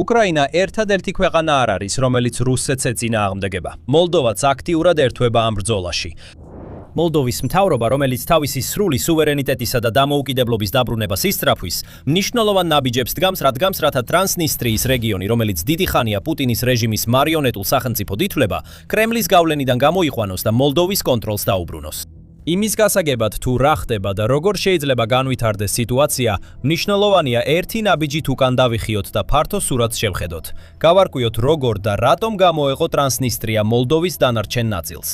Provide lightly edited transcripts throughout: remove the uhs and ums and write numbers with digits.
უკრაინა ერთადერთი ქვეყანა არ არის, რომელიც რუსეთს ეწინააღმდეგება. მოლდოვაც აქტიურად ერთვება ამ ბრძოლაში. მოლდოვის მთავრობა, რომელიც თავისი სრული სუვერენიტეტისა და დამოუკიდებლობის დაბრუნებას ისწრაფვის, მნიშვნელოვან ნაბიჯებს დგამს, რათა ტრანსნისტრიის რეგიონი, რომელიც დიდი ხანია პუტინის რეჟიმის მარიონეტულ სახელმწიფოდ ითვლება, კრემლის გავლენიდან გამოიყვანოს და მოლდოვის კონტროლს დაუბრუნოს. იმის გასაგებად თუ რა ხდება და როგორ შეიძლება განვითარდეს სიტუაცია, მნიშვნელოვანია ერთი ნაბიჯით უკან დავიხიოთ და ფართო სურათს შევხედოთ. გავარკვიოთ როგორ და რატომ გამოეყო ტრანსნისტრია მოლდოვის დანარჩენ ნაწილს.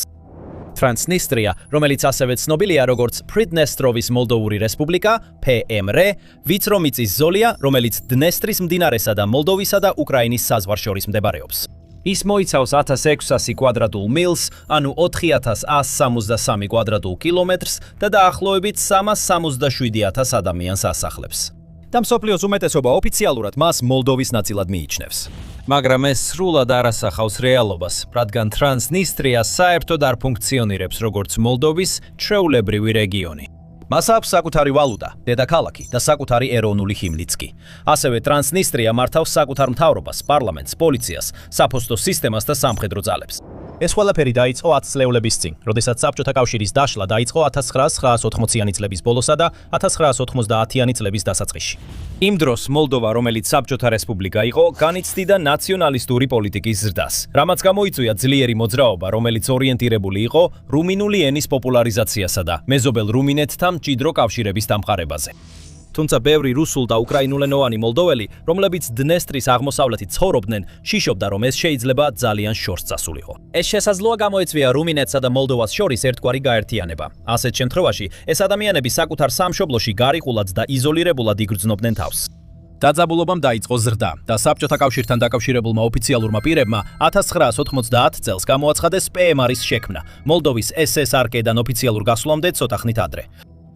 ტრანსნისტრია, რომელიც ასევე ცნობილია როგორც პრიდნესტროვის მოლდოვური რესპუბლიკა, PMR, ვიწრო მიწის ზოლია, რომელიც დნესტრის მდინარესა და მოლდოვისა და უკრაინის საზღვარს შორის მდებარეობს. ის მოიცავს 1600 კვადრატულ მილს, ანუ 4163 კვადრატულ კილომეტრს და დაახლოებით 367,000 ადამიანს ასახლებს. და მსოფლიოს უმეტესობა ოფიციალურად მას მოლდოვის ნაწილად მიიჩნევს. მაგრამ ეს სრულად არ ასახავს რეალობას, რადგან ტრანსნისტრია საერთოდ არ ფუნქციონირებს როგორც მოლდოვის ჩვეულებრივი რეგიონი. მას აქვს საკუთარი ვალუტა, დედაქალაქი და საკუთარი ეროვნული ჰიმნიც კი. ასევე ტრანსნისტრია მართავს საკუთარ მთავრობას, პარლამენტს, პოლიციას, საფოსტო სისტემას და სამხედრო ძალებს. ეს ყველაფერი დაიწყო 10 წლეულების წინ, როდესაც საბჭოთა კავშირის დაშლა დაიწყო 1980-იანი წლების ბოლოსა და 1990-იანი წლების დასაწყისში. იმ დროს მოლდოვა, რომელიც საბჭოთა რესპუბლიკა იყო, განიცდიდა ნაციონალისტური პოლიტიკის ზრდას, რამაც გამოიწვია ძლიერი მოძრაობა, რომელიც ორიენტირებული იყო რუმინული ენის პოპულარიზაციასა და მეზობელ რუმინეთთან მჭიდრო კავშირების დამყარებაზე. თუმცა ბევრი რუსულ და უკრაინულენოვანი მოლდოველი, რომლებიც დნესტრის აღმოსავლეთით ცხოვრობდნენ, შიშობდა, რომ ეს შეიძლება ძალიან შორს წასულიყო. ეს შესაძლოა გამოეწვია რუმინეთსა და მოლდოვას შორის ერთგვარი გაერთიანება. ასეთ შემთხვევაში ეს ადამიანები საკუთარ სამშობლოში გარიყულად და იზოლირებულად იგრძნობდნენ თავს. დაძაბულობამ დაიწყო ზრდა და საბჭოთა კავშირთან დაკავშირებულმა ოფიციალურმა პირებმა 1990 წელს გამოაცხადეს PMR-ის შექმნა, მოლდოვის SSR-დან ოფიციალურ გასვლამდე ცოტა ხნით ადრე.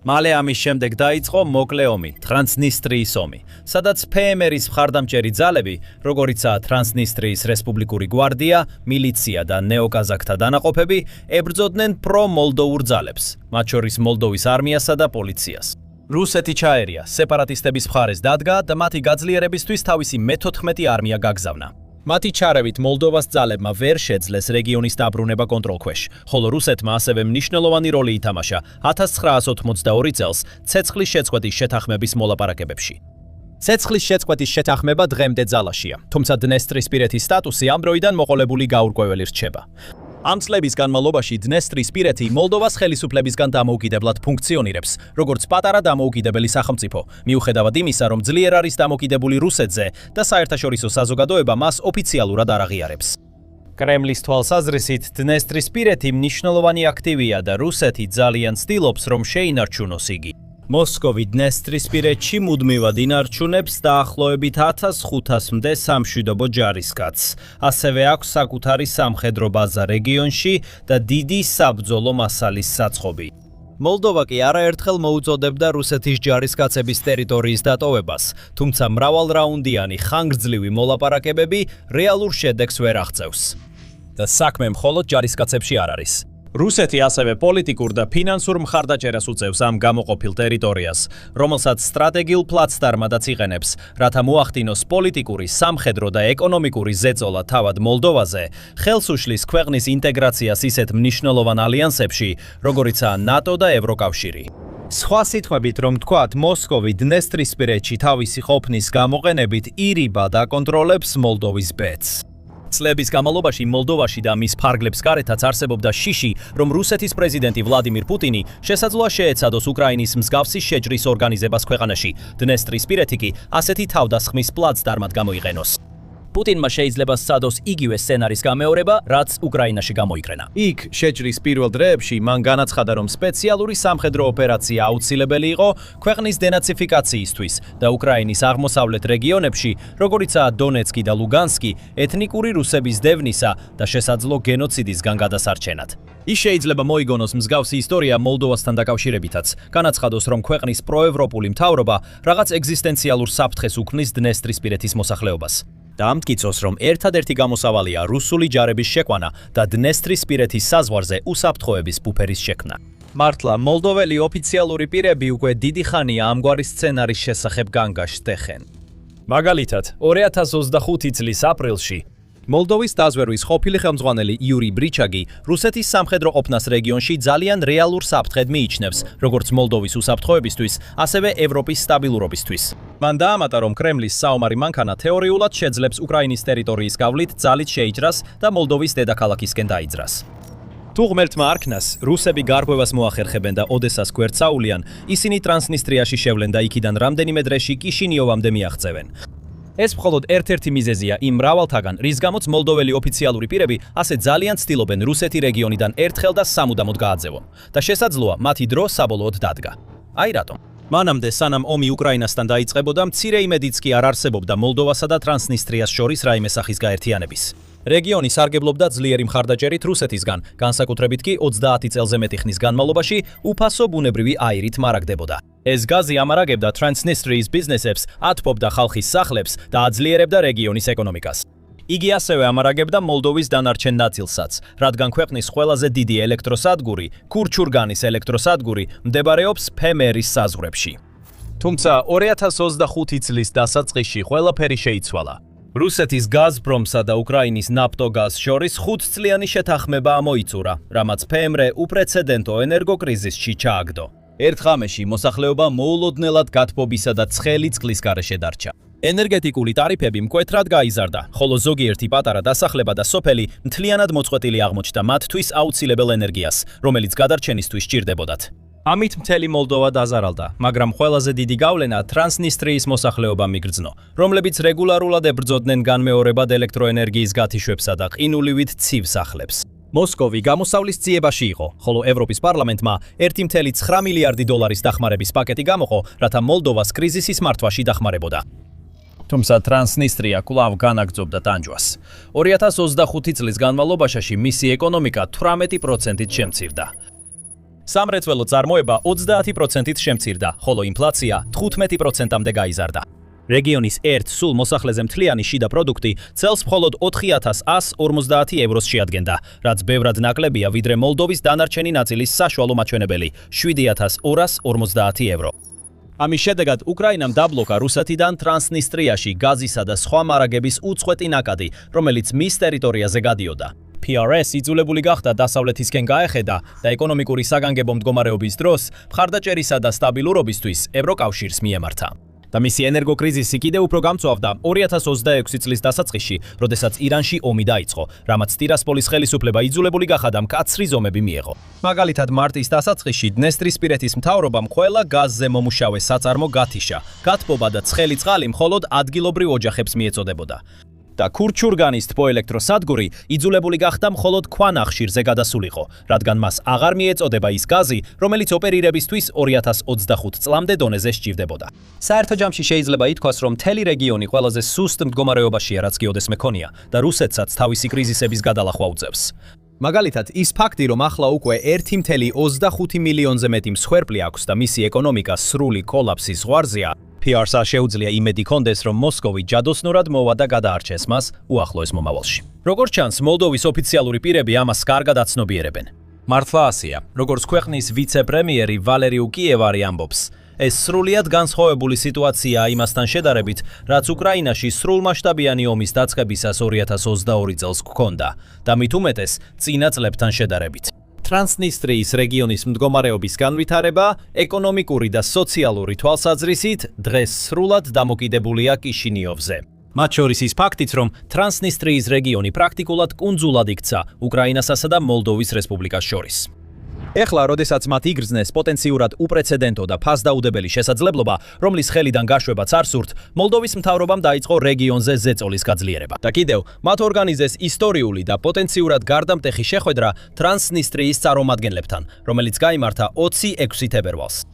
მალე ამის შემდეგ დაიწყო მოკლე ომი, ტრანსნისტრიის ომი, სადაც PMR-ის მხარდამჭერი ძალები, როგორიცაა ტრანსნისტრიის რესპუბლიკური გვარდია, მილიცია და ნეოკაზაკთა დანაყოფები, ებრძოდნენ პრო-მოლდოვურ ძალებს, მათ შორის მოლდოვის არმიასა და პოლიციას. რუსეთი ჩაერია, სეპარატისტების მხარეს დადგა და მათი გაძლიერებისთვის თავისი მე-14 არმია გაგზავნა. მათი ჩარევით მოლდოვას ძალებმა ვერ შეძლეს რეგიონის დაბრუნება კონტროლქვეშ, ხოლო რუსეთმა ასევე მნიშვნელოვანი როლი ითამაშა 1982 წელს ცეცხლის შეწყვეტის შეთანხმების მოლაპარაკებებში. ცეცხლის შეწყვეტის შეთანხმება დღემდე ძალაშია, თუმცა დნესტრისპირეთის სტატუსი ამ დროიდან მოყოლებული გაურკვეველი რჩება. ამ წლების განმავლობაში დნესტრისპირეთი მოლდოვას ხელისუფლებისგან დამოუკიდებლად ფუნქციონირებს, როგორც პატარა დამოუკიდებელი სახელმწიფო, მიუხედავად იმისა, რომ ძლიერ არის დამოკიდებული რუსეთზე და საერთაშორისო საზოგადოება მას ოფიციალურად არ აღიარებს. კრემლის თვალსაზრისით, დნესტრისპირეთი მნიშვნელოვანი აქტივია და რუსეთი ძალიან ცდილობს, რომ შეინარჩუნოს იგი. მოსკოვი დნესტრისპირეთში მუდმივად ინარჩუნებს დაახლოებით 1500-მდე სამშვიდობო ჯარისკაცს. ასევე აქვს საკუთარი სამხედრო ბაზა რეგიონში და დიდი საბრძოლო მასალის საწყობი. მოლდოვა კი არაერთხელ მოუწოდებდა რუსეთის ჯარისკაცების ტერიტორიის დატოვებას, თუმცა მრავალრაუნდიანი ხანგრძლივი მოლაპარაკებები რეალურ შედეგს ვერ აღწევს. და საქმე მხოლოდ ჯარისკაცებში არ არის. რუსეთი ასევე პოლიტიკურ და ფინანსურ მხარდაჭერას უწევს ამ გამოყოფილ ტერიტორიას, რომელსაც სტრატეგიულ პლაცდარმადაც იყენებს, რათა მოახდინოს პოლიტიკური, სამხედრო და ეკონომიკური ზეწოლა თავად მოლდოვაზე, ხელს უშლის ქვეყნის ინტეგრაციას ისეთ მნიშვნელოვან ალიანსებში, როგორიცაა ნატო და ევროკავშირი. სხვა სიტყვებით რომ ვთქვათ, მოსკოვი დნესტრისპირეთში თავისი ყოფნის გამოყენებით ირიბად აკონტროლებს მოლდოვის ბედს. წლების განმავლობაში მოლდოვაში და მის ფარგლებს გარეთაც არსებობდა შიში, რომ რუსეთის პრეზიდენტი ვლადიმირ პუტინი შესაძლოა შეეცადოს უკრაინის მსგავსი შეჯრის ორგანიზებას ქვეყანაში, დნესტრისპირეთი კი ასეთი თავდასხმის პლაცდარმად გამოიყენოს. პუტინმა შეიძლება სცადოს იგივე სცენარის გამეორება, რაც უკრაინაში გამოიკრენა. იქ შეჯრის პირველ დღეებში მან განაცხადა, რომ სპეციალური სამხედრო ოპერაცია აუცილებელი იყო ქვეყნის დენაციფიკაციისთვის და უკრაინის აღმოსავლეთ რეგიონებში, როგორიცაა დონეცკი და ლუგანსკი, ეთნიკური რუსების დევნისა და შესაძლო გენოციდისგან გადასარჩენად. ის შეიძლება მოიგონოს მსგავსი ისტორია მოლდოვასთან დაკავშირებითაც, განაცხადოს, რომ ქვეყნის პროევროპული მთავრობა რაღაც ეგზისტენციალურ საფრთხეს უქმნის დნესტრისპირეთის მოსახლეობას. და ამტკიცოს, რომ ერთადერთი გამოსავალია რუსული ჯარების შეყვანა და დნესტრისპირეთის საზღვარზე უსაფრთხოების ბუფერის შექმნა. მართლა, მოლდოველი ოფიციალური პირები უკვე დიდი ხანია ამგვარი სცენარის შესახებ განგაშს დეხენ. მაგალითად, 2025 წლის აპრილში მოლდოვის დაზვერვის ყოფილი ხელმძღვანელი იური ბრიჩაგი რუსეთის სამხედრო ყოფნას რეგიონში ძალიან რეალურ საფრთხედ მიიჩნევს, როგორც მოლდოვის უსაფრთხოებისთვის, ასევე ევროპის სტაბილურობისთვის. მან დაამატა, რომ კრემლის საომარი მანქანა თეორიულად შეძლებს უკრაინის ტერიტორიის გავლით ძალით შეიჭრას და მოლდოვის დედაქალაქისკენ დაიძრას. თუ ღმერთმა არქნას, რუსები გარღვევას მოახერხებენ და ოდესას გვერდსაულიან, ისინი ტრანსნისტრიაში შევლენ და იქიდან რამდენიმე დრეში კიშინიოვამდე მიაღწევენ. ეს მხოლოდ ერთ-ერთი მიზეზია იმ მრავალთაგან, რის გამოც მოლდოველი ოფიციალური პირები ასე ძალიან ცდილობენ რუსეთი რეგიონიდან ერთხელ და სამუდამოდ გააძევონ და შესაძლოა მათი დრო საბოლოოდ დადგა. აი რატომ? მანამდე სანამ ომი უკრაინასთან დაიწყებოდა, მცირე იმედიც კი არ არსებობდა მოლდოვასა და ტრანსნისტრიას შორის რაიმე სახის გაერთიანების. რეგიონი სარგებლობდა ძლიერი მხარდაჭერით რუსეთისგან, განსაკუთრებით კი 30 წელზე მეტი ხნის განმავლობაში უფასო ბუნებრივი აირით მარაგდებოდა. ეს გაზი ამარაგებდა ტრანსნისტრიის ბიზნესებს, ათბობდა ხალხის სახლებს და აძლიერებდა რეგიონის ეკონომიკას. იგი ასევე ამარაგებდა მოლდოვის დანარჩენ ნაწილსაც, რადგან ქვეყნის ყველაზე დიდი ელექტროსადგური, ქურჩურგანის ელექტროსადგური, მდებარეობს ფემერის საზღვრებში. თუმცა 2025 წლის დასაწყისში ყველაფერი შეიცვალა. რუსეთის გაზპრომსა და უკრაინის ნაფტოგაზ შორის 5 წლიანი შეთანხმება ამოიწურა, რამაც ფემრე უპრეცედენტო ენერგოკრიზისში ჩააგდო. ერთ ღამეში მოსახლეობა მოულოდნელად გათბობისა და ცხელი წყლის გარეშე დარჩა. ენერგეტიკული ტარიფები მკვეთრად გაიზარდა, ხოლო ზოგიერთი პატარა დასახლება და სოფელი მთლიანად მოწყვეტილი აღმოჩნდა მათთვის აუცილებელ ენერგიას, რომელიც გადარჩენისთვის სჭირდებოდათ. ამით მთელი მოლდოვა დაზარალდა, მაგრამ ყველაზე დიდი გავლენა ტრანსნისტრიის მოსახლეობამ იგრძნო, რომლებიც რეგულარულად ებრძოდნენ განმეორებად ელექტროენერგიის გათიშვებსა და ყინულივით ცივ სახლებს. მოსკოვი გამოსავლის ძიებაში იყო, ხოლო ევროპის პარლამენტმა 1,9 მილიარდი დოლარის დახმარების პაკეტი გამოყო, რათა მოლდოვას კრიზისის მართვაში დახმარებოდა. თუმცა ტრანსნისტრია კვლავ განაგრძობდა ტანჯვას. 2025 წლის განმავლობაში მისი ეკონომიკა 18%-ით შემცირდა. სამრეწველო წარმოება 30%-ით შემცირდა, ხოლო ინფლაცია 15%-ამდე გაიზარდა. რეგიონის ერთ სულ მოსახლეზე მთლიანი შიდა პროდუქტი წელს მხოლოდ 4150 ევროს შეადგენდა, რაც ბევრად ნაკლებია ვიდრე მოლდოვის დანარჩენი ნაწილის საშუალო მაჩვენებელი 7250 евро. ამის შედეგად უკრაინამ დაბლოკა რუსეთიდან ტრანსნისტრიაში გაზისა და სხვა მარაგების უწყვეტი ნაკადი, რომელიც მის ტერიტორიაზე გადიოდა. PRS იძულებული გახდა დასავლეთისკენ გაეხედა და ეკონომიკური საგანგებო მდგომარეობის დროს მხარდაჭერისა და სტაბილურობისთვის ევროკავშირს მიემართა. და მისი ენერგოკრიზისი კიდევ უფრო გამწვავდა 2026 წლის დასაწყისში, როდესაც ირანში ომი დაიწყო, რამაც ტირასპოლის ხელისუფლება იძულებული გახადა მკაცრი ზომები მიეღო. მაგალითად, მარტის დასაწყისში დნესტრისპირეთის მთავრობამ ყველა გაზზე მომუშავე საწარმო გათიშა, გათბობა და ცხელი წყალი მხოლოდ ადგილობრივ ოჯახებს მიეწოდებოდა. და ქურჩურგანის თბოელექტროსადგური იძულებული გახდა მხოლოდ ქვანახშირზე გადასულიყო, რადგან მას აღარ მიეწოდება ის გაზი, რომელიც ოპერირებისთვის 2025 წლამდე დონეზე სჭირდებოდა. საერთო ჯამში შეიძლება ითქვას, რომ მთელი რეგიონი ყველაზე სუსტ მდგომარეობაშია, რაც გიოდეს მეკონია და რუსეთსაც თავისი კრიზისების გადალახვა უწევს. მაგალითად, ის ფაქტი, რომ ახლა უკვე 1,25 მილიონზე მეტი მსხვერპლი აქვს და მისი ეკონომიკა სრული კოლაფსის ზღვარზეა, PRS-ს შეუძლია იმედი კონდეს, რომ მოსკოვი ჯადოსნურად მოვა და გადაარჩეს მას უახლოეს მომავალში. როგორც ჩანს, მოლდოვის ოფიციალური პირები ამას კარგად აცნობიერებენ. მართლა ასეა, როგორც ქვეყნის ვიცე-პრემიერი ვალერიუ კიევარი ამბობს. ეს სრულიად განსხვავებული სიტუაციაა იმასთან შედარებით, რაც უკრაინაში სრულმასშტაბიანი ომის დაწყებისას 2022 წელს გქონდა და მით უმეტეს წინა წლებთან შედარებით. ტრანსნისტრიის რეგიონის მდგომარეობის განვითარება, ეკონომიკური და სოციალური თვალსაზრისით დღეს სრულად დამოკიდებულია კიშინიოვზე. მათ შორის ის ფაქტიც, რომ ტრანსნისტრიის რეგიონი პრაქტიკულად კუნძულად იქცა უკრაინასა და მოლდოვის რესპუბლიკას შორის. ეხლა, როდესაც მათ იგრძნეს პოტენციურად უპრეცედენტო და ფასდაუდებელი შესაძლებლობა, რომლის ხელიდან გაშვებაც არ სურთ, მოლდოვის მთავრობამ დაიწყო რეგიონზე ზეწოლის გაძლიერება. და კიდევ, მათ ორგანიზეს ისტორიული და პოტენციურად გარდამტეხი შეხვედრა ტრანსნისტრიის წარმომადგენლებთან, რომელიც გაიმართა 26 თებერვალს.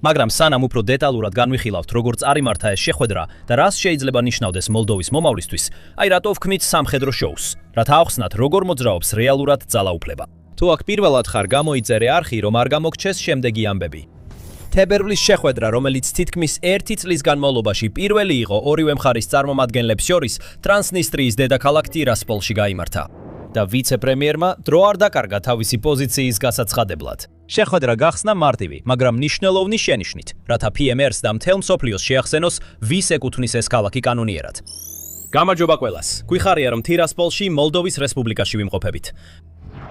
მაგრამ სანამ უფრო დეტალურად განვიხილავთ, როგორც არიმართა ეს შეხვედრა და რას შეიძლება ნიშნავდეს მოლდოვის მომავლისთვის, აი რატო ვქმნით სამხედრო შოუს, რათა ავხსნათ, როგორ მოძრაობს რეალურად ძალაუფლება. თუ აქ პირველად ხარ, გამოიწერე არხი, რომ არ გამოგჩეს შემდეგი ამბები. თებერვლის შეხვედრა, რომელიც თითქმის 1 წლის განმავლობაში პირველი იყო ორივე მხარის წარმომადგენლებს შორის, ტრანსნისტრიის დედაქალაქ ტირასპოლში გაიმართა. და ვიცე-პრემიერმა დრო არ დაკარგა თავისი პოზიციის გასაცხადებლად. შეხვედრა გახსნა მარტივი, მაგრამ მნიშვნელოვანი შენიშვნით, რათა PM-ს და მთელ მსოფლიოს შეახსენოს, ვის ეკუთვნის ეს ქალაქი კანონიერად. გამარჯობა ყველას. გვიხარია რომ თირასპოლში მოლდოვის რესპუბლიკაში ვიმყოფებით.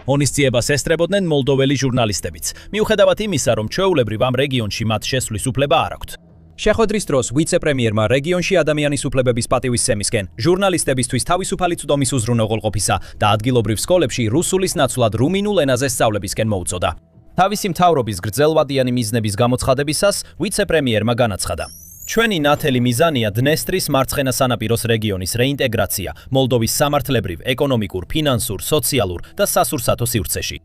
ონისძიებას ესწრებოდნენ მოლდოველი ჟურნალისტებიც, მიუხედავად იმისა, რომ ჩვეულებრივ ამ რეგიონში მათ შესვლის უფლება არ აქვთ. შეხვედრის დროს ვიცე-პრემიერმა რეგიონში ადამიანის უფლებების პატივისცემისკენ, ჟურნალისტებისთვის თავისუფალი წვდომის უზრუნო უღოლყოფისა და ადგილობრივ სკოლებში რუსულის ნაცვლად რუმინულ ენაზე სწავლებისკენ მოუწოდა. თავისი მთავრობის გრძელვადიანი მიზნების გამოცხადებისას ვიცე-პრემიერმა განაცხადა: ჩვენი ნათელი მიზანია დნესტრის მარცხენა სანაპიროს რეგიონის რეინტეგრაცია მოლდოვის სამართლებრივ, ეკონომიკურ, ფინანსურ, სოციალურ და სასურსათო სივრცეში.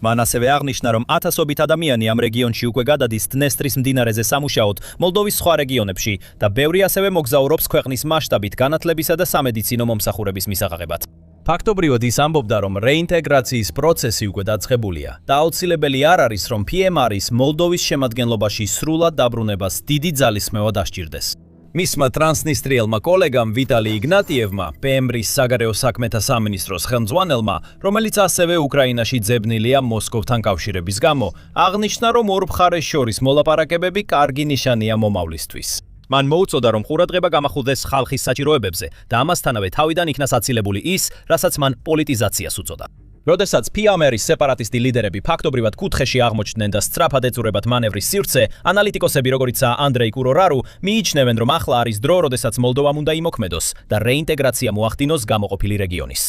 მან ასევე აღნიშნა, რომ ათასობით ადამიანი ამ რეგიონში უკვე გადადის დნესტრის მდინარეზე სამუშაოდ მოლდოვის სხვა რეგიონებში და ბევრი ასევე მოგზაურობს ქვეყნის მასშტაბით განათლებისა და სამედიცინო მომსახურების მისაღებად. ფაქტობრივად ის ამბობდა, რომ რეინტეგრაციის პროცესი უკვე დაწყებულია და აუცილებელი არ არის, რომ PM-ს მოლდოვის შემადგენლობაში სრულად დაბრუნებას დიდი ძალისხმევა დასჭირდეს. მისმა ტრანსნისტრიელმა კოლეგამ ვიტალი იგნატიევმა, PM-რის საგარეო საქმეთა სამინისტროს ხელმძღვანელმა, რომელიც ასევე უკრაინაში ძებნილია მოსკოვთან კავშირების გამო, აღნიშნა, რომ ორ მხარეს შორის მოლაპარაკებები კარგი ნიშანია მომავლისთვის. მან მოუწოდა, რომ ყურადღება გამახვილდეს ხალხის საჭიროებებზე და ამასთანავე თავიდან იქნა საცილებული ის, რასაც მან პოლიტიზაციას უწოდა. როდესაც PM-ის სეპარატისტი ლიდერები ფაქტობრივად კუთხეში აღმოჩნდნენ და სწრაფად ეწურებათ მანევრის სივრცე, ანალიტიკოსები როგორიცაა ანდრეი კურორარუ მიიჩნევენ, რომ ახლა არის დრო, როდესაც მოლდოვამ უნდა იმოქმედოს და რეინტეგრაცია მოახდინოს გამოყოფილი რეგიონის.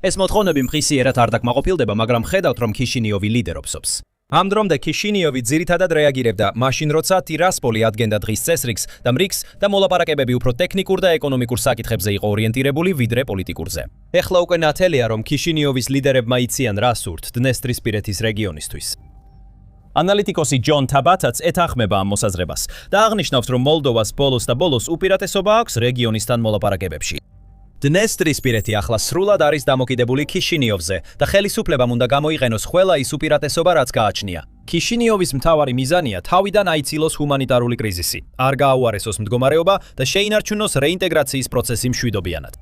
ეს მოთხოვნები მხისიერად არ დაკმაყოფილდება, მაგრამ ხედავთ, რომ ქიშინიოვი ლიდერობს. ამ დრომდე ქიშინიოვი ძირითადად რეაგირებდა მაშინ, როცა ტირასპოლი ადგენდა დღის წესრიგს და მრიგს და მოლაპარაკებები უფრო ტექნიკურ და ეკონომიკურ საკითხებზე იყო ორიენტირებული ვიდრე პოლიტიკურზე. ეხლა უკვე ნათელია, რომ ქიშინიოვის ლიდერებმა იციან რა სურთ დნესტრისპირეთის რეგიონისთვის. ანალიტიკოსი ჯონ თაბათაც ეთანხმება ამ მოსაზრებას და აღნიშნავს, რომ მოლდოვას ბოლოს და ბოლოს უპირატესობა აქვს რეგიონისთან მოლაპარაკებებში. დნესტრისპირეთი ახლა სრულად არის დამოკიდებული ქიშინიოვზე და ხელისუფლებამ უნდა გამოიყენოს ყველა ის უპირატესობა, რაც გააჩნია. ქიშინიოვის მთავარი მიზანია თავიდან აიცილოს ჰუმანიტარული კრიზისი, არ გააუარესოს მდგომარეობა და შეინარჩუნოს რეინტეგრაციის პროცესი მშვიდობიანად.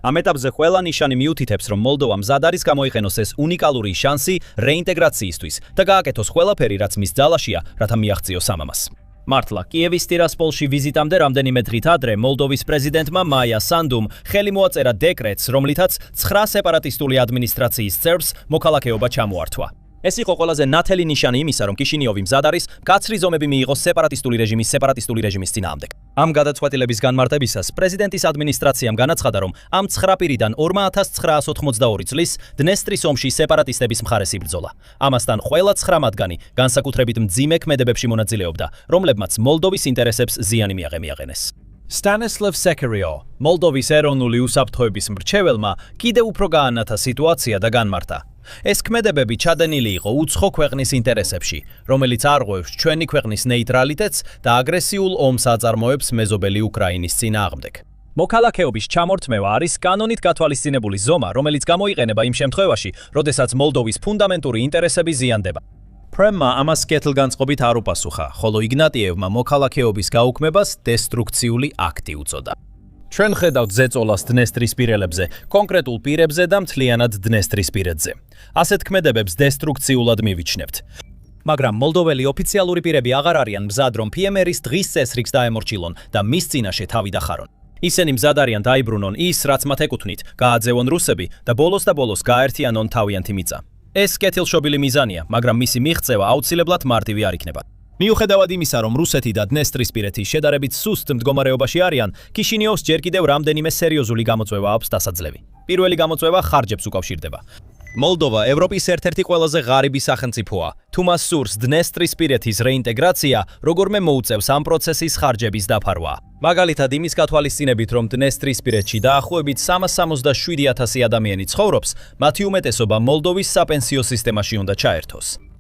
ამ ეტაპზე ყველა ნიშანი მიუთითებს, რომ მოლდოვა მზად არის გამოიყენოს ეს უნიკალური შანსი რეინტეგრაციისთვის და გააკეთოს ყველაფერი, რაც მის ძალაშია, რათა მიაღწიოს ამამას. მართლა, კიევის ტირასპოლში ვიზიტამდე რამდენიმე დღით ადრე მოლდოვის პრეზიდენტმა მაია სანდუმ ხელი მოაწერა დეკრეტს, რომლითაც 9 სეპარატისტული ადმინისტრაციის წევრს მოქალაქეობა ჩამოართვა. ეს იყო ყველაზე ნათელი ნიშანი იმისა, რომ ქიშინიოვი მზად არის კაცრი ზომები მიიღოს სეპარატისტული რეჟიმის წინააღმდეგ. ამ გადაწყვეტილების განმარტებისას პრეზიდენტის ადმინისტრაციამ განაცხადა, რომ ამ 9 პირიდან 2982 წლის დნესტრის ომში სეპარატისტების მხარეს იბრძოლა. ამასთან ყველა 9 მათგანი განსაკუთრებით მძიმე ქმედებებში მონაწილეობდა, რომლებმაც მოლდოვის ინტერესებს ზიანი მიაღწიეს. სტანისლავ სეკერიო, მოლდოვის ეროვნული უსაფრთხოების მრჩეველმა, კიდევ უფრო გაანათა სიტუაცია და განმარტა. ეს ქმედებები ჩადენილი იყო უცხო ქვეყნის ინტერესებში, რომელიც არღვევს ჩვენი ქვეყნის ნეიტრალიტეტს და აგრესიულ ომს აწარმოებს მეზობელი უკრაინის წინააღმდეგ. მოქალაქეობის ჩამორთმევა არის კანონით გათვალისწინებული ზომა, რომელიც გამოიყენება იმ შემთხვევაში, როდესაც მოლდოვის ფუნდამენტური ინტერესები ზიანდება. პრემმა ამას კეთილგანწყობით არ უპასუხა, ხოლო იგნატიევმა მოქალაქეობის გაუქმებას დესტრუქციული აქტი უწოდა. ჩვენ ხედავთ ზეწოლას დნესტრისპირელებზე, კონკრეტულ პირებზე და მთლიანად დნესტრისპირეთზე. ასეთ ქმედებებს დესტრუქციულად მივიჩნევთ. მაგრამ მოლდოველი ოფიციალური პირები აღარ არიან მზად, რომ PM-ს დღის წესრიგს დაემორჩილონ და მის წინაშე თავი დახარონ. ისინი მზად არიან დაიბრუნონ ის, რაც მათ ეკუთვნით, გააძევონ რუსები და ბოლოს გააერთიანონ თავიანთი მიწა. ეს კეთილშობილი მიზანია, მაგრამ მისი მიღწევა აუცილებლად მარტივი არ იქნება. მიუხედავად იმისა, რომ რუსეთი და დნესტრისპირეთი შედარებით სუსტ მდგომარეობაში არიან, ქიშინიოვს ჯერ კიდევ რამდენიმე სერიოზული გამოწვევა აქვს დასაძლევი. პირველი გამოწვევა ხარჯებს უკავშირდება. მოლდოვა ევროპის ერთ-ერთი ყველაზე ღარიბი სახელმწიფოა. თუ მას სურს დნესტრისპირეთის რეინტეგრაცია, როგორმე მოუწევს ამ პროცესის ხარჯების დაფარვა. მაგალითად იმის გათვალისწინებით, რომ დნესტრისპირეთში დაახლოებით 367,000 ადამიანი ცხოვრობს, მათი უმეტესობა მოლდოვის საპენსიო სისტემაში უნდა ჩაერთოს.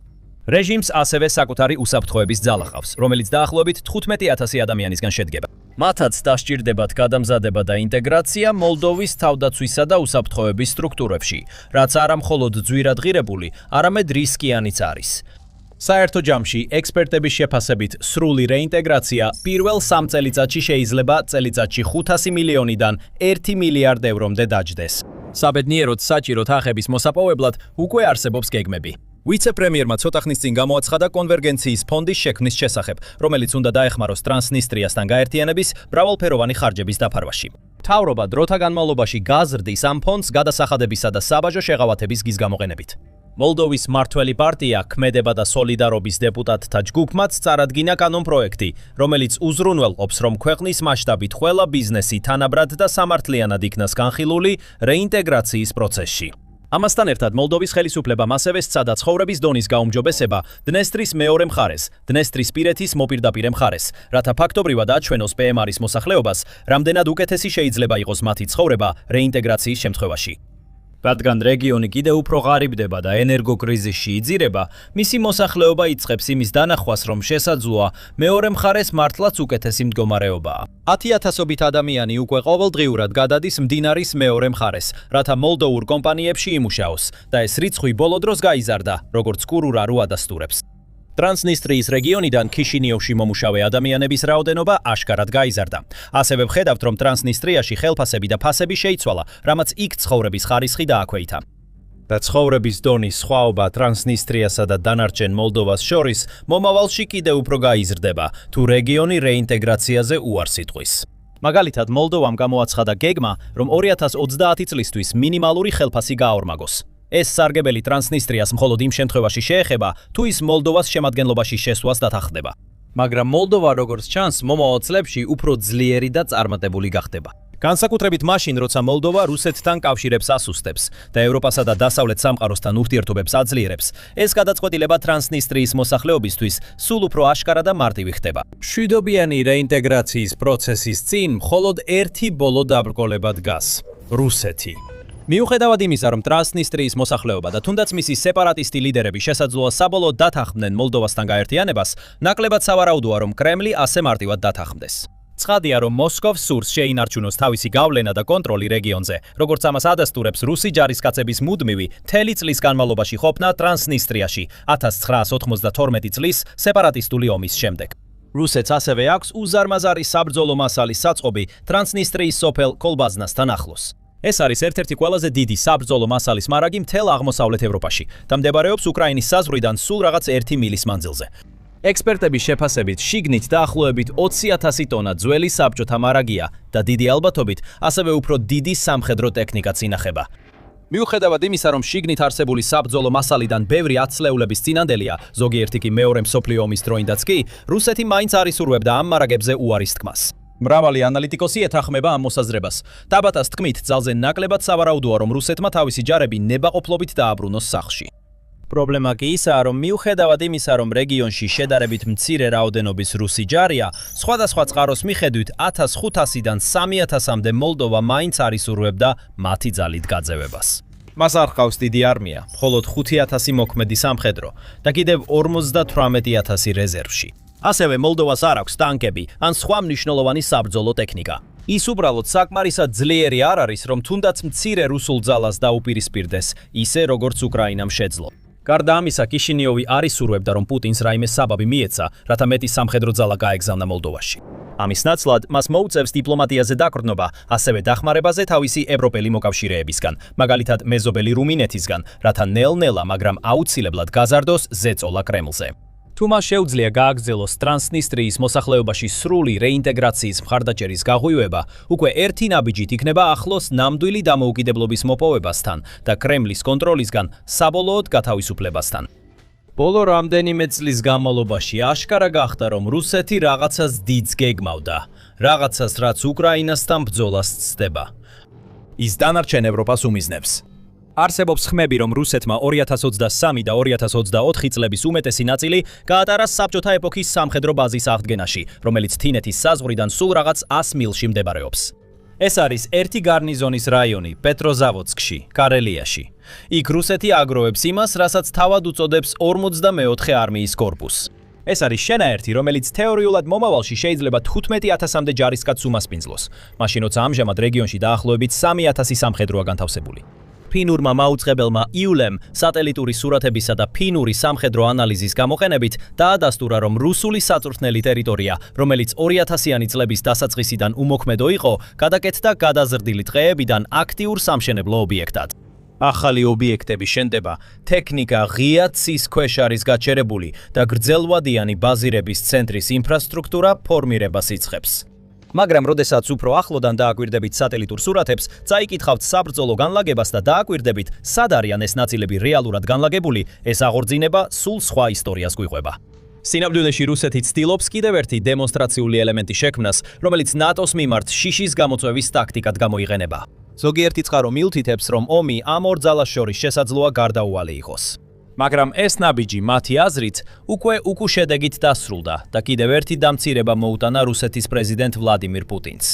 რეჟიმს ასევე საკუთარი უსაფრთხოების ძალა ჰყავს, რომელიც დაახლოებით 15,000 ადამიანისგან შედგება. მათაც დასჭირდებათ გადამზადება და ინტეგრაცია მოლდოვის თავდაცვისა და უსაფრთხოების სტრუქტურებში, რაც არა მხოლოდ ძვირადღირებული, არამედ რისკიანიც არის. საერთო ჯამში ექსპერტების შეფასებით სრული რეინტეგრაცია პირველ 3 წელიწადში შეიძლება წელიწადში 500 მილიონიდან 1 მილიარდ ევრომდე დაჯდეს. საბედნიეროდ საჭირო თანხების მოსაპოვებლად უკვე არსებობს გეგმები. ვიცე-პრემიერმა ცოტა ხნის წინ გამოაცხადა კონვერგენციის ფონდის შექმნის შესახებ, რომელიც უნდა დაეხმაროს ტრანსნისტრიასთან გაერთიანების მრავალფეროვანი ხარჯების დაფარვაში. მთავრობა დროთა განმავლობაში გაზრდის ამ ფონდს გადასახადებისა და საბაჟო შეღავათების გზის გამოყენებით. მოლდოვის მმართველი პარტია ქმედება და სოლიდარობის დეპუტატთა ჯგუფმაც წარადგინა კანონპროექტი, რომელიც უზრუნველყოფს, რომ ქვეყნის მასშტაბით ყველა ბიზნესი თანაბრად და სამართლიანად იქნას განხილული რეინტეგრაციის პროცესში. ამასთან ერთად მოლდოვის ხელისუფლებამ ასევე სცადა ცხოვრების დონის გაუმჯობესება დნესტრის მეორე მხარეს, დნესტრისპირეთის მოპირდაპირე მხარეს, რათა ფაქტობრივად აჩვენოს პემარის მოსახლეობას, რამდენად უკეთესი შეიძლება იყოს მათი ცხოვრება რეინტეგრაციის შემთხვევაში. რადგან რეგიონი კიდევ უფრო ღარიბდება და ენერგოკრიზისში იძირება, მისი მოსახლეობა იწყებს იმის დანახვას, რომ შესაძლოა მეორე მხარეს მართლაც უკეთესი მდგომარეობაა. 10,000-ობით ადამიანი უკვე ყოველდღიურად გადადის მდინარის მეორე მხარეს, რათა მოლდოვურ კომპანიებში იმუშაოს და ეს რიცხვი ბოლო დროს გაიზარდა, როგორც კურურა რო ადასტურებს. ტრანსნისტრიის რეგიონიდან ქიშინიოვში მომუშავე ადამიანების რაოდენობა აშკარად გაიზარდა. ასევე ვხედავთ, რომ ტრანსნისტრიაში ხელფასები და ფასები შეიცვალა, რამაც იქ ცხოვრების ხარისხი დააქვეითა. და ცხოვრების დონის სხვაობა ტრანსნისტრიასა და დანარჩენ მოლდოვას შორის მომავალში კიდევ უფრო გაიზრდება, თუ რეგიონი რეინტეგრაციაზე უარს იტყვის. მაგალითად, მოლდოვამ გამოაცხადა გეგმა, რომ 2030 წლისთვის მინიმალური ხელფასი გააორმაგოს. ეს სარგებელი ტრანსნისტრიას მხოლოდ იმ შემთხვევაში შეეხება, თუ ის მოლდოვას შემადგენლობაში შესვლას დათანხმდება. მაგრამ მოლდოვა, როგორც ჩანს, მომავალ წლებში უფრო ძლიერი და წარმატებული გახდება. განსაკუთრებით მაშინ, როცა მოლდოვა რუსეთთან კავშირებს ასუსტებს და ევროპასა და დასავლეთ სამყაროსთან ურთიერთობებს აძლიერებს, ეს გადაწყვეტილება ტრანსნისტრიის მოსახლეობისთვის სულ უფრო აშკარა და მარტივი ხდება. მშვიდობიანი რეინტეგრაციის პროცესის წინ მხოლოდ ერთი ბოლო დაბრკოლება დგას: რუსეთი. მიუხედავად იმისა, რომ ტრანსნისტრიის მოსახლეობა და თუნდაც მისი სეპარატისტი ლიდერები შესაძლოა საბოლოოდ დათანხმდნენ მოლდოვასთან გაერთიანებას, ნაკლებად სავარაუდოა, რომ კრემლი ასე მარტივად დათანხმდეს. ცხადია, რომ მოსკოვს სურს შეინარჩუნოს თავისი გავლენა და კონტროლი რეგიონზე, როგორც ამას ადასტურებს რუსი ჯარისკაცების მუდმივი მთელი წლის განმავლობაში ყოფნა ტრანსნისტრიაში 1992 წლის სეპარატისტული ომის შემდეგ. რუსეთს ასევე აქვს უზარმაზარი საბრძოლო მასალის საწყობი ტრანსნისტრიის სოფელ კოლბაზნასთან ახლოს. ეს არის ერთ-ერთი ყველაზე დიდი საბრძოლო მასალის მარაგი მთელ აღმოსავლეთ ევროპაში და მდებარეობს უკრაინის საზღვრიდან სულ რაღაც 1 მილის მანძილზე. ექსპერტების შეფასებით, შიგნით დაახლოებით 20,000 ტონა ძველი საბჭოთა მარაგია და დიდი ალბათობით ასევე უფრო დიდი სამხედრო ტექნიკაც ინახება. მიუხედავად იმისა, რომ შიგნით არსებული საბრძოლო მასალიდან ბევრი ათწლეულების წინანდელია, ზოგიერთი კი მეორე მსოფლიო ომის დროინდაც კი, რუსეთი მაინც არ ისურვებდა ამ მარაგებზე უარის თქმას. მრავალი ანალიტიკოსი ეთანხმება ამ მოსაზრებას. დაბატას თქმით, ძალზე ნაკლებად სავარაუდოა, რომ რუსეთმა თავისი ჯარები ნებაყოფლობით დააბრუნოს სახლში. პრობლემა კი ისაა, რომ მიუხედავად იმისა, რომ რეგიონში შედარებით მცირე რაოდენობის რუსი ჯარია, სხვადასხვა წყაროს მიხედვით 1500-დან 3000-მდე მოლდოვა მაინც არ ისურვებდა მათი ძალით გაძევებას. მას არ ჰყავს დიდი არმია, მხოლოდ 5000 მოქმედი სამხედრო და კიდევ 58000 რეზერვში. ასევე მოლდოვას არ აქვს ტანკები ან სხვა მნიშვნელოვანი საბრძოლო ტექნიკა. ის უბრალოდ საკმარისად ძლიერი არ არის, რომ თუნდაც მცირე რუსულ ძალას დაუპირისპირდეს, ისე როგორც უკრაინამ შეძლო. გარდა ამისა, ქიშინიოვი არ ისურვებდა, რომ პუტინს რაიმე საბაბი მიეცა, რათა მეტი სამხედრო ძალა გაეგზავნა მოლდოვაში. ამის ნაცვლად, მას მოუწევს დიპლომატიაზე დაკვრნობა, ასევე დახმარებაზე თავისი ევროპელი მოკავშირეებისგან, მაგალითად მეზობელი რუმინეთისგან, რათა ნელ-ნელა, მაგრამ აუცილებლად გაზარდოს ზეწოლა კრემლზე. თუ მას შეუძლია გააგრძელოს ტრანსნისტრიის მოსახლეობაში სრული რეინტეგრაციის მხარდაჭერის გაღვივება, უკვე ერთი ნაბიჯით იქნება ახლოს ნამდვილი დამოუკიდებლობის მოპოვებასთან და კრემლის კონტროლისგან საბოლოოდ გათავისუფლებასთან. ბოლო რამდენიმე წლის განმავლობაში აშკარა გახდა, რომ რუსეთი რაღაცას დიდს გეგმავდა, რაღაცას, რაც უკრაინასთან ბრძოლას ცდება. ის დანარჩენ ევროპას უმიზნებს. არსებობს ხმები, რომ რუსეთმა 2023 და 2024 წლების უმეტესი ნაწილი გაატარა საბჭოთა ეპოქის სამხედრო ბაზის აღდგენაში, რომელიც თინეთის საზღვრიდან სულ რაღაც 100 მილში მდებარეობს. ეს არის ერთი გარნიზონის რაიონი პეტროზავოდსკში, კარელიაში. იქ რუსეთი აგროვებს იმას, რასაც თავად უწოდებს 44 არმიის კორპუსს. ეს არის შენაერთი, რომელიც თეორიულად მომავალში შეიძლება 15000-მდე ჯარისკაცს უმასპინძლოს, მაშინ როცა ამჟამად რეგიონში დაახლოებით 3000 სამხედროა განთავსებული. ფინურმა მაუწყებელმა იულემ სატელიტური სურათებისა და ფინური სამხედრო ანალიზის გამოყენებით დაადასტურა, რომ რუსული საწვრთნელი ტერიტორია, რომელიც 2000-იანი წლების დასაწყისიდან უმოქმედო იყო, გადაკეთდა გადაზრდილი ტყეებიდან აქტიურ სამშენებლო ობიექტად. ახალი ობიექტები შენდება, ტექნიკა ღია ცის ქვეშ არის გაჩერებული და გრძელვადიანი ბაზირების ცენტრის ინფრასტრუქტურა ფორმირებას იწყებს. მაგრამ როდესაც უფრო ახლოდან დააკვირდებით სატელიტურ სურათებს, წაიკითხავთ საბრძოლო განლაგებას და დააკვირდებით, სად არიან ეს ნაწილები რეალურად განლაგებული, ეს აღორძინება სულ სხვა ისტორიას გვიყვება. სინამდვილეში რუსეთი ცდილობს კიდევ ერთი დემონსტრაციული ელემენტი შექმნას, რომელიც ნატოს მიმართ შიშის გამოწვევის ტაქტიკად გამოიყენება. ზოგიერთი წყარო მიუთითებს, რომ ომი ამ ორ ძალას შორის შესაძლოა გარდაუვალი იყოს. მაგრამ ეს ნაბიჯი მათი აზრით უკვე უკუშედეგით დასრულდა და კიდევ ერთი დამცირება მოუტანა რუსეთის პრეზიდენტ ვლადიმირ პუტინს.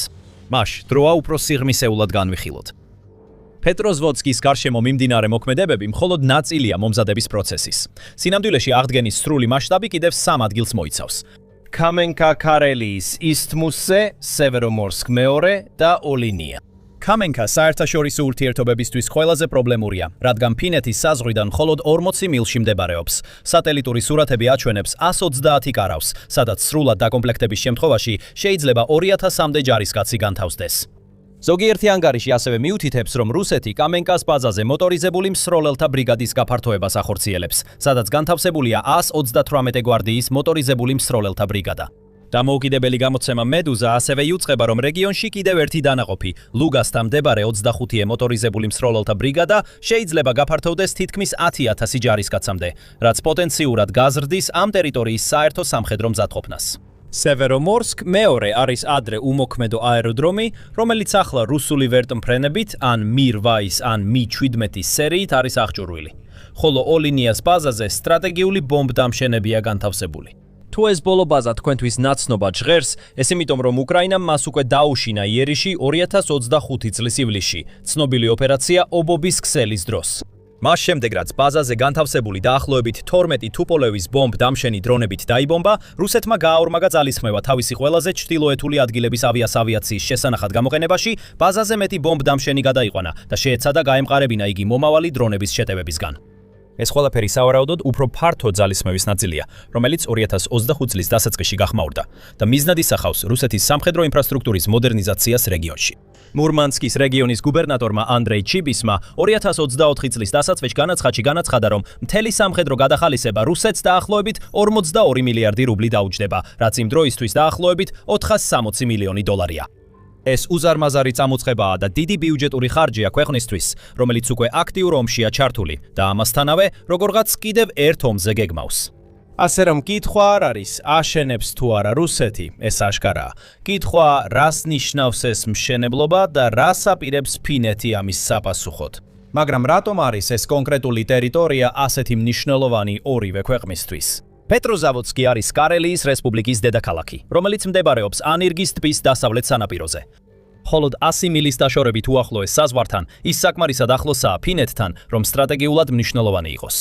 მაშ დროა უფრო სიღრმისეულად განვიხილოთ. პეტროზვოდსკის გარშემო მიმდინარე მოქმედებები მხოლოდ ნაწილია მომზადების პროცესის. სინამდვილეში აღდგენის სრული მასშტაბი კიდევ 3 ადგილს მოიცავს. კამენკა-კარელიის ისთმუსზე, სევერომორსკ მეორე და ოლინია. კამენკა საერთაშორისო ურთიერთობებისთვის ყველაზე პრობლემურია, რადგან ფინეთის საზღვრიდან მხოლოდ 40 მილში მდებარეობს. სატელიტური სურათები აჩვენებს 130 კარავს, სადაც სრულად დაკომპლექტების შემთხვევაში შეიძლება 2000-მდე ჯარისკაცი განთავსდეს. ზოგიერთი ანგარიში ასევე მიუთითებს, რომ რუსეთი კამენკას ბაზაზე მოტორიზებული მსროლელთა ბრიგადის გაფართოებას ახორციელებს, სადაც განთავსებულია 138 გვარდიის მოტორიზებული მსროლელთა ბრიგადა. დამოუკიდებელი გამოცემა მედუზა ასევე იუწყება, რომ რეგიონში კიდევ ერთი დანაყოფი, ლუგასთან მდებარე 25-ე მოტორიზებული მსროლელთა ბრიგადა შეიძლება გაფართოვდეს თითქმის 10,000 ჯარისკაცამდე, რაც პოტენციურად გაზრდის ამ ტერიტორიის საერთო სამხედრო მზადყოფნას. სევერომორსკ მეორე არის ადრე უმოქმედო აეროდრომი, რომელიც ახლა რუსული ვერტმფრენებით ან მირ-8 ან მი-17 სერიით არის აღჭურვილი, ხოლო ოლინიას ბაზაზე სტრატეგიული ბომბდამშენებია განთავსებული. თუ ეს ბოლო ბაზა თქვენთვის ნაცნობად ჟღერს, ეს იმიტომ, რომ უკრაინამ მას უკვე დაუშინა იერიში 2025 წლის ივლისში, ცნობილი ოპერაცია ობობის ქსელის დროს. მას შემდეგ, რაც ბაზაზე განთავსებული დაახლოებით 12 თუპოლევის ბომბ-დამშენი დრონებით დაიბომბა, რუსეთმა გააორმაგა ძალისხმევა თავისი ყველაზე ჩრდილოეთული ადგილების ავიაციის შესანახად გამოყენებაში, ბაზაზე მეტი ბომბ-დამშენი გადაიყვანა და შეეცადა გაემყარებინა იგი მომავალი დრონების შეტევებისგან. ეს ყველაფერი სავარაუდოდ უფრო ფართო ძალისხმევის ნაწილია, რომელიც 2025 წლის დასაწყისში გახმაურდა და მიზნად ისახავს რუსეთის სამხედრო ინფრასტრუქტურის მოდერნიზაციას რეგიონში. მურმანსკის რეგიონის გუბერნატორმა ანდრეი ჩიბისმა 2024 წლის დასაწყისში განაცხადა, რომ მთელი სამხედრო გადახალისება რუსეთს დაახლოებით 42 მილიარდი რუბლი დაუჯდება, რაც იმ დროისთვის დაახლოებით 460 მილიონი დოლარია. ეს უზარმაზარი წამოწყებაა და დიდი ბიუჯეტური ხარჯია ქვეყნისთვის, რომელიც უკვე აქტიურ ომშია ჩართული და ამასთანავე როგორღაც კიდევ ერთ ომზე გეგმავს. ასე რომ კითხვა არ არის, აშენებს თუ არა რუსეთი, ეს აშკარაა. კითხვა, რას ნიშნავს ეს მშენებლობა და რას აპირებს ფინეთი ამის საპასუხოდ. მაგრამ რატომ არის ეს კონკრეტული ტერიტორია ასეთი მნიშვნელოვანი ორივე ქვეყნისთვის? პეტროზავოდსკი არის კარელიის რესპუბლიკის დედაქალაქი, რომელიც მდებარეობს ანირგის ტბის დასავლეთ სანაპიროზე. მხოლოდ 100 მილის დაშორებით უახლოეს საზღვართან, ის საკმარისად ახლოსაა ფინეთთან, რომ სტრატეგიულად მნიშვნელოვანი იყოს.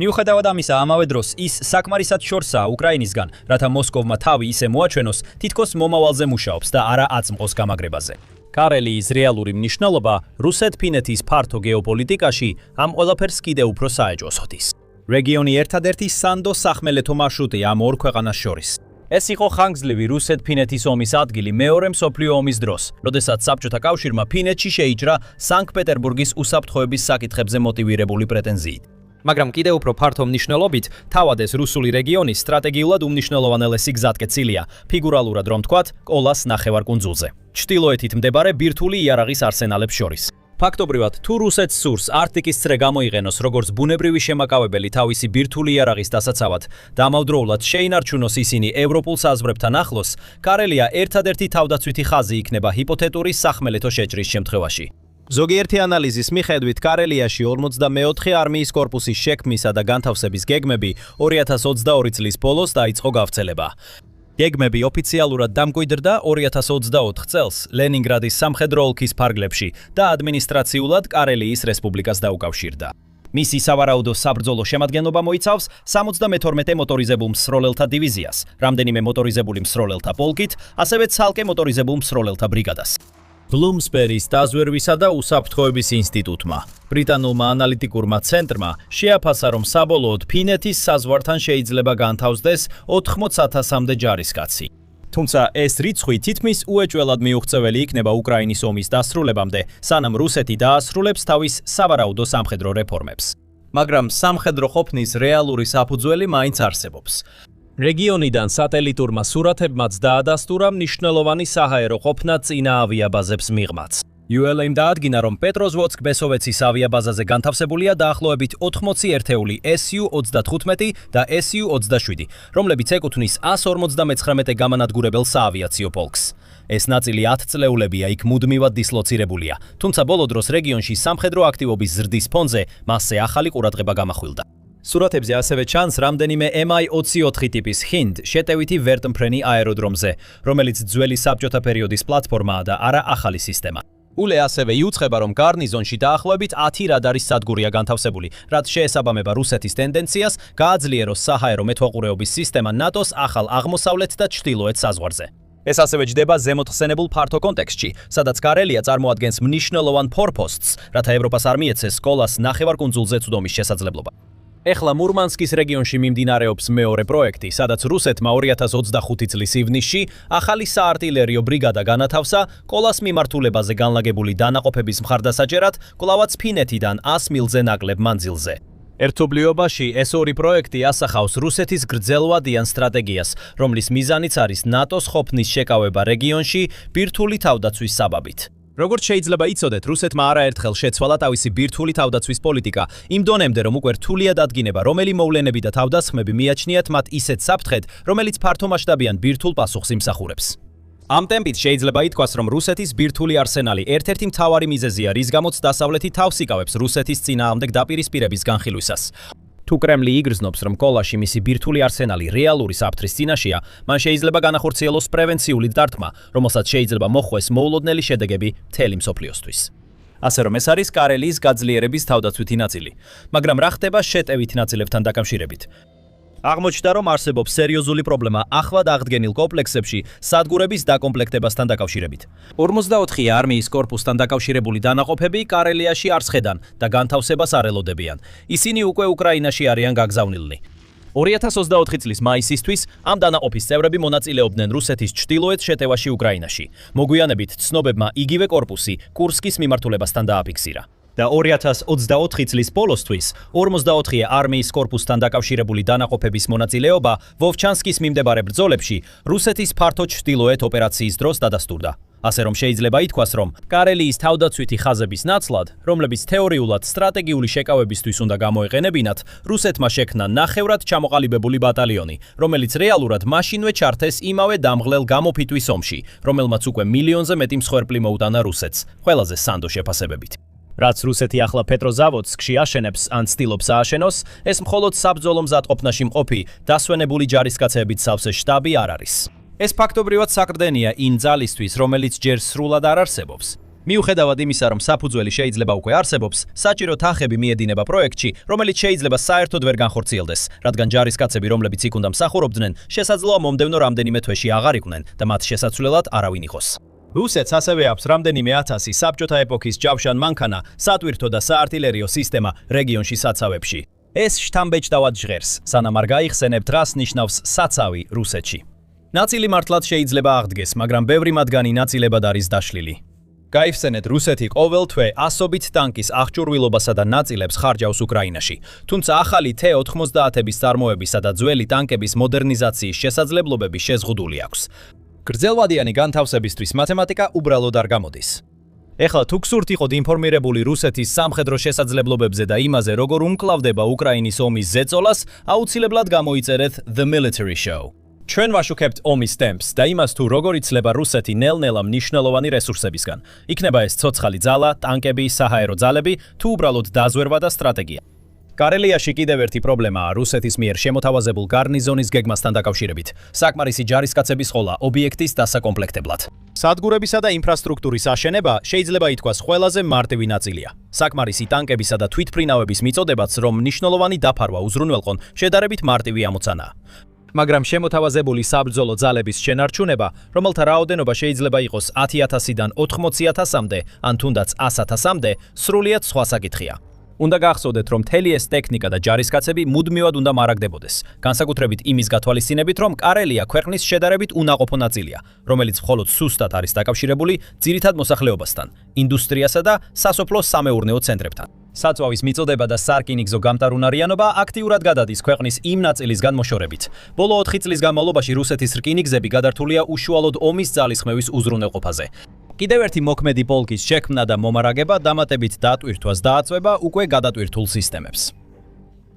მიუხედავად ამისა, ამავე დროს ის საკმარისად შორსაა უკრაინისგან, რათა მოსკოვმა თავი ისე მოაჩვენოს, თითქოს მომავალზე მუშაობს და არა აწმყოს გამაგრებაზე. კარელიის რეალური მნიშვნელობა რუსეთ-ფინეთის ფართო გეოპოლიტიკაში ამ ყველაფერს კიდევ უფრო საეჭვოს ხვდის. რეგიონი ერთადერთი სანდო სახმელეთო მარშრუტია ამ ორ ქვეყანას შორის. ეს იყო ხანგრძლივი რუსეთ-ფინეთის ომის ადგილი მეორე მსოფლიო ომის დროს, როდესაც საბჭოთა კავშირმა ფინეთში შეიჭრა სანქტ-პეტერბურგის უსაფრთხოების საკითხებზე მოტივირებული პრეტენზიით. მაგრამ კიდევ უფრო ფართო მნიშვნელობით, თავად ეს რუსული რეგიონი სტრატეგიულად უმნიშვნელოვანესი გზატკეცილია, ფიგურალურად რომ თქვათ, კოლას ნახევარკუნძულზე. ჩრდილოეთით მდებარე ბირთვული იარაღის არსენალებს შორის. ფაქტობრივად, თუ რუსეთს სურს არტიკის წრე გამოიყენოს როგორც ბუნებრივი შემაკავებელი თავისი ბირთვული იარაღის დასაცავად და ამავდროულად შეინარჩუნოს ისინი ევროპულ საზღვრებთან ახლოს, კარელია ერთადერთი თავდაცვითი ხაზი იქნება ჰიპოთეტური სახმელეთო შეჭრის შემთხვევაში. ზოგიერთი ანალიზის მიხედვით, კარელიაში 44 არმიის კორპუსის შექმნისა და განთავსების გეგმები 2022 წლის ბოლოს დაიწყო გავრცელება. გეგმები ოფიციალურად დამკვიდრდა 2024 წელს ლენინგრადის სამხედრო ოლქის ფარგლებში და ადმინისტრაციულად კარელიის რესპუბლიკას დაუკავშირდა. მისი სავარაუდო საბრძოლო შემადგენლობა მოიცავს 72 მოტორიზებულ მსროლელთა დივიზიას, რამდენიმე მოტორიზებული მსროლელთა პოლკით, ასევე ცალკე მოტორიზებულ მსროლელთა ბრიგადას. ბლუმსბერის დაზვერვისა და უსაფრთხოების ინსტიტუტმა, ბრიტანულმა ანალიტიკურმა ცენტრმა შეაფასა, რომ საბოლოოდ ფინეთის საზღვართან შეიძლება განთავსდეს 80,000-მდე ჯარისკაცი. თუმცა ეს რიცხვი თითქმის უეჭველად მიუღწეველი იქნება უკრაინის ომის დასრულებამდე, სანამ რუსეთი დაასრულებს თავის სავარაუდო სამხედრო რეფორმებს. მაგრამ სამხედრო ყოფნის რეალური საფუძველი მაინც არსებობს. რეგიონიდან სატელიტურმა სურათებმაც დაადასტურა მნიშვნელოვანი საჰაერო ყოფნა წინა ავიაბაზებს მიღმაც. ULM დაადგინა, რომ პეტროზვოდსკ-ბესოვეცის ავიაბაზაზე განთავსებულია დაახლოებით 80 ერთეული SU-35 და SU-27, რომლებიც ეკუთვნის 159 გამანადგურებელ საავიაციო პოლკს. ეს ნაწილი 10 წლეულებია იქ მუდმივად დისლოცირებულია, თუმცა ბოლო დროს რეგიონში სამხედრო აქტივობის ზრდის ფონზე მასზე ახალი ყურადღება გამახვილდა. სურათებზე ასევე ჩანს რამდენიმე Mi-24 ტიპის Hind შეტევითი ვერტმფრენი აეროდრომზე, რომელიც ძველი საბჭოთა პერიოდის პლატფორმაა და არა ახალი სისტემა. ულე ასევე იუწყება, რომ გარნიზონში დაახლოებით 10 რადარის სადგურია განთავსებული, რაც შეესაბამება რუსეთის ტენდენციას გააძლიეროს საჰაერო მეთვალყურეობის სისტემა ნატოს ახალ აღმოსავლეთ და ჩრდილოეთ საზღვარზე. ეს ასევე ჯდება ზემოთხსენებულ ფართო კონტექსტში, სადაც კარელია წარმოადგენს მნიშვნელოვან ფორპოსტს, რათა ევროპას არ მიეცეს სკოლას ნახევარკუნძულზე წვდომის შესაძლებლობა. ეხლა მურმანსკის რეგიონში მიმდინარეობს მეორე პროექტი, სადაც რუსეთმა 2025 წლის ივნისში ახალი საარტილერიო ბრიგადა განათავსა კოლას მიმართულებაზე განლაგებული დანაყოფების მხარდასაჭერად კვლავაც ფინეთიდან 100 მილზე ნაკლებ მანძილზე. ერთობლიობაში ეს ორი პროექტი ასახავს რუსეთის გრძელვადიან სტრატეგიას, რომლის მიზანიც არის ნატოს ყოფნის შეკავება რეგიონში ბირთვული თავდაცვის საბაბით. როგორც შეიძლება იცოდეთ, რუსეთმა არაერთხელ შეცვალა თავისი ბირთვული თავდაცვის პოლიტიკა, იმ დონემდე, რომ უკვე რთული ადგინება, რომელი მოვლენები და თავდასხმები მიაჩნიათ მათ ისეთ საფრთხედ, რომელიც ფართომასშტაბიან ბირთვულ პასუხს იმსახურებს. ამ ტემპით შეიძლება ითქვას, რომ რუსეთის ბირთვული არსენალი ერთ-ერთი მთავარი მიზეზია, რის გამოც დასავლეთი თავს იკავებს რუსეთის წინააღმდეგ დაპირისპირების განხილვისას. თუ კრემლი იგრძნობს, რომ კოლაში მისი ბირთვული არსენალი რეალური საფრთხის წინაშეა, მან შეიძლება განახორციელოს პრევენციული დარტყმა, რომელსაც შეიძლება მოხვეს მოულოდნელი შედეგები მთელი მსოფლიოსთვის. ასე რომ ეს არის კარელიის გაძლიერების თავდაცვითი ნაწილი, მაგრამ რა ხდება შეტევით ნაწილებთან დაკავშირებით? აღმოჩნდა, რომ არსებობს სერიოზული პრობლემა ახლად აღდგენილ კომპლექსებში სადგურების დაკომპლექტებასთან დაკავშირებით. 44 არმიის კორპუსთან დაკავშირებული დანაყოფები კარელიაში არ სხედან და განთავსებას არ ელოდებიან. ისინი უკვე უკრაინაში არიან გაგზავნილნი. 2024 წლის მაისისთვის ამ დანაყოფის წევრები მონაწილეობდნენ რუსეთის ჩრდილოეთ შეტევაში უკრაინაში. მოგვიანებით ცნობებმა იგივე კორპუსი კურსკის მიმართულებასთან დააფიქსირა. და 2024 წლის ბოლოსთვის 44 არმიის კორპუსთან დაკავშირებული დანაყოფების მონაწილეობა ვოვჩანსკის მიმდებარე ბრძოლებში რუსეთის ფართო ჩრდილოეთ ოპერაციის დროს დადასტურდა. ასე რომ შეიძლება ითქვას, რომ კარელიის თავდაცვითი ხაზების ნაცვლად, რომლებიც თეორიულად სტრატეგიული შეკავებისთვის უნდა გამოეყენებინათ, რუსეთმა შექმნა ნახევრად ჩამოყალიბებული ბატალიონი, რომელიც რეალურად მაშინვე ჩართეს იმავე დამღლელ გამოფიტვის ომში, რომელმაც უკვე მილიონზე მეტი მსხვერპლი მოუტანა რუსეთს, ყველაზე სანდო შეფასებებით. რაც რუსეთი ახლა პეტროზავოდსკში აშენებს ან ცდილობს ააშენოს, ეს მხოლოდ საბრძოლო მზადყოფნაში მყოფი დასვენებული ჯარისკაცებით სავსე შტაბი არ არის. ეს ფაქტობრივად საკრდენია იმ ძალისთვის, რომელიც ჯერ სრულად არ არსებობს. მიუხედავად იმისა, რომ საფუძველი შეიძლება უკვე არსებობს, საჭირო თანხები მიედინება პროექტში, რომელიც შეიძლება საერთოდ ვერ განხორციელდეს, რადგან ჯარისკაცები, რომლებიც იქ უნდა მსახურობდნენ, შესაძლოა მომდევნო რამდენიმე თვეში აღარ იყვნენ და მათ შესაძლებლად არავინ იყოს. რუსეთს ასევე აქვს რამდენიმე ათასი საბჭოთა ეპოქის ჯავშან მანქანა, სატვირთო და საარტილერიო სისტემა რეგიონში საცავებში. ეს შთამბეჭდავად ჟღერს, სანამ არ გაიხსენებთ რას ნიშნავს საცავი რუსეთში. ნაწილი მართლაც შეიძლება აღდგეს, მაგრამ ბევრი მათგანი ნაწილებად არის დაშლილი. გაიხსენეთ, რუსეთი ყოველ თვე ასობით ტანკის აღჭურვილობასა და ნაწილებს ხარჯავს უკრაინაში, თუმცა ახალი T-90-ების წარმოებისა და ძველი ტანკების მოდერნიზაციის შესაძლებლობები შეზღუდული აქვს. გრძელვადიანი განთავსებისთვის მათემატიკა უბრალოდ არ გამოდის. ეხლა თუ გსურთ იყოთ ინფორმირებული რუსეთის სამხედრო შესაძლებლობებზე და იმაზე, როგორ უმკლავდება უკრაინის ომის ზეწოლას, აუცილებლად გამოიწერეთ The Military Show. ჩვენ ვაშუქებთ ომის ტემპს და იმას თუ როგორ იცლება რუსეთი ნელ-ნელა მნიშვნელოვანი რესურსებისგან. იქნება ეს ცოცხალი ძალა, ტანკები, საჰაერო ძალები, თუ უბრალოდ დაზვერვა და სტრატეგია. კარელიაში კიდევ ერთი პრობლემაა რუსეთის მიერ შემოთავაზებულ გარნიზონის გეგმასთან დაკავშირებით. საკმარისი ჯარისკაცების ყოლა ობიექტის დასაკომპლექტებლად. სადგურებისა და ინფრასტრუქტურის აშენება შეიძლება ითქვას ყველაზე მარტივი ნაწილია. საკმარისი ტანკებისა და თვითმფრინავების მიწოდებაც, რომ მნიშვნელოვანი დაფარვა უზრუნველყონ, შედარებით მარტივი ამოცანაა. მაგრამ შემოთავაზებული საბრძოლო ძალების შენარჩუნება, რომელთა რაოდენობა შეიძლება იყოს 10,000-დან 80,000-მდე, ან თუნდაც 100,000-მდე, სრულიად სხვა საკითხია. უნდა გახსოვდეთ, რომ მთელი ეს ტექნიკა და ჯარისკაცები მუდმივად უნდა მარაგდებოდეს, განსაკუთრებით იმის გათვალისწინებით, რომ კარელია ქვეყნის შედარებით უნაყოფო ნაწილია, რომელიც მხოლოდ სუსტად არის დაკავშირებული ძირითად მოსახლეობასთან, ინდუსტრიასა და სასოფლო-სამეურნეო ცენტრებთან. საწვავის მიწოდება და სარკინიგზო გამტარუნარიანობა აქტიურად გადადის ქვეყნის იმ ნაწილისგან მოშორებით. ბოლო 4 წლის განმავლობაში რუსეთის რკინიგზები გადართულია უშუალოდ ომის ძალისხმევის უზრუნველყოფაზე. კიდევ ერთი მოქმედი პოლკის შექმნა და მომარაგება დამატებით დატვირთვას დააწვება უკვე გადატვირთულ სისტემებს.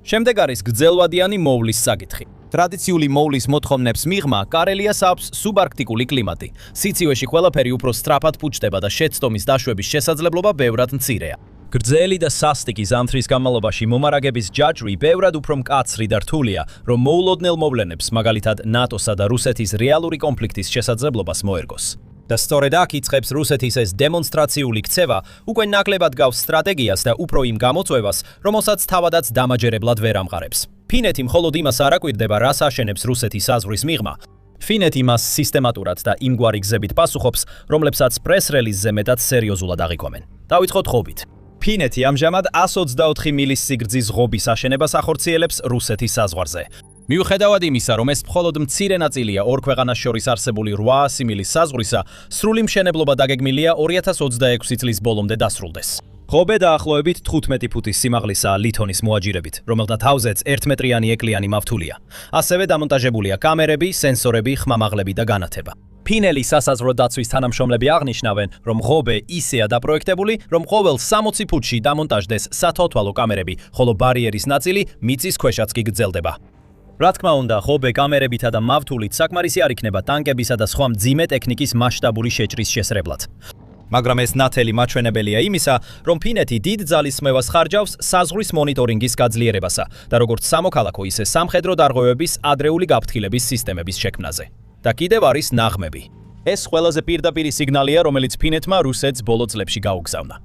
შემდეგ არის გრძელვადიანი მოვლის საკითხი. ტრადიციული მოვლის მოთხოვნებს მიღმა კარელიას აქვს სუბარქტიკული კლიმატი. სიცივეში ყველაფერი უფრო სწრაფად ფუჭდება და შეცდომის დაშვების შესაძლებლობა ბევრად მცირეა. გრძელი და სასტიკი ზამთრის განმავლობაში მომარაგების ჯაჭვი ბევრად უფრო მკაცრი და რთულია, რომ მოულოდნელ მოვლენებს, მაგალითად ნატოსა და რუსეთის რეალური კონფლიქტის შესაძლებლობას მოერგოს. და სწორედ აქ იწყებს რუსეთის ეს დემონსტრაციული ქცევა, უკვე ნაკლებად გავს სტრატეგიას და უფრო იმ გამოწვევას, რომელსაც თავადაც დამაჯერებლად ვერ ამყარებს. ფინეთი მხოლოდ იმას არ აკვირდება, რას აშენებს რუსეთის საზღვრის მიღმა. ფინეთი მას სისტემატურად და იმგვარი გზებით პასუხობს, რომლებსაც პრეს-რელიზზე მეტად სერიოზულად აღიქვამენ. დავიწყოთ ღობით. ფინეთი ამჟამად 124 მილის სიგრძის ღობის აშენებას ახორციელებს რუსეთის საზღვარზე. მიუხედავად იმისა, რომ ეს მხოლოდ მცირე ნაწილია ორ ქვეყანას შორის არსებული 800 მილის საზღვრისა, სრული მშენებლობა დაგეგმილია 2026 წლის ბოლომდე დასრულდეს. ღობე დაახლოებით 15 ფუტის სიმაღლისაა ლითონის მოაჯირებით, რომელთა თავზეც 1 მეტრიანი ეკლიანი მავთულია. ასევე დამონტაჟებულია კამერები, სენსორები, ხმამაღლები და განათება. ფინელი სასაზღვრო დაცვის თანამშრომლები აღნიშნავენ, რომ ღობე ისეა დაპროექტებული, რომ ყოველ 60 ფუტში დამონტაჟდეს სათვალთვალო კამერები, ხოლო ბარიერის ნაწილი მიწის ქვეშაც კი გრძელდება. რა თქმა უნდა, ღობე კამერებითა და მავთულით საკმარისი არ იქნება ტანკებისა და სხვა მძიმე ტექნიკის მასშტაბური შეჭრის შესრებლად. მაგრამ ეს ნათელი მაჩვენებელია იმისა, რომ ფინეთი დიდ ძალისხმევას ხარჯავს საზღვრის მონიტორინგის გაძლიერებასა და როგორც სამოქალაქო, ისე სამხედრო დარღვევების ადრეული გაფრთხილების სისტემების შექმნაზე. და კიდევ არის ნაღმები. ეს ყველაზე პირდაპირი სიგნალია, რომელიც ფინეთმა რუსეთს ბოლო წლებში გაუგზავნა.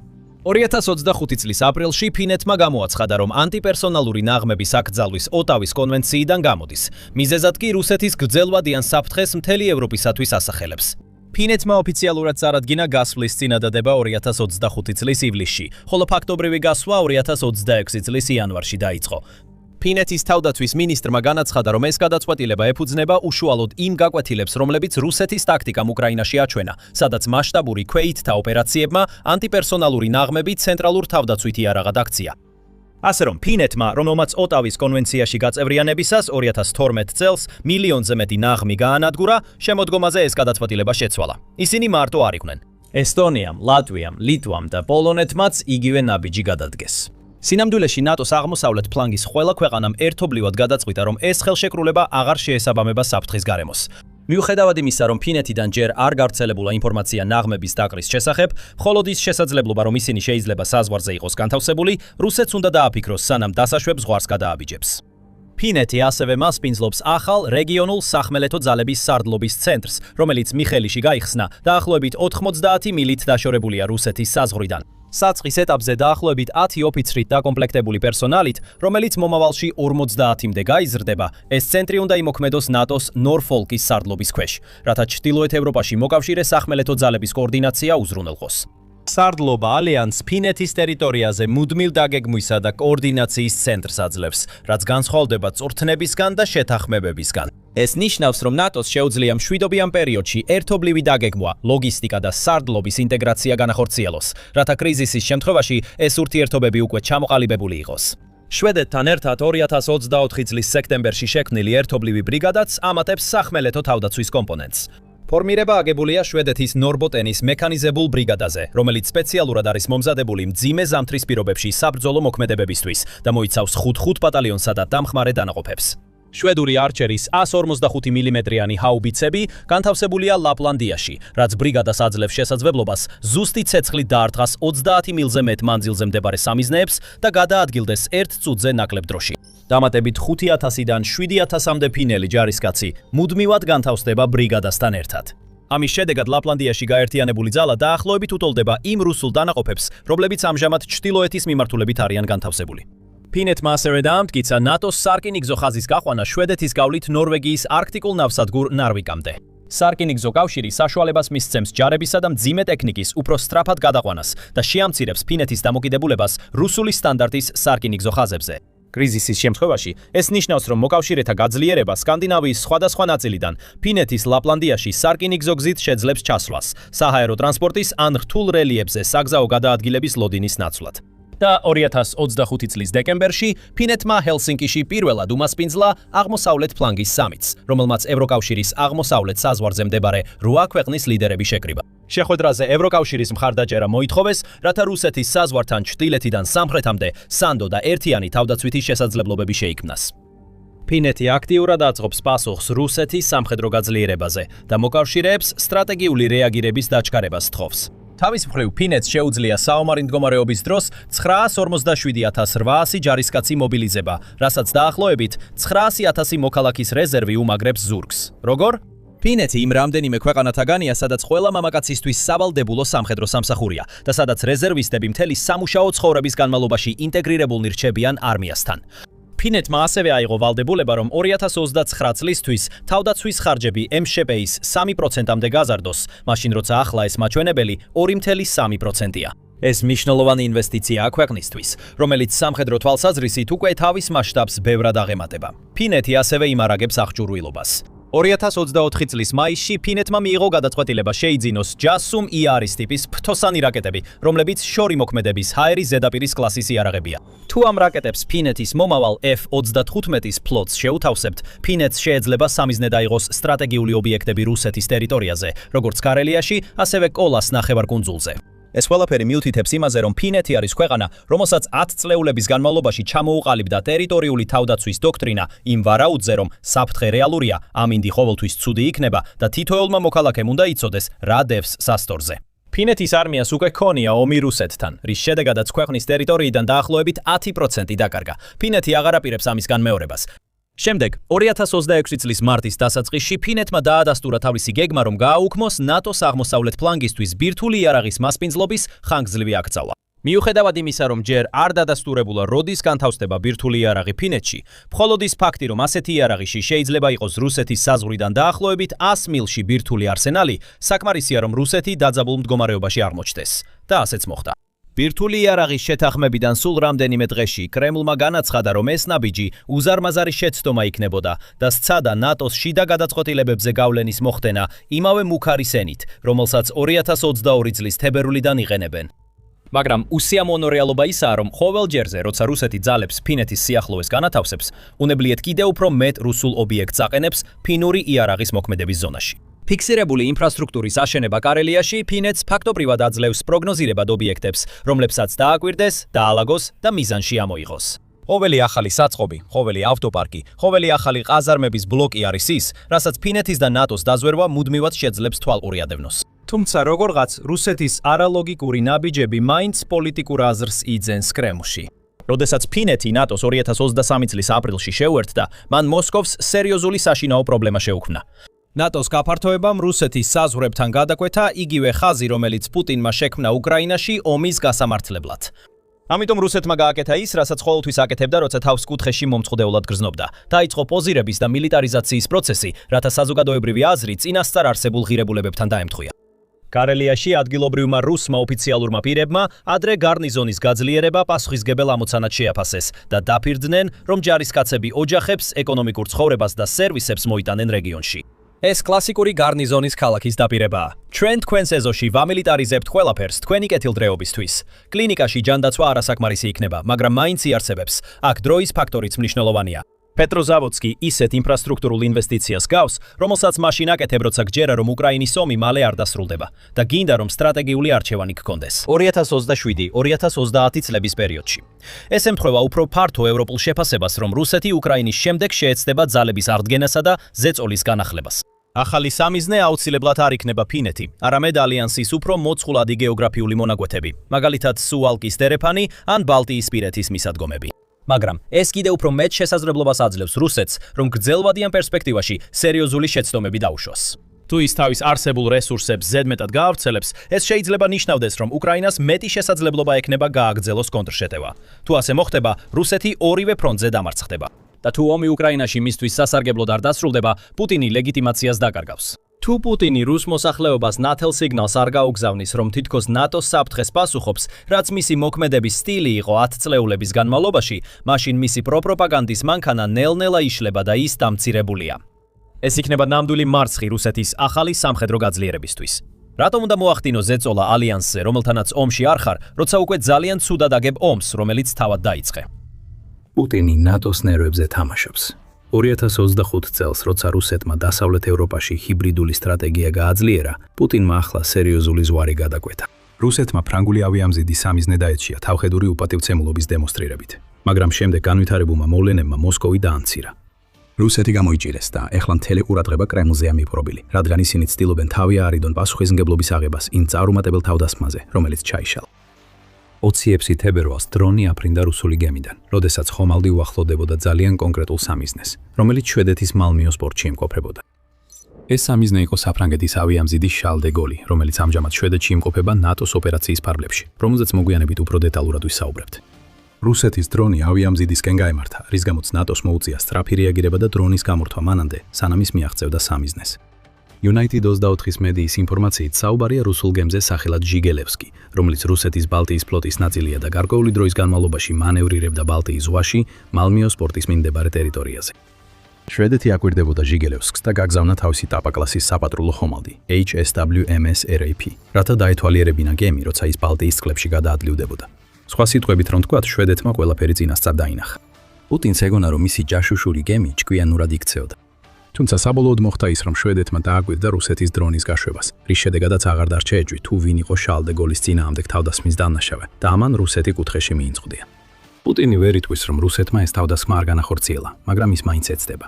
2025 წლის აპრილში ფინეთმა გამოაცხადა, რომ ანტიპერსონალური ნაღმების აკრძალვის ოტავის კონვენციიდან გამოდის. მიზეზად კი რუსეთის გრძელვადიან საფრთხეს მთელი ევროპისათვის ასახელებს. ფინეთმა ოფიციალურად წარადგინა გასვლის წინადადება 2025 წლის ივლისში, ხოლო ფაქტობრივი გასვლა 2026 წლის იანვარში დაიწყო. ფინეთის თავდაცვის მინისტრმა განაცხადა, რომ ეს გადაწყვეტილება ეფუძნება უშუალოდ იმ გაკვეთილებს, რომლებიც რუსეთის ტაქტიკამ უკრაინაში აჩვენა, სადაც მასშტაბური ქვეითთა ოპერაციებმა ანტიპერსონალური ნაღმები ცენტრალურ თავდაცვით იარაღად აქცია. ასე რომ ფინეთმა, რომელმაც ოტავის კონვენციაში გაწევრიანებისას 2012 წელს მილიონზე მეტი ნაღმი გაანადგურა, შემოდგომაზე ეს გადაწყვეტილება შეცვალა. ისინი მარტო არ იყვნენ. ესტონიამ, ლატვიამ, ლიტვამ და პოლონეთმაც იგივე ნაბიჯი გადადგეს. სინამდვილეში ნატოს აღმოსავლეთ ფლანგის ყველა ქვეყანამ ერთობლივად გადაწყვიტა, რომ ეს ხელშეკრულება აღარ შეესაბამება საფრთხის გარემოს. მიუხედავად იმისა, რომ ფინეთიდან ჯერ არ გავრცელებულა ინფორმაცია ნაღმების დაკრის შესახებ, მხოლოდ ის შესაძლებლობა, რომ ისინი შეიძლება საზღვარზე იყოს განთავსებული, რუსეთს უნდა დააფიქროს, სანამ დასაშვებ ზღვარს გადააბიჯებს. ფინეთი ასევე მასპინძლობს ახალ რეგიონულ სახმელეთო ძალების სარდლობის ცენტრს, რომელიც მიხელიში გაიხსნა დაახლოებით 90 მილით დაშორებულია რუსეთის საზღვრიდან. საწყის ეტაპზე დაახლოებით 10 ოფიცრით დაკომპლექტებული პერსონალით, რომელიც მომავალში 50-მდე გაიზრდება, ეს ცენტრი უნდა იმოქმედოს ნატოს ნორფოლკის სარდლობის ქვეშ, რათა ჩრდილოეთ ევროპაში მოკავშირე სახმელეთო ძალების კოორდინაცია უზრუნველყოს. სარდლობა ალიანს ფინეთის ტერიტორიაზე მუდმივ დაგეგმვისა და კოორდინაციის ცენტრს აძლევს, რაც განსხვავდება წვრთნებისგან და შეთანხმებებისგან. ეს ნიშნავს, რომ ნატოს შეუძლია მშვიდობიან პერიოდში ერთობლივი დაგეგმვა, ლოგისტიკა და სარდლობის ინტეგრაცია განახორციელოს, რათა კრიზისის შემთხვევაში ეს ურთიერთობები უკვე ჩამოყალიბებული იყოს. შვედეთთან ერთად 2024 წლის სექტემბერში შექმნილი ერთობლივი ბრიგადაც ამატებს სახმელეთო თავდაცვის კომპონენტს. ფორმირება აგებულია შვედეთის ნორბოტენის მექანიზებულ ბრიგადაზე, რომელიც სპეციალურად არის მომზადებული მძიმე ზამთრის პირობებში საბრძოლო მოქმედებებისთვის და მოიცავს 5 ბატალიონსა და დამხმარე დანაყოფებს. შვედური არჩერის 155 მმ-იანი ჰაუბიცები განთავსებულია ლაპლანდიაში, რაც ბრიგადას აძლევს შესაძლებლობას ზუსტი ცეცხლით დაარტყას 30 მილზე მეტ მანძილზე მდებარე სამიზნეებს და გადაადგილდეს 1 წუთზე ნაკლებ დროში. დამატებით 5000-დან 7000-მდე ფინელი ჯარისკაცი მუდმივად განთავსდება ბრიგადასთან ერთად. ამის შედეგად ლაპლანდიაში გაერთიანებული ძალა დაახლოებით უტოლდება იმ რუსულ დანაყოფებს, რომლებიც ამჟამად ჩრდილოეთის მიმართულებით არიან განთავსებული. ფინეთმა ასევე დაამტკიცა ნატოს სარკინიგზო ხაზის გაყვანა შვედეთის გავლით ნორვეგიის არქტიკულ ნავსადგურ ნარვიკამდე. სარკინიგზო კავშირი საშუალებას მისცემს ჯარებისა და მძიმე ტექნიკის უფრო სწრაფად გადაყვანას და შეამცირებს ფინეთის დამოკიდებულებას რუსული სტანდარტის სარკინიგზო ხაზებზე. კრიზისის შემთხვევაში ეს ნიშნავს, რომ მოკავშირეთა გაძლიერება სკანდინავიის სხვადასხვა ნაწილიდან ფინეთის ლაპლანდიაში სარკინიგზო გზით შეძლებს ჩასვლას, საჰაერო ტრანსპორტის ან რთულ რელიეფზე საგზაო გადაადგილების ლოდინის ნაცვლად. და 2025 წლის დეკემბერში ფინეთმა ჰელსინკიში პირველად უმასპინძლა აღმოსავლეთ ფლანგის სამიტს, რომელმაც ევროკავშირის აღმოსავლეთ საზღვარზე მდებარე 8 ქვეყნის ლიდერები შეკრიბა. შეხვედრაზე ევროკავშირის მხარდაჭერა მოითხოვეს, რათა რუსეთის საზღვართან ჩრდილეთიდან სამხრეთამდე სანდო და ერთიანი თავდაცვითი შესაძლებლობები შეიქმნას. ფინეთი აქტიურად აწყობს პასუხს რუსეთის სამხედრო გაძლიერებაზე და მოკავშირეებს სტრატეგიული რეაგირების დაჩქარებას თხოვს. თავის მხრივ ფინეთს შეუძლია საომარი მდგომარეობის დროს 947,800 ჯარისკაცი მობილიზება, რასაც დაახლოებით 900,000 მოქალაქის რეზერვი უმაგრებს ზურგს. როგორ? ფინეთი იმ რამდენიმე ქვეყანათაგანია, სადაც ყველა მამაკაცისთვის სავალდებულო სამხედრო სამსახურია და სადაც რეზერვისტები მთელი სამუშაო ცხოვრების განმავლობაში ინტეგრირებულნი რჩებიან არმიასთან. ფინეთმა ასევე აიღო ვალდებულება, რომ 2029 წლისთვის თავდაცვის ხარჯები MŠP-ის 3%-მდე გაზარდოს, მაშინ როცა ახლა ეს მაჩვენებელი 2,3%-ია. ეს მნიშვნელოვანი ინვესტიციაა ქვეყნისთვის, რომელიც სამხედრო თვალსაზრისით უკვე თავის მასშტაბს ბევრად აღემატება. ფინეთი ასევე იმარაგებს აღჭურვილობას. 2024 წლის მაისში ფინეთმა მიიღო გადაწყვეტილება შეიძინოს JASSUM EAR-ის ტიპის ფრთოსანი რაკეტები, რომლებიც შორი მოქმედების ჰაერის ზედაპირის კლასის იარაღებია. თუ ამ რაკეტებს ფინეთის მომავალ F-35-ის ფლოტს შეუთავსებთ, ფინეთს შეეძლება სამიზნედ აიღოს სტრატეგიული ობიექტები რუსეთის ტერიტორიაზე, როგორც კარელიაში, ასევე კოლას ნახევარკუნძულზე. ეს ყველაფერი მიუთითებს იმაზე, რომ ფინეთი არის ქვეყანა, რომელსაც 10 წლეულების განმავლობაში ჩამოუყალიბდა ტერიტორიული თავდაცვის დოქტრინა იმ ვარაუდზე, რომ საფრთხე რეალურია, ამინდი ყოველთვის ცუდი იქნება და თითოეულმა მოქალაქემ უნდა იცოდეს, რა დევს სასტორზე. ფინეთის არმიას უკვე ქონია ომი რუსეთთან, რის შედეგადაც ქვეყნის ტერიტორიიდან დაახლოებით 10% დაკარგა. ფინეთი აღარ აპირებს ამის განმეორებას. შემდეგ 2026 წლის მარტის დასაწყისში ფინეთმა დაადასტურა თავისი გეგმა, რომ გააუქმოს ნატოს აღმოსავლეთ ფლანგისთვის ბირთვული იარაღის მასპინძლობის ხანგრძლივი აკრძალვა. მიუხედავად იმისა, რომ ჯერ არ დადასტურებულა როდის განთავსდება ბირთვული იარაღი ფინეთში, მხოლოდ ის ფაქტი, რომ ასეთი იარაღი შეიძლება იყოს რუსეთის საზღვრიდან დაახლოებით 100 მილში ბირთვული არსენალი, საკმარისია, რომ რუსეთი დაძაბულ მდგომარეობაში აღმოჩნდეს. და ასეც მოხდა. ბირთვული იარაღის შეთანხმებიდან სულ რამდენიმე დღეში კრემლმა განაცხადა, რომ ეს ნაბიჯი უზარმაზარი შეცდომა იქნებოდა და სცადა ნატოს შიდა გადაწყვეტილებებზე გავლენის მოხდენა იმავე მუქარის ენით, რომელსაც 2022 წლის თებერვლიდან იყენებენ. მაგრამ უსიამოვნო რეალობა ისაა, რომ ყოველ ჯერზე, როცა რუსეთი ძალებს ფინეთის სიახლოვეს განათავსებს, უნებლიეთ კიდევ უფრო მეტ რუსულ ობიექტს აყენებს ფინური იარაღის მოქმედების ზონაში. ფიქსირებული ინფრასტრუქტურის აშენება კარელიაში ფინეთს ფაქტობრივად აძლევს პროგნოზირებად ობიექტებს, რომლებსაც დააკვირდეს, დაალაგოს და მიზანში ამოიღოს. ყოველი ახალი საწყობი, ყოველი ავტოპარკი, ყოველი ახალი ყაზარმების ბლოკი არის ის, რასაც ფინეთის და ნატოს დაზვერვა მუდმივად შეძლებს თვალყურიადევნოს. თუმცა როგორღაც რუსეთის არალოგიკური ნაბიჯები მაინც პოლიტიკურ აზრს იძენს კრემლში. როდესაც ფინეთი ნატოს 2023 წლის აპრილში შეუერთდა, მან მოსკოვს სერიოზული საშინაო პრობლემა შეუქმნა. ნატოს გაფართოებამ რუსეთის საზღვრებთან გადაკვეთა იგივე ხაზი, რომელიც პუტინმა შექმნა უკრაინაში ომის გასამართლებლად. ამიტომ რუსეთმა გააკეთა ის, რასაც ყოველთვის აკეთებდა, როცა თავს კუთხეში მომწყვდეულად გრძნობდა. დაიწყო პოზირების და მილიტარიზაციის პროცესი, რათა საზოგადოებრივი აზრი წინასწარ არსებულ ღირებულებებთან დაემთხვია. კარელიაში ადგილობრივმა რუსმა ოფიციალურმა პირებმა ადრე გარნიზონის გაძლიერება პასუხისგებელ ამოცანად შეაფასეს და დაფირდნენ, რომ ჯარისკაცები ოჯახებს, ეკონომიკურ ცხოვრებას და სერვისებს მოიტანენ რეგიონში. ეს კლასიკური გარნიზონის ქალაქის დაპირებაა. ჩვენ თქვენს ეზოში ვამილიტარიზებთ ყველაფერს თქვენი კეთილდღეობისთვის. კლინიკაში ჯანდაცვა არასაკმარისი იქნება, მაგრამ მაინც იარსებებს. აქ დროის ფაქტორიც მნიშვნელოვანია. პეტროზავოდსკი ისეთ ინფრასტრუქტურულ ინვესტიციას გავს, რომელსაც მაშინ აკეთებ, როცა გჯერა, რომ უკრაინის ომი მალე არ დასრულდება და გინდა, რომ სტრატეგიული არჩევანი გქონდეს. 2027-2030 წლების პერიოდში. ეს ემთხვევა უფრო ფართო ევროპულ შეფასებას, რომ რუსეთი უკრაინის შემდეგ შეეცდება ძალების აღდგენასა და ზეწოლის განახლებას. ახალი სამიზნე აუცილებლად არ იქნება ფინეთი, არამედ ალიანსის უფრო მოწყვლადი გეოგრაფიული მონაკვეთები, მაგალითად სუვალკის დერეფანი ან ბალტიისპირეთის მისადგომები. მაგრამ ეს კიდევ უფრო მეტ შესაძლებლობას აძლევს რუსეთს, რომ გრძელვადიან პერსპექტივაში სერიოზული შეცდომები დაუშვას. თუ ის თავის არსებულ რესურსებს ზედმეტად გაავრცელებს, ეს შეიძლება ნიშნავდეს, რომ უკრაინას მეტი შესაძლებლობა ექნება გააგრძელოს კონტრშეტევა. თუ ასე მოხდება, რუსეთი ორივე ფრონტზე დამარცხდება. და თუ ომი უკრაინაში მისთვის სასარგებლოდ არ დასრულდება, პუტინი ლეგიტიმაციას დაკარგავს. თუ პუტინი რუს მოსახლეობას ნათელ სიგნალს არ გაუგზავნის, რომ თითქოს ნატოს საფრთხეს პასუხობს, რაც მისი მოქმედების სტილი იყო 10 წლეულების განმავლობაში, მაშინ მისი პროპაგანდის მანქანა ნელ-ნელა იშლება და ის დამცირებულია. ეს იქნება ნამდვილი მარცხი რუსეთის ახალი სამხედრო გაძლიერებისთვის. რატომ უნდა მოახდინო ზეწოლა ალიანსზე, რომელთანაც ომში არ ხარ, როცა უკვე ძალიან ცუდად აგებ ომს, რომელიც თავად დაიწყე? პუტინი ნატოს ნერვებზე თამაშობს. 2025 წელს, როცა რუსეთმა დასავლეთ ევროპაში ჰიბრიდული სტრატეგია გააძლიერა, პუტინმა ახლა სერიოზული ზვარი გადაკვეთა. რუსეთმა ფრანგული ავიამზიდი სამიზნე დაეჩია თავხედური უპატივცემულობის დემონსტრირებით, მაგრამ შემდეგ განვითარებულმა მოვლენებმა მოსკოვი დაამცირა. რუსეთი გამოიჭირეს და ეხლა მთელი ყურადღება კრემლზეა მიპყრობილი, რადგან ისინი ცდილობენ თავი აარიდონ პასუხისმგებლობის აღებას იმ წარუმატებელ თავდასხმაზე, რომელიც ჩაიშალა. 20 თებერვალს დრონი აფრინდა რუსული გემიდან, როდესაც ხომალდი უახლოვდებოდა ძალიან კონკრეტულ სამიზნეს, რომელიც შვედეთის მალმიოს პორტში იმყოფებოდა. ეს სამიზნე იყო საფრანგეთის ავიამზიდი შარლ დე გოლი, რომელიც ამჟამად შვედეთში იმყოფება ნატოს ოპერაციის ფარგლებში, რომელზეც მოგვიანებით უფრო დეტალურად ვისაუბრებთ. რუსეთის დრონი ავიამზიდისკენ გაემართა, რის გამოც ნატოს მოუწია სწრაფი რეაგირება და დრონის გამორთვა მანამდე, სანამ ის მიაღწევდა სამიზნეს. United 24-ის მედიის ინფორმაციით საუბარია რუსულ გემზე სახელად ჟიგელევსკი, რომელიც რუსეთის ბალტიის ფლოტის ნაწილია და გარკვეული დროის განმავლობაში მანევრირებდა ბალტიის ზღვაში, მალმიოს პორტის მიმდებარე ტერიტორიაზე. შვედეთი აკვირდებოდა ჟიგელევსკს და გაგზავნა თავისი ტაპა-კლასის საპატრულო ხომალდი HSWMS RAP, რათა დაეთვალიერებინა გემი, როცა ის ბალტიის წყლებში გადაადლივდებოდა. სხვა სიტყვებით რომ თქვათ, შვედეთმა ყველაფერი წინასწარ დაინახა. პუტინს ეგონა, რომ მისი ჯაშუშური გემი ჭკვიანურად იქცეოდა. თუმცა საბოლოოდ მოხდა ის, რომ შვედეთმა დააკვირდა რუსეთის დრონის გაშვებას, რის შედეგადაც აღარ დარჩა ეჭვი, თუ ვინ იყო შარლ დე გოლის წინააღმდეგ თავდასხმის დამნაშავე და ამან რუსეთი კუთხეში მიინწყდია. პუტინი ვერ იტყვის, რომ რუსეთმა ეს თავდასხმა არ განახორციელა, მაგრამ ის მაინც ეცდება.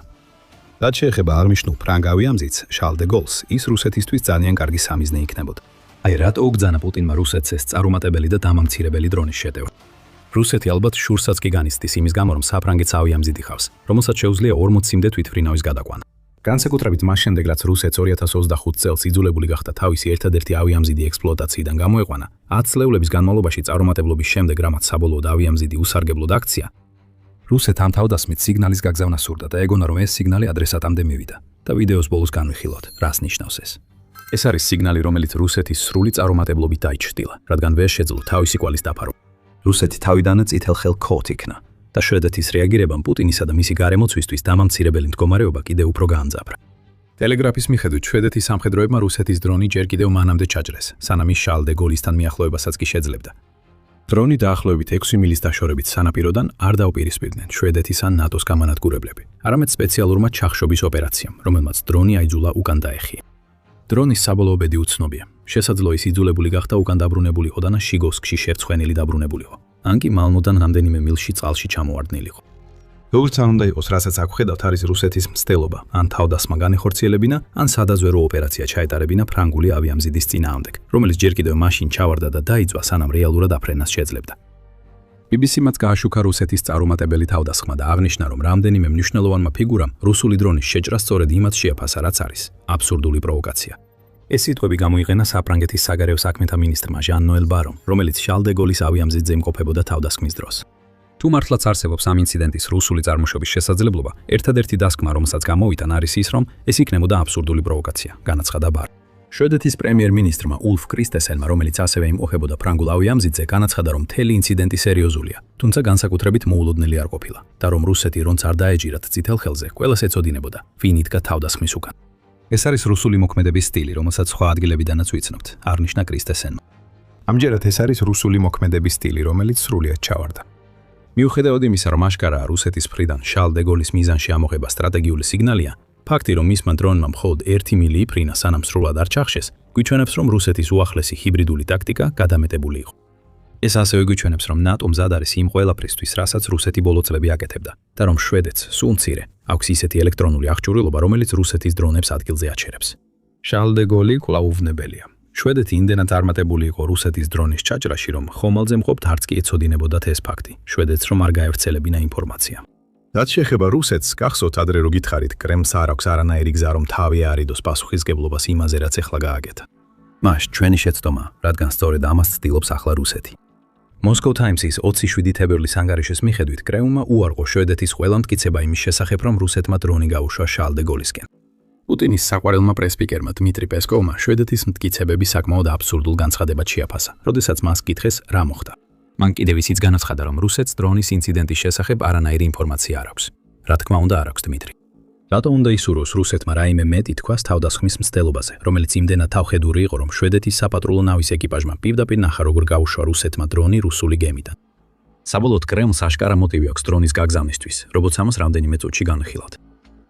რაც შეეხება აღნიშნულ ფრანგ ავიამზიდს, შარლ დე გოლს, ის რუსეთისთვის ძალიან კარგი სამიზნე იქნებოდა. აი რატო უგზანა პუტინმა რუსეთს ეს წარუმატებელი და დამამცირებელი დრონის შეტევა? რუსეთი ალბათ შურსაც კი განიცდის იმის გამო, რომ საფრანგეთს ავიამზიდი ხავს, რომელსაც შეუძლია 40 სიმდე თვითმფრინავის გადაყვანა. განსაკუთრებით მას შემდეგ, რაც რუსეთს 2025 წელს იძულებული გახდა თავისი ერთადერთი ავიამზიდი ექსპლუატაციიდან გამოეყვანა, 10 წლეულების განმავლობაში წარუმატებლობის შემდეგ, რამაც საბოლოოდ ავიამზიდი უსარგებლოდ აქცია, რუსეთს ამ თავდასხმით სიგნალის გაგზავნა სურდა და ეგონა, რომ ეს სიგნალი ადრესატამდე მივიდა და ვიდეოს ბოლოს განვიხილოთ, რას ნიშნავს ეს. ეს არის სიგნალი, რომელიც რუსეთის სრული წარუმატებლობით დაიჩრდილა, რადგან ვერ შეძლო თავისი კვალის დაფარვა. რუსეთი თავიდანვე წითელ ხელ ქოთ იქნა და შვედეთის რეაგირებამ პუტინისა და მისი გარემოცვისთვის დამამცირებელი მდგომარეობა კიდევ უფრო გაამძაფრა. ტელეგრაფის მიხედვით შვედეთის სამხედროებმა რუსეთის დრონი ჯერ კიდევ მანამდე ჩაჯრეს, სანამ ის შარლ დე გოლისთან მიახლოებასაც კი შეძლებდა. დრონი დაახლოებით 6 მილის დაშორებით სანაპიროდან არ დაუპირისპირდნენ შვედეთის ან ნატოს გამანადგურებლები, არამედ სპეციალურმა ჩახშობის ოპერაციამ, რომელმაც დრონი აიძულა უკან დაეხია. დრონის საბოლოო ბედი უცნობია. შესაძლოა ის იძულებული გახდა უკან დაბრუნებულიყო და შიგოვსკში შერცხვენილი დაბრუნებულიყო. ან კი მალმოდან რამდენიმე მილში წყალში ჩამოვარდნილიყო. როგორც არ უნდა იყოს, რასაც აქ ხედავთ, არის რუსეთის მცდელობა, ან თავდასხმა განეხორციელებინა, ან სადაზვერო ოპერაცია ჩაეტარებინა ფრანგული ავიამზიდის წინააღმდეგ, რომელიც ჯერ კიდევ მაშინ ჩავარდა და დაიწვა, სანამ რეალურად აფრენას შეძლებდა. BBC-მაც გააშუქა რუსეთის წარუმატებელი თავდასხმა და აღნიშნა, რომ რამდენიმე მნიშვნელოვანმა ფიგურამ რუსული დრონის შეჭრა სწორედ იმათ შეაფასა, რაც არის აბსურდული პროვოკაცია. ეს სიტყვები გამოიყენა საფრანგეთის საგარეო საქმეთა მინისტრმა ჟან-ნოელ ბარომ, რომელიც შარლ დე გოლის ავიამზიდზე იმყოფებოდა თავდასხმის დროს. თუ მართლაც არსებობს ამ ინციდენტის რუსული წარმოშობის შესაძლებლობა, ერთადერთი დასკმა, რომელსაც გამოვიტან, არის ის, რომ ეს იქნებოდა აბსურდული პროვოკაცია, განაცხადა ბარო. შვედეთის პრემიერ-მინისტრმა ულფ კრისტესენმა, რომელიც ასევე იმყოფებოდა ფრანგულ ავიამზიდზე, განაცხადა, რომ მთელი ინციდენტი სერიოზულია, თუმცა განსაკუთრებით მოულოდნელი არ ყოფილა და რომ რუსეთი რონც არ დაეჯირათ წითელ ხელზე, ყველას ეწოდინებოდა, ვინ იდგა თავდასხმის უკან. ეს არის რუსული მოქმედების სტილი, რომელსაც სხვა ადგილებიდანაც ვიცნობთ, აღნიშნა კრისტესენმა. ამჯერად ეს არის რუსული მოქმედების სტილი, რომელიც სრულიად ჩავარდა. მიუხედავად იმისა, რომ აშკარაა რუსეთის მხრიდან შარლ დე გოლის მიზანში ამოღება სტრატეგიული სიგნალია, ფაქტი, რომ მისმა დრონმა მხოლოდ 1 მილი იფრინა, სანამ სრულად არ ჩახშეს, გვიჩვენებს, რომ რუსეთის უახლესი ჰიბრიდული ტაქტიკა გადამეტებული იყო. ეს ასევე გვიჩვენებს, რომ ნატო მზად არის იმ ყველაფრისთვის, რასაც რუსეთი ბოლო წლები აკეთებდა და რომ შვედეთს სულ მცირე აქვს ისეთი ელექტრონული აღჭურვილობა, რომელიც რუსეთის დრონებს ადგილზე აჩერებს. შარლ დე გოლი კვლავ უვნებელია. შვედეთი იმდენად წარმატებული იყო რუსეთის დრონის ჩაჭრაში, რომ ხომალდზე მყოფ არც კი ეცოდინებოდათ ეს ფაქტი, შვედეთს რომ არ გაევრცელებინა ინფორმაცია. რაც შეეხება რუსეთს, გახსოვთ ადრე რო გითხარით, კრემლს არ აქვს არანაირი გზა, რომ თავი აარიდოს პასუხისგებლობას იმაზე, რაც ეხლა გააკეთა. მას ჩვენი შეცდომა, რადგან სწორედ ამას ცდილობს ახლა რუსეთი. Moscow Times-ის 27 თებერვლის ანგარიშის მიხედვით, კრემლმა უარყო შვედეთის ყველა მტკიცება იმის შესახებ, რომ რუსეთმა დრონი გაუშვა შარლ დე გოლისკენ. პუტინის საყვარელმა პრესპიკერმა დმიტრი პესკოვმა შვედეთის მტკიცებები საკმაოდ აბსურდულ განცხადებად შეაფასა, როდესაც მას კითხეს რა მოხდა. მან კიდევ ისიც განაცხადა, რომ რუსეთს დრონის ინციდენტის შესახებ არანაირი ინფორმაცია არ აქვს. რა თქმა უნდა არ აქვს დმიტრი. რატო უნდა ისურვოს რუსეთმა რაიმე მეტი თქვას თავდასხმის მცდელობაზე, რომელიც იმდენად თავხედური იყო, რომ შვედეთის საპატრულო ნავის ეკიპაჟმა პირდაპირ ნახა, როგორ გაუშვა რუსეთმა დრონი რუსული გემიდან. საბოლოოდ კრემლს აშკარა მოტივი აქვს დრონის გაგზავნისთვის, როგორც ამას რამდენიმე წუთში განხილავთ.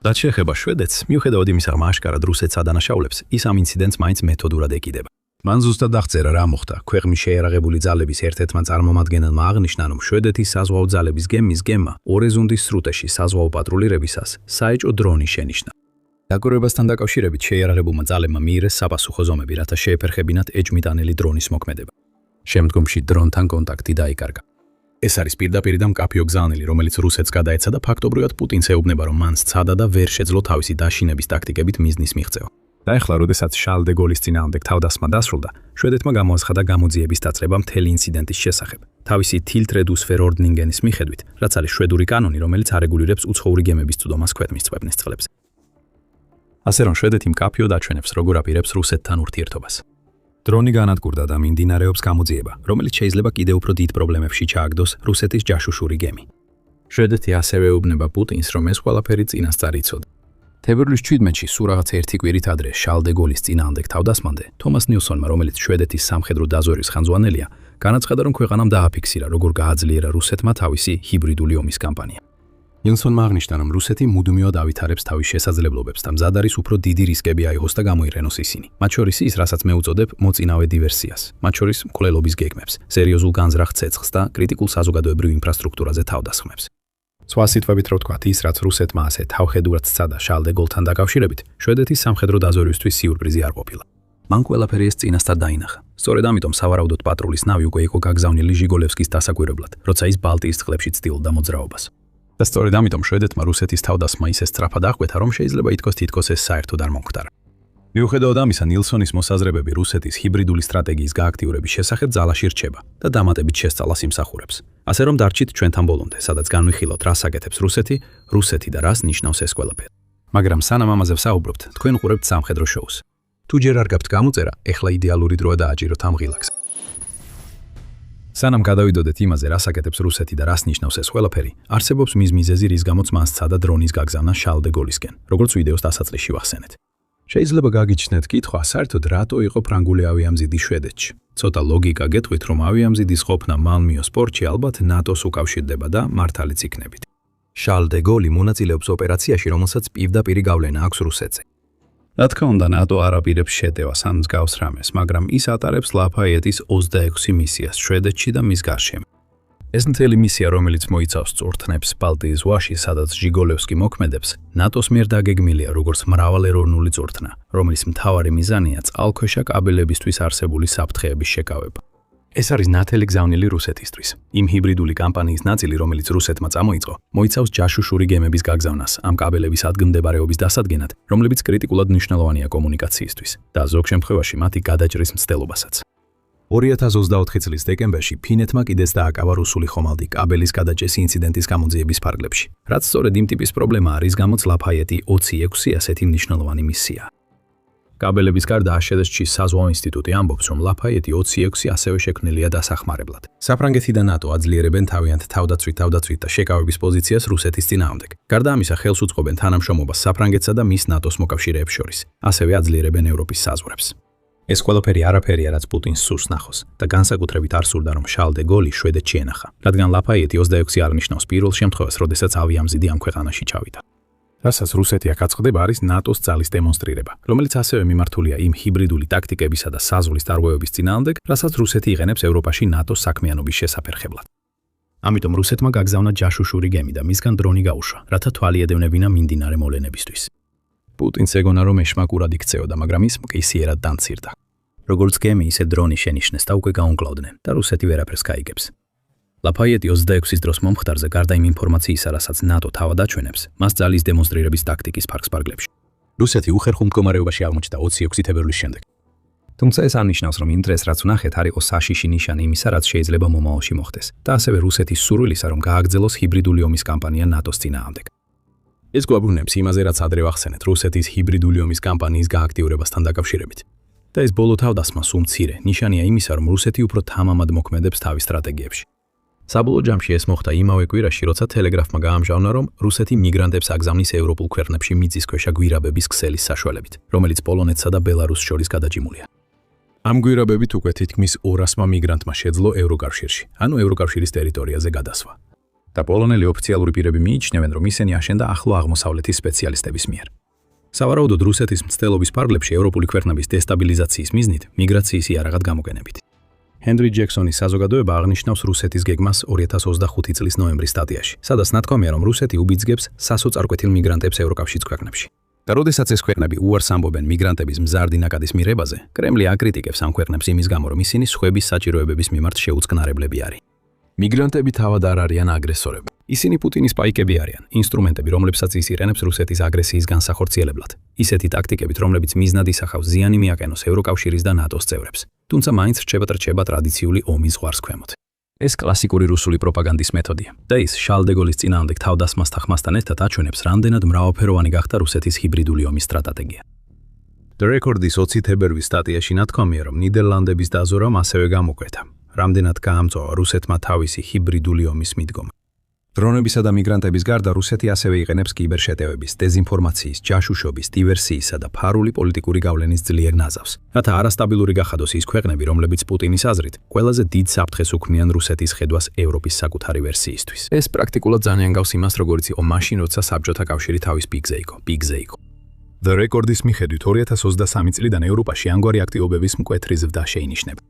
რაც შეეხება შვედეთს, მიუხედავად იმისა, რომ აშკარად რუსეთს ადანაშაულებს, ის ამ ინციდენტს მაინც მეთოდურად ეკიდება. მან ზუსტად აღწერა რა მოხდა. ქვეყნის შეერაღებული ძალების ერთ-ერთმა წარმომადგენელმა აღნიშნა, რომ შვედეთის საზღვაო ძალების გემის გემმა ორეზუნდის სრუტეში საზღვაო პატრულირებისას საეჭვო დრონი შენიშნა. დაკურებასთან დაკავშირებით შეიარაღებულმა ძალებმა მიიღეს საპასუხო ზომები, რათა შეეფერხებინათ ეჭვმიტანელი დრონის მოქმედება. შემდგომში დრონთან კონტაქტი დაიკარგა. ეს არის პირდაპირ და მკაფიო გზავნილი, რომელიც რუსეთს გადაეცა და ფაქტობრივად პუტინს ეუბნება, რომ მან სცადა და ვერ შეძლო თავისი დაშინების ტაქტიკებით მიზნის მიღწევა. და ახლა, როდესაც შარლ დე გოლის წინააღმდეგ თავდასხმა დასრულდა, შვედეთმა გამოაცხადა გამოძიების დაწყება მთელი ინციდენტის შესახებ. თავისი თილტრედუსფერორდნინგენის მიხედვით, რაც არის შვედური კანონი, რომელიც არეგულირებს უცხოური გემების წვდომას ქვეყნის წყებნის წყლებზე. ასე რომ შვედეთი მკაფიოდ აჩვენებს, როგორ აპირებს რუსეთთან ურთიერთობას. დრონი განადგურდა და მიმდინარეობს გამოძიება, რომელიც შეიძლება კიდევ უფრო დიდ პრობლემებში ჩააგდოს რუსეთის ჯაშუშური გემი. შვედეთი ასევე ეუბნება პუტინს, რომ ეს ყველაფერი წინასწარ იცოდა. თებერვლის 17-ში სულ რაღაც ერთი კვირით ადრე შარლ დე გოლის წინააღმდეგ თავდასხმამდე თომას ნილსონმა, რომელიც შვედეთის სამხედრო დაზვერვის ხელმძღვანელია, განაცხადა, რომ ქვეყანამ დააფიქსირა, როგორ გააძლიერა რუსეთმა თავისი ჰიბრიდული ომის კამპანია. ნილსონმა აღნიშნა, რომ რუსეთი მუდმივად ავითარებს თავის შესაძლებლობებს და მზად არის უფრო დიდი რისკები აიღოს და გამოიყენოს ისინი. მათ შორის ის, რასაც მე უწოდებ მოწინავე დივერსიას, მათ შორის მკვლელობის გეგმებს, სერიოზულ განზრახ ცეცხლს და კრიტიკულ საზოგადოებრივ ინფრასტრუქტურაზე თავდასხმებს. სხვა სიტყვებით რო ვთქვათ, ის რაც რუსეთმა ასე თავხედურად სცადა შარლ დე გოლთან დაკავშირებით, შვედეთის სამხედრო დაზვერვისთვის სიურპრიზი არ ყოფილა. მან ყველაფერი ეს წინასწარ დაინახა. სწორედ ამიტომ სავარაუდოდ პატრულის ნავი უკვე იყო გაგზავნილი ჟიგოლევსკის დასაკვირვებლად, როცა ის ბალტიის წყლებში ცდილობდა მოძრაობას. და სწორედ ამიტომ შვედეთმა რუსეთის თავდასხმა ისე სწრაფად აღკვეთა, რომ შეიძლება ითქვას თითქოს ეს საერთოდ არ მომხდარა. მიუხედავად ამისა, ნილსონის მოსაზრებები რუსეთის ჰიბრიდული სტრატეგიის გააქტიურების შესახებ ძალაში რჩება და დამატებით შესწავლას იმსახურებს. ასე რომ დარჩით ჩვენთან ბოლომდე, სადაც განვიხილავთ, რას აკეთებს რუსეთი და რას ნიშნავს ეს ყველაფერი. მაგრამ სანამ ამაზე ვსაუბრობთ, თქვენ უყურებთ სამხედრო შოუს. თუ ჯერ არ გაქვთ გამოწერა, ეხლა იდეალური დროა დააჭიროთ ამ ღილაკს. სანამ გადავიდოდეთ იმაზე, რას აკეთებს რუსეთი და რას ნიშნავს ეს ყველაფერი, არსებობს მის მიზეზი, რის გამოც მან სცადა დრონის გაგზავნა შარლ დე გოლისკენ, როგორც ვიდეოს დასაწყისში ვახსენეთ. შეიძლება გაგიჩნდეთ კითხვა, საერთოდ რატო იყო ფრანგული ავიამზიდი შვედეთში. ცოტა ლოგიკა გეტყვით, რომ ავიამზიდის ყოფნა მალმიოს პორტში ალბათ ნატოს უკავშირდება და მართალიც იქნებით. შარლ დე გოლი მონაწილეობს ოპერაციაში, რომელსაც პირდაპირი გავლენა აქვს რუსეთზე. რა თქმა უნდა, ნატო არ აპირებს შეტევას ან მსგავს რამეს, მაგრამ ის ატარებს ლაფაიეტის 26 მისიას შვედეთში და მის გარშემო. ეს მთელი მისია, რომელიც მოიცავს წურთნებს ბალტიის ზღვაში, სადაც ჟიგოლევსკი მოქმედებს, ნატოს მიერ დაგეგმილია როგორც მრავალეროვნული წურთნა, რომლის მთავარი მიზანია წყალქვეშა კაბელებისთვის არსებული საფრთხეების შეკავება. ეს არის ნათელი გზავნილი რუსეთისთვის. იმ ჰიბრიდული კამპანიის ნაწილი, რომელიც რუსეთმა წამოიწყო, მოიცავს ჯაშუშური გემების გაგზავნას ამ კაბელების ადგილმდებარეობის დასადგენად, რომლებიც კრიტიკულად მნიშვნელოვანია კომუნიკაციისთვის და ზოგ შემთხვევაში მათი გადაჭრის მცდელობასაც. 2024 წლის დეკემბერში ფინეთმა კიდეც დააკავა რუსული ხომალდი კაბელის გადაჭრის ინციდენტის გამოძიების ფარგლებში, რაც სწორედ იმ ტიპის პრობლემაა, რის გამოც ლაფაიეტი 26 ასეთი მნიშვნელოვანი მისია. კაბელების გარდა აშედესში საზღვაო ინსტიტუტი ამბობს, რომ ლაფაიეტი 26 ასევე შექმნილია დასახმარებლად. საფრანგეთი და ნატო აძლიერებენ თავიანთ თავდაცვით და შეკავების პოზიციას რუსეთის წინააღმდეგ. გარდა ამისა, ხელს უწყობენ თანამშრომლობას საფრანგეთსა და მის ნატოს მოკავშირეებს შორის. ასევე აძლიერებენ ევროპის საზღვრებს. ეს ყველაფერი არაფერია, რაც პუტინს სურს ნახოს და განსაკუთრებით არ სურდა, რომ შარლ დე გოლი შვედეთში ენახა, რადგან ლაფაიეტი 26 არ ნიშნავს პირველ შემთხვევას, როდესაც ავიამზიდი ამ ქვეყანაში ჩავიდა. რასაც რუსეთი აქ აწყდება, არის ნატოს ძალის დემონსტრირება, რომელიც ასევე მიმართულია იმ ჰიბრიდული ტაქტიკებისა და საზღვრის დარღვევების წინააღმდეგ, რასაც რუსეთი იყენებს ევროპაში ნატოს საქმიანობის შესაფერხებლად. ამიტომ რუსეთმა გაგზავნა ჯაშუშური გემი და მისგან დრონი გაუშვა, რათა თვალი ედევნებინა მიმდინარე მოვლენებისთვის. პუტინს ეგონა, რომ ეშმაკურად იქცეოდა, მაგრამ ის მკისიერად დამცირდა. როგორც გემი, ისე დრონი შენიშნეს და უკვე გაუნკლავდნენ და რუსეთი ვერაფერს გაიგებს. ლაფაიეტი 26-ის დროს მომხდარზე გარდა იმ ინფორმაციისა, რასაც ნატო თავად აჩვენებს, მას ძალის დემონსტრირების ტაქტიკის ფარგლებს ფარგლებში. რუსეთი უხერხულ მდგომარეობაში აღმოჩნდა 26 თებერვლის შემდეგ. თუმცა ეს არ ნიშნავს, რომ იმ დღეს რაც ვნახეთ, არ იყოს საშიში ნიშანი იმისა, რაც შეიძლება მომავალში მოხდეს და ასევე რუსეთის სურვილისა, რომ გააგრძელოს ჰიბრიდული ომის კამპანია ნატოს წინააღმდეგ. ეს გვაბრუნებს იმაზე, რაც ადრე ვახსენეთ რუსეთის ჰიბრიდული ომის კამპანიის გააქტიურებასთან დაკავშირებით. და ეს ბოლო თავდასხმა სულ მცირე ნიშანია იმისა, რომ რუსეთი უფრო თამამად მოქმედებს თავის სტრატეგიებში. საბოლოო ჯამში ეს მოხდა იმავე კვირაში, როცა ტელეგრაფმა გაამჟღავნა, რომ რუსეთი მიგრანტებს აგზავნის ევროპულ ქვეყნებში მიწისქვეშა გვირაბების ქსელის საშუალებით, რომელიც პოლონეთსა და ბელარუსს შორის გადაჭიმულია. ამ გვირაბებით უკვე თითქმის 200 მიგრანტმა შეძლო ევროკავშირში, ანუ ევროკავშირის ტერიტორიაზე გადასვა. და პოლონელი ოფიციალური პირები მიიჩნევენ, რომ ისინი აშენდა ახლო აღმოსავლეთის სპეციალისტების მიერ. სავარაუდოდ რუსეთის მცდელობის ფარგლებში ევროპული ქვეყნების დესტაბილიზაციის მიზნით მიგრაციის იარაღად გამოყენებით. ჰენრი ჯექსონის საზოგადოება აღნიშნავს რუსეთის გეგმას 2025 წლის ნოემბრის სტატიაში, სადაც ნათქვამია, რომ რუსეთი უბიძგებს სასოწარკვეთილ მიგრანტებს ევროკავშირის ქვეყნებში. და როდესაც ეს ქვეყნები უარს ამბობენ მიგრანტების მზარდი ნაკადის მიღებაზე, კრემლი აკრიტიკებს ამ ქვეყნებს იმის გამო, რომ ისინი სხვების საჭიროებების მიმართ შეუწყნარებლები არიან. მიგრანტები თავად არ არიან აგრესორები. ისინი პუტინის პაიკები არიან, ინსტრუმენტები, რომლებსაც ის იყენებს რუსეთის აგრესიის განსახორციელებლად. ისეთი ტაქტიკებით, რომლებიც მიზნად ისახავს ზიანი მიაყენოს ევროკავშირის და ნატოს წევრებს. თუმცა მაინც რჩება ტრადიციული ომის ზღვარს ქვემოთ. ეს კლასიკური რუსული პროპაგანდის მეთოდია და ის შარლ დე გოლის წინააღმდეგ თავდასხმასთან ხმასთან ერთად აჩვენებს, რამდენად მრავალფეროვანი გახდა რუსეთის ჰიბრიდული ომის სტრატეგია. The Record-ის 20 თებერვლის სტატიაში ნათქვამია, რომ ნიდერლანდების დაზორამ ასევე გამოკვეთა, რამდენად გაამწვავა რუსეთმა თავისი ჰიბრიდული ომის მიდგომა. დრონებისა და მიგრანტების გარდა რუსეთი ასევე იყენებს კიბერშეტევების, დეზინფორმაციის, ჯაშუშობის, დივერსიისა და ფარული პოლიტიკური გავლენის ძლიერ ნაზავს, რათა არასტაბილური გახადოს ის ქვეყნები, რომლებიც პუტინის აზრით ყველაზე დიდ საფრთხეს უქმნიან რუსეთის ხედვას ევროპის საკუთარი ვერსიისთვის. ეს პრაქტიკულად ძალიან გავს იმას, როგორც იყო მაშინ, როცა საბჭოთა კავშირი თავის პიკზე იყო. The Record-ის მიხედვით 2023 წლიდან ევროპაში ამგვარი აქტივობების მკვეთრი ზრდა შეინიშნება.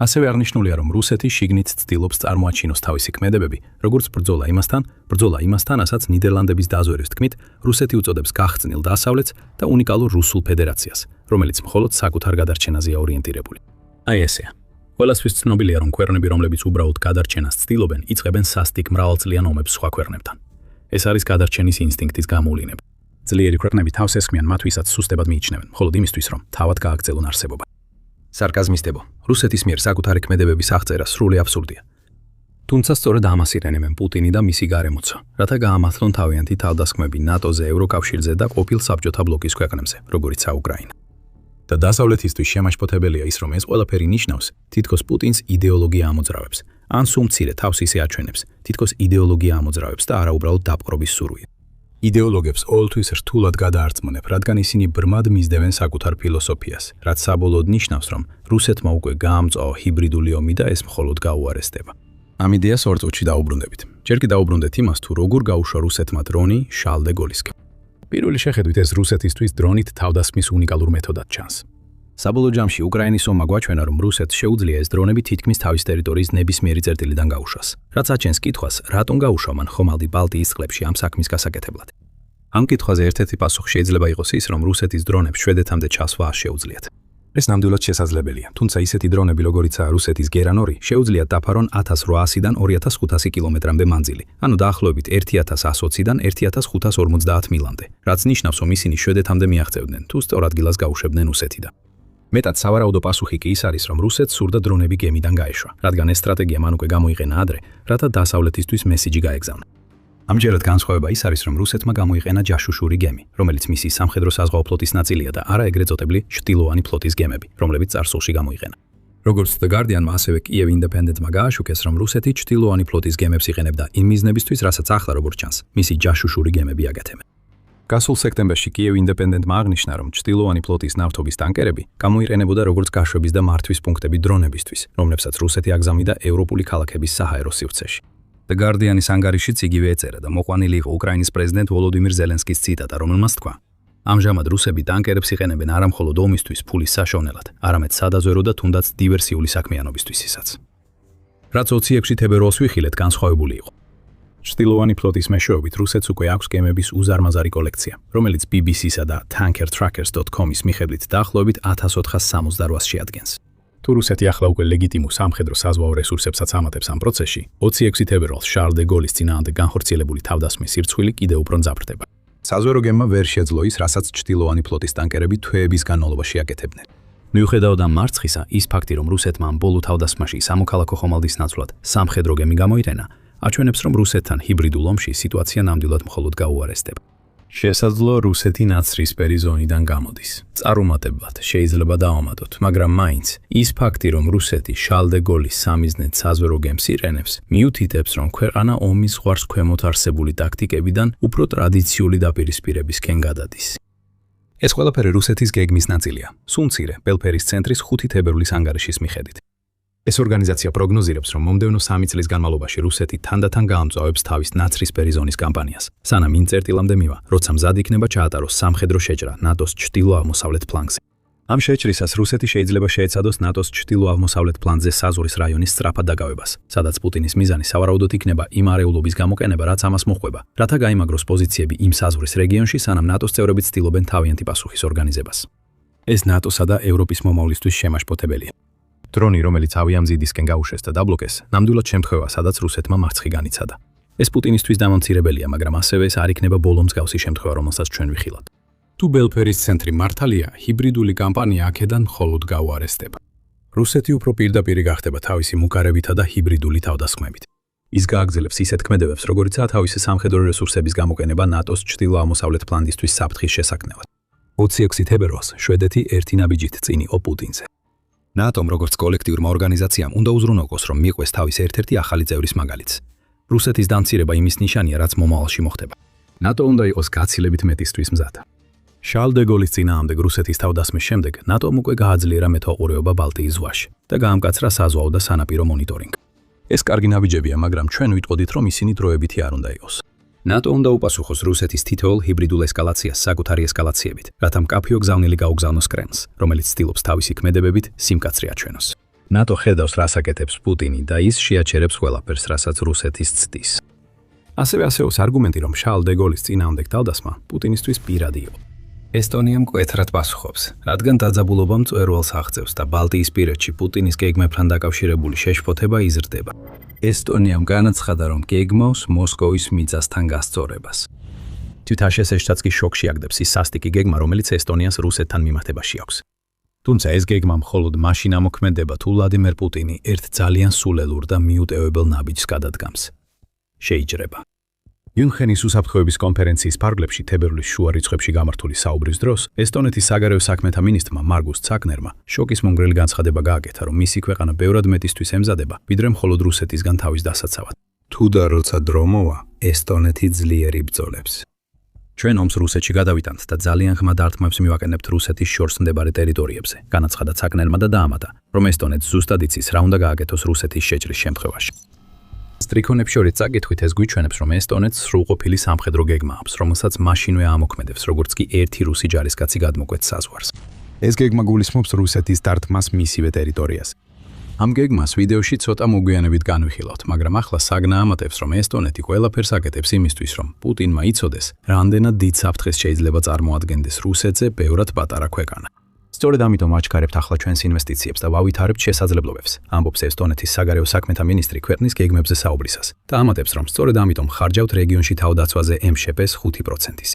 ასევე აღნიშნულია, რომ რუსეთი შიგნით ცდილობს წარმოაჩინოს თავისი ქმედებები, როგორც ბრძოლა იმასთან, ასაც ნიდერლანდების დაზვერვის თქმით, რუსეთი უწოდებს გახსნილ დასავლეთს და უნიკალურ რუსულ ფედერაციას, რომელიც მხოლოდ საკუთარ გადარჩენაზეა ორიენტირებული. აი ესეა. ყველასთვის ცნობილია, რომ ქვეყნები, რომლებიც უბრალოდ გადარჩენას ცდილობენ, იწყებენ სასტიკ მრავალწლიან ომებს სხვა ქვეყნებთან. ეს არის გადარჩენის ინსტინქტის გამოვლენა. ძლიერი ქვეყნები თავს ესხმიან მათ, ვისაც სუსტებად მიიჩნევენ, მხოლოდ იმისთვის, რომ თავად გააგრძელონ არსებობა. სარკაზმისტებო, რუსეთის მიერ საკუთარი ქმედებების აღწერა სრული აბსურდია. თუმცა სწორედ ამას ირენებენ პუტინი და მისი გარემოცვა, რათა გაამართლონ თავიანთი თავდასხმები ნატოზე, ევროკავშირზე და ყოფილ საბჭოთა ბლოკის ქვეყნებზე, როგორიცაა უკრაინა. და დასავლეთისთვის შემაშფოთებელია ის, რომ ეს ყველაფერი ნიშნავს, თითქოს პუტინს იდეოლოგია ამოძრავებს, ან სულ მცირე თავს ისე აჩვენებს, თითქოს იდეოლოგია ამოძრავებს და არა უბრალოდ დაპყრობის სურვილი. იდეოლოგებს ყოველთვის რთულად გადაარწმუნებ, რადგან ისინი ბრმად მისდევენ საკუთარ ფილოსოფიას, რაც საბოლოოდ ნიშნავს, რომ რუსეთმა უკვე გაამწვავა ჰიბრიდული ომი და ეს მხოლოდ გაუარესდება. ამ იდეას ორ წუთში დაუბრუნდებით. ჯერ კი დაუბრუნდეთ იმას, თუ როგორ გაუშვა რუსეთმა დრონი შარლ დე გოლისკენ. პირველი შეხედვით ეს რუსეთისთვის დრონით თავდასხმის უნიკალურ მეთოდად ჩანს. საბოლოო ჯამში უკრაინის ომმა გვაჩვენა, რომ რუსეთს შეუძლია ეს დრონები თითქმის თავის ტერიტორიის ნებისმიერი წერტილიდან გაუშვას. რაც აჩენს კითხვას, რატომ გაუშვა მან ხომალდი ბალტიის წყლებში ამ საქმის გასაკეთებლად. ამ კითხვაზე ერთ-ერთი პასუხი შეიძლება იყოს ის, რომ რუსეთის დრონებს შვედეთამდე ჩასვა არ შეუძლიათ. ეს ნამდვილად შესაძლებელია, თუმცა ისეთი დრონები, როგორიცაა რუსეთის გერან-2, შეუძლიათ დაფარონ 1800-დან 2500 კილომეტრამდე მანძილი, ანუ დაახლოებით 1120-დან 1550 მილამდე, რაც ნიშნავს, რომ ისინი შვედეთამდე მიაღწევდნენ, თუ სწორ ადგილას გაუშვებდნენ რუსეთიდან. მეტად სავარაუდო პასუხი კი ის არის, რომ რუსეთს სურდა დრონები გემიდან გაეშვა, რადგან ეს სტრატეგია მან უკვე გამოიყენა ადრე, რათა დასავლეთისთვის მესიჯი გაეგზავნა. ამჯერად განსხვავება ის არის, რომ რუსეთმა გამოიყენა ჯაშუშური გემი, რომელიც მისი სამხედრო საზღვაო ფლოტის ნაწილია და არა ეგრეთ წოდებული ჩრდილოვანი ფლოტის გემები, რომლებიც წარსულში გამოიყენა. როგორც The Guardian-მა ასევე Kyiv Independent-მა გააშუქეს, რომ რუსეთი ჩრდილოვანი ფლოტის გემებს იყენებდა იმ მიზნებისთვის, რასაც ახლა როგორც ჩანს, მისი ჯაშუშური გემები აკეთებენ. გასულ სექტემბერში Kyiv Independent-მა აღნიშნა, რომ ჩრდილოვანი ფლოტის ნავთობის ტანკერები გამოიყენებოდა როგორც გაშვების და მართვის პუნქტები დრონებისთვის, რომლებსაც რუსეთი აგზავნიდა ევროპული ქალაქების საჰაერო სივრცეში. The Guardian-ის ანგარიშიც იგივე ეწერა და მოყვანილი იყო უკრაინის პრეზიდენტ ვოლოდიმირ ზელენსკის ციტატა, რომელმაც თქვა: ამჟამად რუსები ტანკერებს იყენებენ არა მხოლოდ ომისთვის, ფულის საშოვნელად, არამედ სადაზვერო და თუნდაც დივერსიული საქმიანობისთვისაც. რაც 26 თებერვალს ვიხილეთ, განსხვავებული იყო. ჩრდილოვანი ფლოტის მეშვეობით რუსეთს უკვე აქვს გემების უზარმაზარი კოლექცია, რომელიც BBC-სა და tankertrackers.com-ის მიხედვით დაახლოებით 1468-ს შეადგენს. თუ რუსეთი ახლა უკვე ლეგიტიმურ სამხედრო საზღვაო რესურსებსაც ამატებს ამ პროცესში, 26 თებერვალს შარლ დე გოლის წინააღმდეგ განხორციელებული თავდასხმის სირცხვილი კიდევ უფრო მძაფრდება. საზღვაო გემმა ვერ შეძლო ის, რასაც ჩრდილოვანი ფლოტის ტანკერები თვეების განმავლობაში აკეთებდნენ. მიუხედავად ამ მარცხისა, ის ფაქტი, რომ რუსეთმა ამ ბოლო თავდასხმაში სამოქალაქო ხომალდის ნაცვლად სამხედრო გემი გამოიყენა, აჩვენებს, რომ რუსეთთან ჰიბრიდულ ომში სიტუაცია ნამდვილად მხოლოდ გაუარესდება. შესაძლოა რუსეთი ნაცრისფერი ზონიდან გამოდის. წარუმატებლად შეიძლება დავამატოთ, მაგრამ მაინც ის ფაქტი, რომ რუსეთი შარლ დე გოლის სამიზნედ საზღვაო გემს ირენებს, მიუთითებს, რომ ქვეყანა ომის ზღვარს ქვემოთ არსებული ტაქტიკებიდან უფრო ტრადიციული დაპირისპირებისკენ გადადის. ეს ყველაფერი რუსეთის გეგმის ნაწილია. სულ მცირე, ბელფერის ცენტრის 5 თებერვლის ანგარიშის მიხედვით. ეს ორგანიზაცია პროგნოზირებს, რომ მომდევნო 3 წლის განმავლობაში რუსეთი თანდათან გაამწვავებს თავის ნაცრისფერი ზონის კამპანიას, სანამ იმ წერტილამდე მივა, როცა მზად იქნება ჩაატაროს სამხედრო შეჭრა ნატოს ჩრდილო-აღმოსავლეთ ფლანგზე. ამ შეჭრისას რუსეთი შეიძლება შეეცადოს ნატოს ჩრდილო-აღმოსავლეთ ფლანგზე საზღვრის რაიონის სწრაფად დაკავებას, სადაც პუტინის მიზანი სავარაუდოდ იქნება იმ არეულობის გამოყენება, რაც ამას მოჰყვება, რათა გაიმაგროს პოზიციები იმ საზღვრის რეგიონში, სანამ ნატოს წევრები ცდილობენ თავიანთი პასუხის ორგანიზებას. ეს ნატოსა და ევროპის მომავლისთვის შემაშფოთებელია. დრონი, რომელიც ავიამზიდისკენ გაუშვეს და დაბლოკეს, ნამდვილად შემთხვევა, სადაც რუსეთმა მარცხი განიცადა. ეს პუტინისთვის დამამცირებელია, მაგრამ ასევე ეს არ იქნება ბოლო მსგავსი შემთხვევა, რომელსაც ჩვენ ვიხილავთ. თუ ბელფერის ცენტრი მართალია, ჰიბრიდული კამპანია აქედან მხოლოდ გაუარესდება. რუსეთი უფრო პირდაპირი გახდება თავისი მუქარებითა და ჰიბრიდული თავდასხმებით. ის გააგრძელებს ისეთ ქმედებებს, როგორიცაა თავისი სამხედრო რესურსების გამოყენება ნატოს ჩრდილო-აღმოსავლეთ ფლანგისთვის საფრთხის შესაქმნელად. 26 თებერვალს შვედეთი ერთი ნაბიჯით წინ იყო პუტინზე. ნატომ როგორც კოლექტიურმა ორგანიზაციამ უნდა უზრუნველყოს, რომ მიყვეს თავის ერთ-ერთი ახალი წევრის მაგალითს. რუსეთის დამცირება იმის ნიშანია, რაც მომავალში მოხდება. ნატო უნდა იყოს გაცილებით მეტისთვის მზად. შარლ დე გოლის წინააღმდეგ რუსეთის თავდასხმის შემდეგ ნატომ უკვე გააძლიერა მეთვალყურეობა ბალტიის ზღვაში და გაამკაცრა საზღვაო და სანაპირო მონიტორინგი. ეს კარგი ნაბიჯებია, მაგრამ ჩვენ ვიტყოდით, რომ ისინი დროებითი არ უნდა იყოს. ნატო უნდა უპასუხოს რუსეთის თითოეულ ჰიბრიდულ ესკალაციას საკუთარი ესკალაციებით, რათა მკაფიო გზავნილი გაუგზავნოს კრემლს, რომელიც ცდილობს თავისი ქმედებებით სიმკაცრე აჩვენოს. ნატო ხედავს, რას აკეთებს პუტინი და ის შეაჩერებს ყველაფერს, რასაც რუსეთის ცდის. ასევე ასეულს არგუმენტი, რომ შარლ დე გოლის წინააღმდეგ თავდასხმა პუტინისთვის პირადი იყო. ესტონია მკვეთრად პასუხობს, რადგან დაძაბულობა მწვერვალს აღწევს და ბალტიისპირეთში პუტინის გეგმებთან დაკავშირებული შეშფოთება იზრდება. ესტონიამ განაცხადა, რომ გეგმავს მოსკოვის მიწასთან გასწორებას. თვითაშესეშსაც კი შოკში აგდებს ის სასტიკი გეგმა, რომელიც ესტონიას რუსეთთან მიმართებაში აქვს. თუმცა ეს გეგმა მხოლოდ მაშინ ამოქმედება, თუ ვლადიმერ პუტინი ერთ ძალიან სულელურ და მიუტევებელ ნაბიჯს გადადგამს. შეიძლება. იუნხენის უსაფრთხოების კონფერენციის ფარგლებში თებერვლის შუა რიცხვებში გამართული საუბრის დროს ესტონეთის საგარეო საქმეთა მინისტრმა მარგუს ცაკნერმა შოკის მომგვრელი განცხადება გააკეთა, რომ მისი ქვეყანა ბევრად მეტისთვის ემზადება, ვიდრე მხოლოდ რუსეთისგან თავის დასაცავად. თუ და როცა დრო მოვა, ესტონეთი ძლიერი ბრძოლებს. ჩვენ ომს რუსეთში გადავიტანთ და ძალიან ღრმა დარტყმებს მივაკენებთ რუსეთის შორს მდებარე ტერიტორიებზე, განაცხადა ცაკნერმა და დაამატა, რომ ესტონეთს ზუსტად იცის, რა უნდა გააკეთოს რუსეთის შეჭრის შემთხვევაში. სტრიქონებს შორის წაკითხვით ეს გვიჩვენებს, რომ ესტონეთს სრულყოფილი სამხედრო გეგმა აქვს, რომელსაც მაშინვე ამოქმედებს, როგორც კი ერთი რუსი ჯარისკაცი გადმოკვეთს საზღვარს. ეს გეგმა გულისხმობს რუსეთის დარტყმას მისივე ტერიტორიაზე. ამ გეგმას ვიდეოში ცოტა მოგვიანებით განვიხილავთ, მაგრამ ახლა საგნა ამატებს, რომ ესტონეთი ყველაფერს აკეთებს იმისთვის, რომ პუტინმა იცოდეს, რამდენად დიდ საფრთხეს შეიძლება წარმოადგენდეს რუსეთზე ბევრად პატარა ქვეყანა. სწორედ ამიტომ აჩქარებთ ახლა ჩვენს ინვესტიციებს და ვავითარებთ შესაძლებლობებს, ამბობს ესტონეთის საგარეო საქმეთა მინისტრი ქვეყნის გეგმებზე საუბრისას და ამატებს, რომ სწორედ ამიტომ ხარჯავთ რეგიონში თავდაცვაზე MŠP-ს 5%-ის.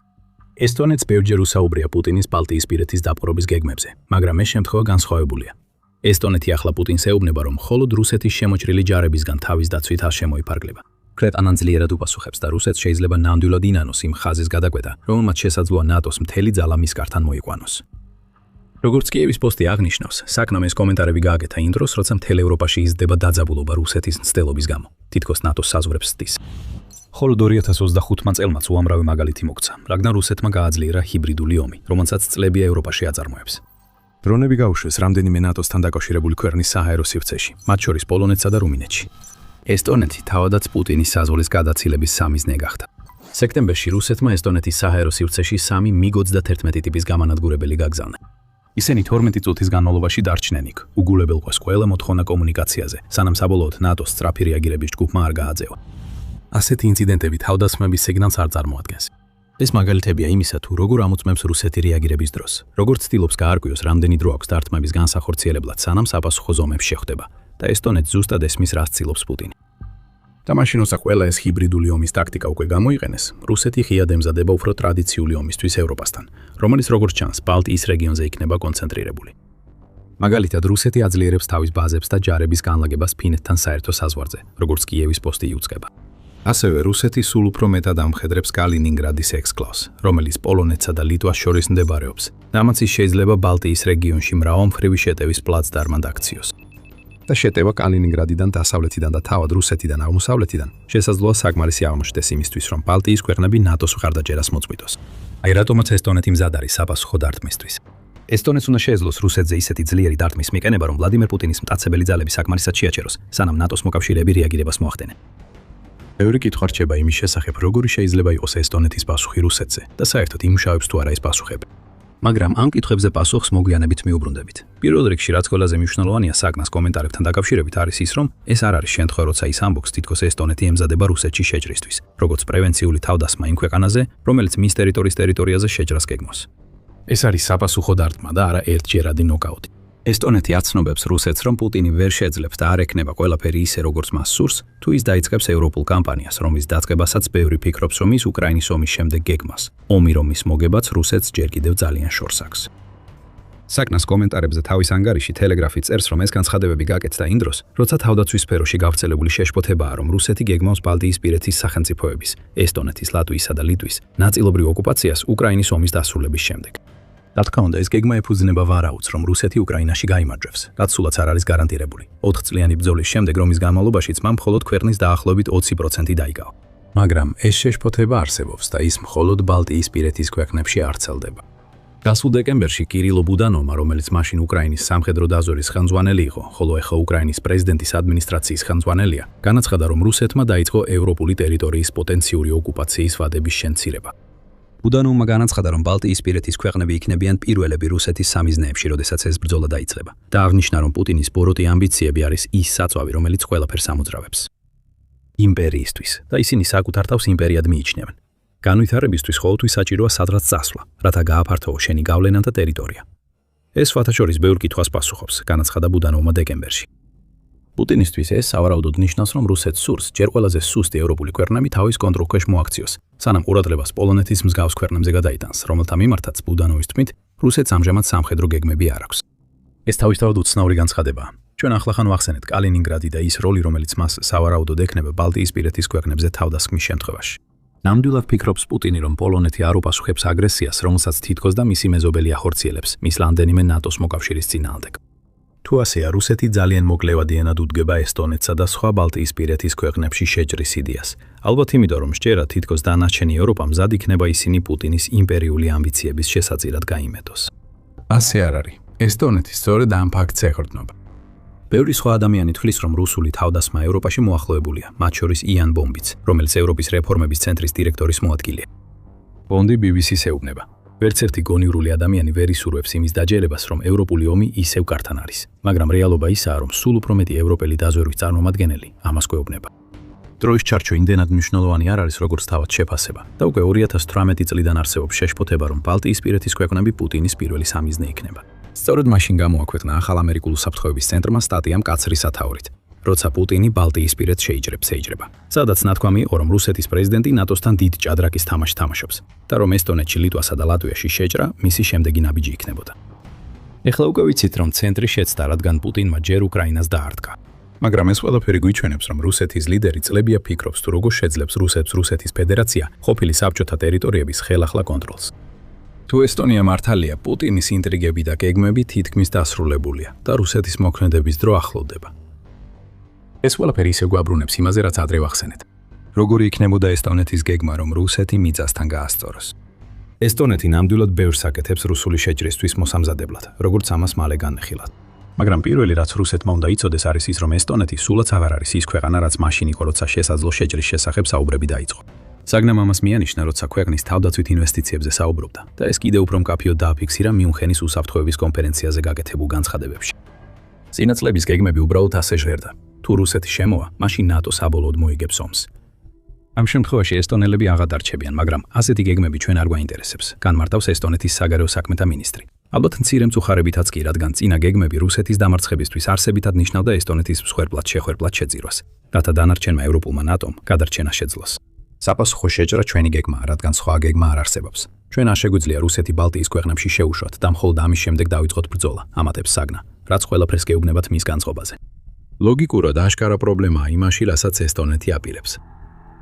ესტონეთს ბევრჯერ უსაუბრია პუტინის ბალტიისპირეთის დაპყრობის გეგმებზე, მაგრამ ეს შემთხვევა განსხვავებულია. ესტონეთი ახლა პუტინს ეუბნება, რომ მხოლოდ რუსეთის შემოჭრილი ჯარებისგან თავის დაცვით არ შემოიფარგლება. ქვეყანა ძლიერად უპასუხებს და რუსეთს შეიძლება ნამდვილად ინანოს იმ ხაზის გადაკვეთა, რომელმაც შესაძლოა ნატოს მთელი ძალა მის კართან მოიყვანოს. როგორც კიევის პოსტი აღნიშნავს, საკნამ ეს კომენტარები გააკეთა იმ დროს, როცა მთელ ევროპაში იზრდება დაძაბულობა რუსეთის მცდელობის გამო, თითქოს ნატოს საზღვრებს ცდის. ხოლო 2025 წელმაც უამრავი მაგალითი მოგცა, რადგან რუსეთმა გააძლიერა ჰიბრიდული ომი, რომელსაც წლებია ევროპაში აწარმოებს. დრონები გაუშვეს რამდენიმე ნატოსთან დაკავშირებული ქვეყნის საჰაერო სივრცეში, მათ შორის პოლონეთსა და რუმინეთში. ესტონეთი თავადაც პუტინის საზღვრის გადაცილების სამიზნე გახდა. სექტემბერში რუსეთმა ესტონეთის საჰაერო სივრცეში 3 MiG-31 ტიპის გამანადგურებელი გაგზავნა. ისინი 12 წუთის განმავლობაში დარჩნენ იქ, უგულებელყვეს ყველა მოთხოვნა კომუნიკაციაზე, სანამ საბოლოოდ ნატოს სწრაფი რეაგირების ჯგუფმა არ გააძევა. ასეთი ინციდენტები თავდასხმების სიგნალს არ წარმოადგენს. ეს მაგალითებია იმისა, თუ როგორ ამოწმებს რუსეთი რეაგირების დროს, როგორც ცდილობს გაარკვიოს, რამდენი დრო აქვს დარტყმების განსახორციელებლად, სანამ საფასუხო ზომებს შეხვდება და ესტონეთს ზუსტად ესმის, რას ცდილობს პუტინი. და მაშინ, როცა ყველა ეს ჰიბრიდული ომის ტაქტიკა უკვე გამოიყენეს, რუსეთი ღიად ემზადება უფრო ტრადიციული ომისთვის ევროპასთან, რომელიც როგორც ჩანს, ბალტიის რეგიონზე იქნება კონცენტრირებული. მაგალითად, რუსეთი აძლიერებს თავის ბაზებს და ჯარების განლაგებას ფინეთთან საერთო საზღვარზე, როგორც კიევის პოსტი იუწყება. ასევე რუსეთი სულ უფრო მეტად ამხედრებს კალინინგრადის ექსკლავს, რომელიც პოლონეთსა და ლიტვას შორის მდებარეობს. რამაც ის შეიძლება ბალტიის რეგიონში მრავალმხრივი შეტევის პლაცდარმად აქციოს. და შეტევა კალინინგრადიდან დასავლეთიდან და თავად რუსეთიდან აღმოსავლეთიდან შესაძლოა საკმარისი აღმოჩნდეს იმისთვის, რომ ბალტიის ქვეყნები ნატოს მხარდაჭერას მოწყვიტოს. აი რატომაც ესტონეთი მზად არის საპასუხო დარტყმისთვის. ესტონეთს უნდა შეეძლოს რუსეთზე ისეთი ძლიერი დარტყმის მიყენება, რომ ვლადიმერ პუტინის მტაცებელი ძალები საკმარისად შეაჩეროს, სანამ ნატოს მოკავშირეები რეაგირებას მოახდენენ. ბევრი კითხვა რჩება იმის შესახებ, როგორი შეიძლება იყოს ესტონეთის პასუხი რუსეთზე და საერთოდ იმუშავებს თუ არა ეს პასუხები. მაგრამ ამ კითხვებზე პასუხს მოგვიანებით მიუბრუნდებით. პირველ რიგში რაც ყველაზე მნიშვნელოვანია საგნას კომენტარებთან დაკავშირებით არის ის, რომ ეს არ არის შემთხვევა, როცა ის ამბობს, თითქოს ესტონეთი ემზადება რუსეთში შეჭრისთვის, როგორც პრევენციული თავდასხმა იმ ქვეყანაზე, რომელიც მის ტერიტორიაზე შეჭრას გეგმავს. ეს არის საპასუხო დარტყმა და არა ერთჯერადი ნოკაუტი. ესტონეთი აცნობებს რუსეთს, რომ პუტინი ვერ შეძლებს და არ ექნება ყველაფერი ისე, როგორც მას სურს, თუ ის დაიწყებს ევროპულ კამპანიას, რომლის დაწყებასაც ბევრი ფიქრობს, რომ ის უკრაინის ომის შემდეგ გეგმავს. ომი, რომის მოგებაც რუსეთს ჯერ კიდევ ძალიან შორს აქვს. საგნას კომენტარებზე თავის ანგარიში ტელეგრაფი წერს, რომ ეს განცხადებები გაკეთდა იმ დროს, როცა თავდაცვის სფეროში გავრცელებული შეშფოთებაა, რომ რუსეთი გეგმავს ბალტიისპირეთის სახელმწიფოების, ესტონეთის, ლატვიისა და ლიტვის ნაწილობრივ ოკუპაციას უკრაინის ომის დასრულების შემდეგ. რა თქმა უნდა, ეს გეგმა ეფუძნება ვარაუდს, რომ რუსეთი უკრაინაში გაიმარჯვებს, რაც სულაც არ არის გარანტირებული. 4 წლიანი ბრძოლის შემდეგ, რომის განმავლობაშიც მან მხოლოდ ქვეყნის დაახლოებით 20% დაიკავა. მაგრამ ეს შეშფოთება არსებობს და ის მხოლოდ ბალტიისპირეთის ქვეყნებში არ ვრცელდება. გასულ დეკემბერში კირილო ბუდანოვმა, რომელიც მაშინ უკრაინის სამხედრო დაზვერვის ხელმძღვანელი იყო, ხოლო ახლა უკრაინის პრეზიდენტის ადმინისტრაციის ხელმძღვანელია, განაცხადა, რომ რუსეთმა დაიწყო ევროპული ტერიტორიის პოტენციური ოკუპაციის ვადების შემცირება. ბუდანოვმა განაცხადა, რომ ბალტიისპირეთის ქვეყნები იქნებიან პირველები რუსეთის სამიზნეებში, როდესაც ეს ბრძოლა დაიწყება და აღნიშნა, რომ პუტინის ბოროტი ამბიციები არის ის საწვავი, რომელიც ყველაფერს ამოძრავებს. იმპერიისთვის და ისინი საკუთარ თავს იმპერიად მიიჩნევენ. განვითარებისთვის ყოველთვის საჭიროა სადღაც წასვლა, რათა გააფართოვოს შენი გავლენა და ტერიტორია. ეს სხვათაშორის ბევრ კითხვას პასუხობს, განაცხადა ბუდანოვმა დეკემბერში. პუტინისთვის ეს სავარაუდოდ ნიშნავს, რომ რუსეთს სურს ჯერ ყველაზე სუსტი ევროპული ქვეყნები თავის კონტროლქვეშ მოაქციოს, სანამ ყურადღებას პოლონეთის მსგავს ქვეყნებზე გადაიტანს, რომელთა მიმართაც ბუდანოვის თქმით, რუსეთს ამჟამად სამხედრო გეგმები არ აქვს. ეს თავისთავად უცნაური განცხადებაა. ჩვენ ახლახან ვახსენეთ კალინინგრადი და ის როლი, რომელიც მას სავარაუდოდ ექნება ბალტიისპირეთის ქვეყნებზე თავდასხმის შემთხვევაში. ნამდვილად ფიქრობს პუტინი, რომ პოლონეთი არ უპასუხებს აგრესიას, რომელსაც თითქოს და მისი მეზობელი ახორციელებს მის რამდენიმე ნატოს მოკავშირის წინააღმდეგ. თუ ასეა, რუსეთი ძალიან მოკლევადიანად უდგება ესტონეთსა და სხვა ბალტიისპირეთის ქვეყნებში შეჭრის იდეას. ალბათ იმიტომ, რომ სჯერა თითქოს დანარჩენი ევროპა მზად იქნება ისინი პუტინის იმპერიული ამბიციების შესაწირად გაიმეტოს. ასე არ არის. ესტონეთი სწორედ ამ ფაქტს ეყრდნობა. ბევრი სხვა ადამიანი თვლის, რომ რუსული თავდასხმა ევროპაში მოახლოებულია, მათ შორის იან ბომბიც, რომელიც ევროპის რეფორმების ცენტრის დირექტორის მოადგილეა. ბონდი BBC-ს ეუბნება. ვერც ერთი გონივრული ადამიანი ვერ ისურვებს იმის დაჯერებას, რომ ევროპული ომი ისევ კართან არის, მაგრამ რეალობა ისაა, რომ სულ უფრო მეტი ევროპელი დაზვერვის წარმომადგენელი ამას გვეუბნება. დროის ჩარჩო იმდენად მნიშვნელოვანი არ არის, როგორც თავად შეფასება, და უკვე 2018 წლიდან არსებობს შეშფოთება, რომ ბალტიისპირეთის ქვეყნები პუტინის პირველი სამიზნე იქნება. სწორედ მაშინ გამოაქვეყნა ახალ ამერიკული საფრთხეების ცენტრმა სტატია მკაცრი სათაურით, როცა პუტინი ბალტიისპირეთს შეიჭრება, სადაც ნათქვამი იყო, რომ რუსეთის პრეზიდენტი ნატოსთან დიდ ჭადრაკის თამაშს თამაშობს და რომ ესტონეთში, ლიტვასა და ლატვიაში შეჭრა მისი შემდეგი ნაბიჯი იქნებოდა. ეხლა უკვე ვიცით, რომ ცენტრი შეცდა, რადგან პუტინმა ჯერ უკრაინას დაარტყა. მაგრამ ეს ყველაფერი გვიჩვენებს, რომ რუსეთის ლიდერი წლებია ფიქრობს, თუ როგორ შეძლებს რუსეთის ფედერაცია ყოფილი საბჭოთა ტერიტორიების ხელახლა კონტროლს. თუ ესტონია მართალია, პუტინის ინტრიგები და გეგმები თითქმის დასრულებულია და რუსეთის მოქმედების დრო ახლოვდება. ეს ყველაფერი ისე გვაბრუნებს იმაზე, რაც ადრე ვახსენეთ. როგორი იქნებოდა ესტონეთის გეგმა, რომ რუსეთი მიწასთან გაასწოროს. ესტონეთი ნამდვილად ბევრს აკეთებს რუსული შეჭრისთვის მოსამზადებლად, როგორც ამას მალე განეხილათ. მაგრამ პირველი, რაც რუსეთმა უნდა იცოდეს, არის ის, რომ ესტონეთი სულაც აღარ არის ის ქვეყანა, რაც მაშინ იყო, როცა შესაძლო შეჭრის შესახებ საუბრები დაიწყო. საგნამ ამას მიანიშნა, როცა ქვეყნის თავდაცვით ინვესტიციებზე საუბრობდა და ეს კიდევ უფრო მკაფიოდ დააფიქსირა მიუნხენის უსაფრთხოების კონფერენციაზე გაკეთებულ განცხადებებში. წინა წლების გეგმები უბრალოდ ასე ჟღერდა. თუ რუსეთი შემოვა, მაშინ ნატო საბოლოოდ მოიგებს ომს. ამ შემთხვევაში ესტონელები აღარ დარჩებიან, მაგრამ ასეთი გეგმები ჩვენ არ გვაინტერესებს, განმარტავს ესტონეთის საგარეო საქმეთა მინისტრი. ალბათ მცირე მწუხარებითაც კი, რადგან წინა გეგმები რუსეთის დამარცხებისთვის არსებითად ნიშნავდა ესტონეთის მსხვერპლად შეხვერპლად რათა დანარჩენმა ევროპულმა ნატომ გადარჩენა შეძლოს. საპასუხო შეჭრა ჩვენი გეგმაა, რადგან სხვა გეგმა არ არსებობს. ჩვენ არ შეგვიძლია რუსეთი ბალტიის ქვეყნებში შეუშვათ და მხოლოდ ამის შემდეგ დავიწყოთ ბრძოლა, ამატებს საგნა, რაც ყველაფერს გეუბნებათ მის განწყობაზე. ლოგიკურად აშკარა პრობლემაა იმაში, რასაც ესტონეთი აპირებს.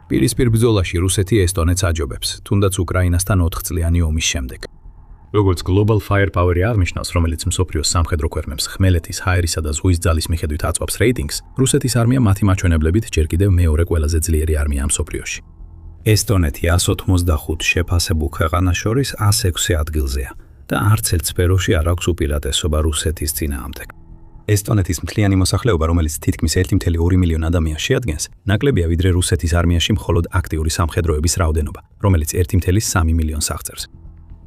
პირისპირ ბრძოლაში რუსეთი ესტონეთს აჯობებს, თუნდაც უკრაინასთან 4 წლიანი ომის შემდეგ. როგორც Global Firepower აღნიშნავს, რომელიც მსოფლიოს სამხედრო ქვეყნებს ხმელეთის, ჰაერისა და ზღვის ძალის მიხედვით აწვავს რეიტინგს, რუსეთის არმია მათი მაჩვენებლებით ჯერ კიდევ მეორე ყველაზე ძლიერი არმია მსოფლიოში. ესტონეთი 185 შეფასებულ ქვეყანას შორის 106 ადგილზეა და არც ერთ სფეროში არ აქვს უპირატესობა რუსეთის წინააღმდეგ. ესტონეთის მთლიანი მოსახლეობა, რომელიც თითქმის 1.2 მილიონი ადამიანს შეადგენს, ნაკლებია ვიდრე რუსეთის არმიაში მხოლოდ აქტიური სამხედროების რაოდენობა, რომელიც 1.3 მილიონს აღწევს.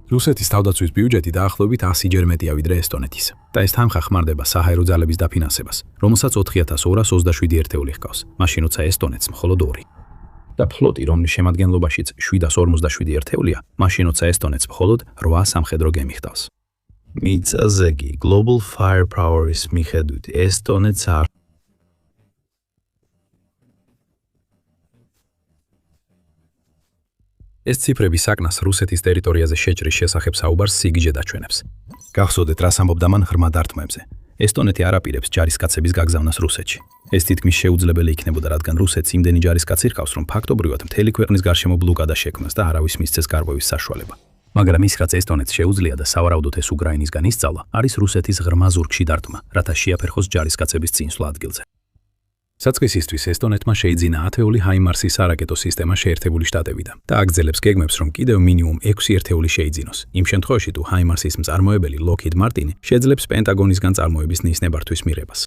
რუსეთის თავდაცვის ბიუჯეტი დაახლოებით 100-ჯერ მეტია ვიდრე ესტონეთის და ეს თანხა ხმარდება საჰაერო ძალების დაფინანსებას, რომელსაც 4227 ერთეული ჰგავს, მაშინ როცა ესტონეთს მხოლოდ 2. და ფლოტი, რომლის შემადგენლობაშიც 757 ერთეულია, მაშინ როცა ესტონეთს მხოლოდ 8 სამხედრო გემი ჰგავს. მიწაზე კი Global Firepower-ის მიხედვით ესტონეთს არ ეს ციფრები საკნას რუსეთის ტერიტორიაზე შეჭრის შესახებ საუბარს სიგიჟედ აჩვენებს. გახსოვდეთ, რას ამბობდა მან ღრმა დარტყმებზე. ესტონეთი არ აპირებს ჯარისკაცების გაგზავნას რუსეთში. ეს თითქმის შეუძლებელი იქნებოდა, რადგან რუსეთს იმდენი ჯარისკაცი ჰყავს, რომ ფაქტობრივად მთელი ქვეყნის გარშემო ბლოკადა შექმნას და არავის მისცეს გარღვევის საშუალება. მაგრამ ის, რაც ესტონეთს შეუძლია და სავარაუდოდ ეს უკრაინისგან ისწავლა, არის რუსეთის ღრმა ზურგში დარტყმა, რათა შეაფერხოს ჯარისკაცების წინსვლა ადგილზე. საწყისისთვის ესტონეთმა შეიძინა ათეული ჰაიმარსის არაკეტო სისტემა შეერთებული შტატებიდან და აგრძელებს გეგმებს, რომ კიდევ მინიმუმ 6 ერთეული შეიძინოს. იმ შემთხვევაში, თუ ჰაიმარსის მწარმოებელი Lockheed Martin შეძლებს პენტაგონისგან წარმოების ნისნებართვის მიღებას.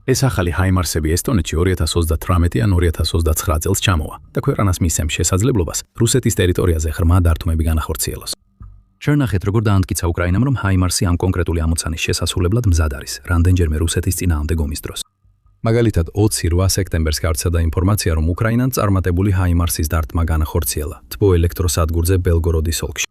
ეს ახალი ჰაიმარსები ესტონეთში 2038 ან 2029 წელს ჩამოვა და ქვეყანას მისცემს შესაძლებლობას რუსეთის ტერიტორიაზე ღრმა დარტყმები განახორციელოს. შენახეთ, როგორ დაამტკიცა უკრაინამ, რომ ჰაიმარსი ამ კონკრეტული ამოცანის შესასრულებლად მზად არის, რამდენჯერმე რუსეთის წინააღმდეგ ომის დროს. მაგალითად 28 სექტემბერს გავრცელდა ინფორმაცია, რომ უკრაინამ წარმატებული ჰაიმარსის დარტყმა განახორციელა თბო ელექტროსადგურზე ბელგოროდის ოლქში.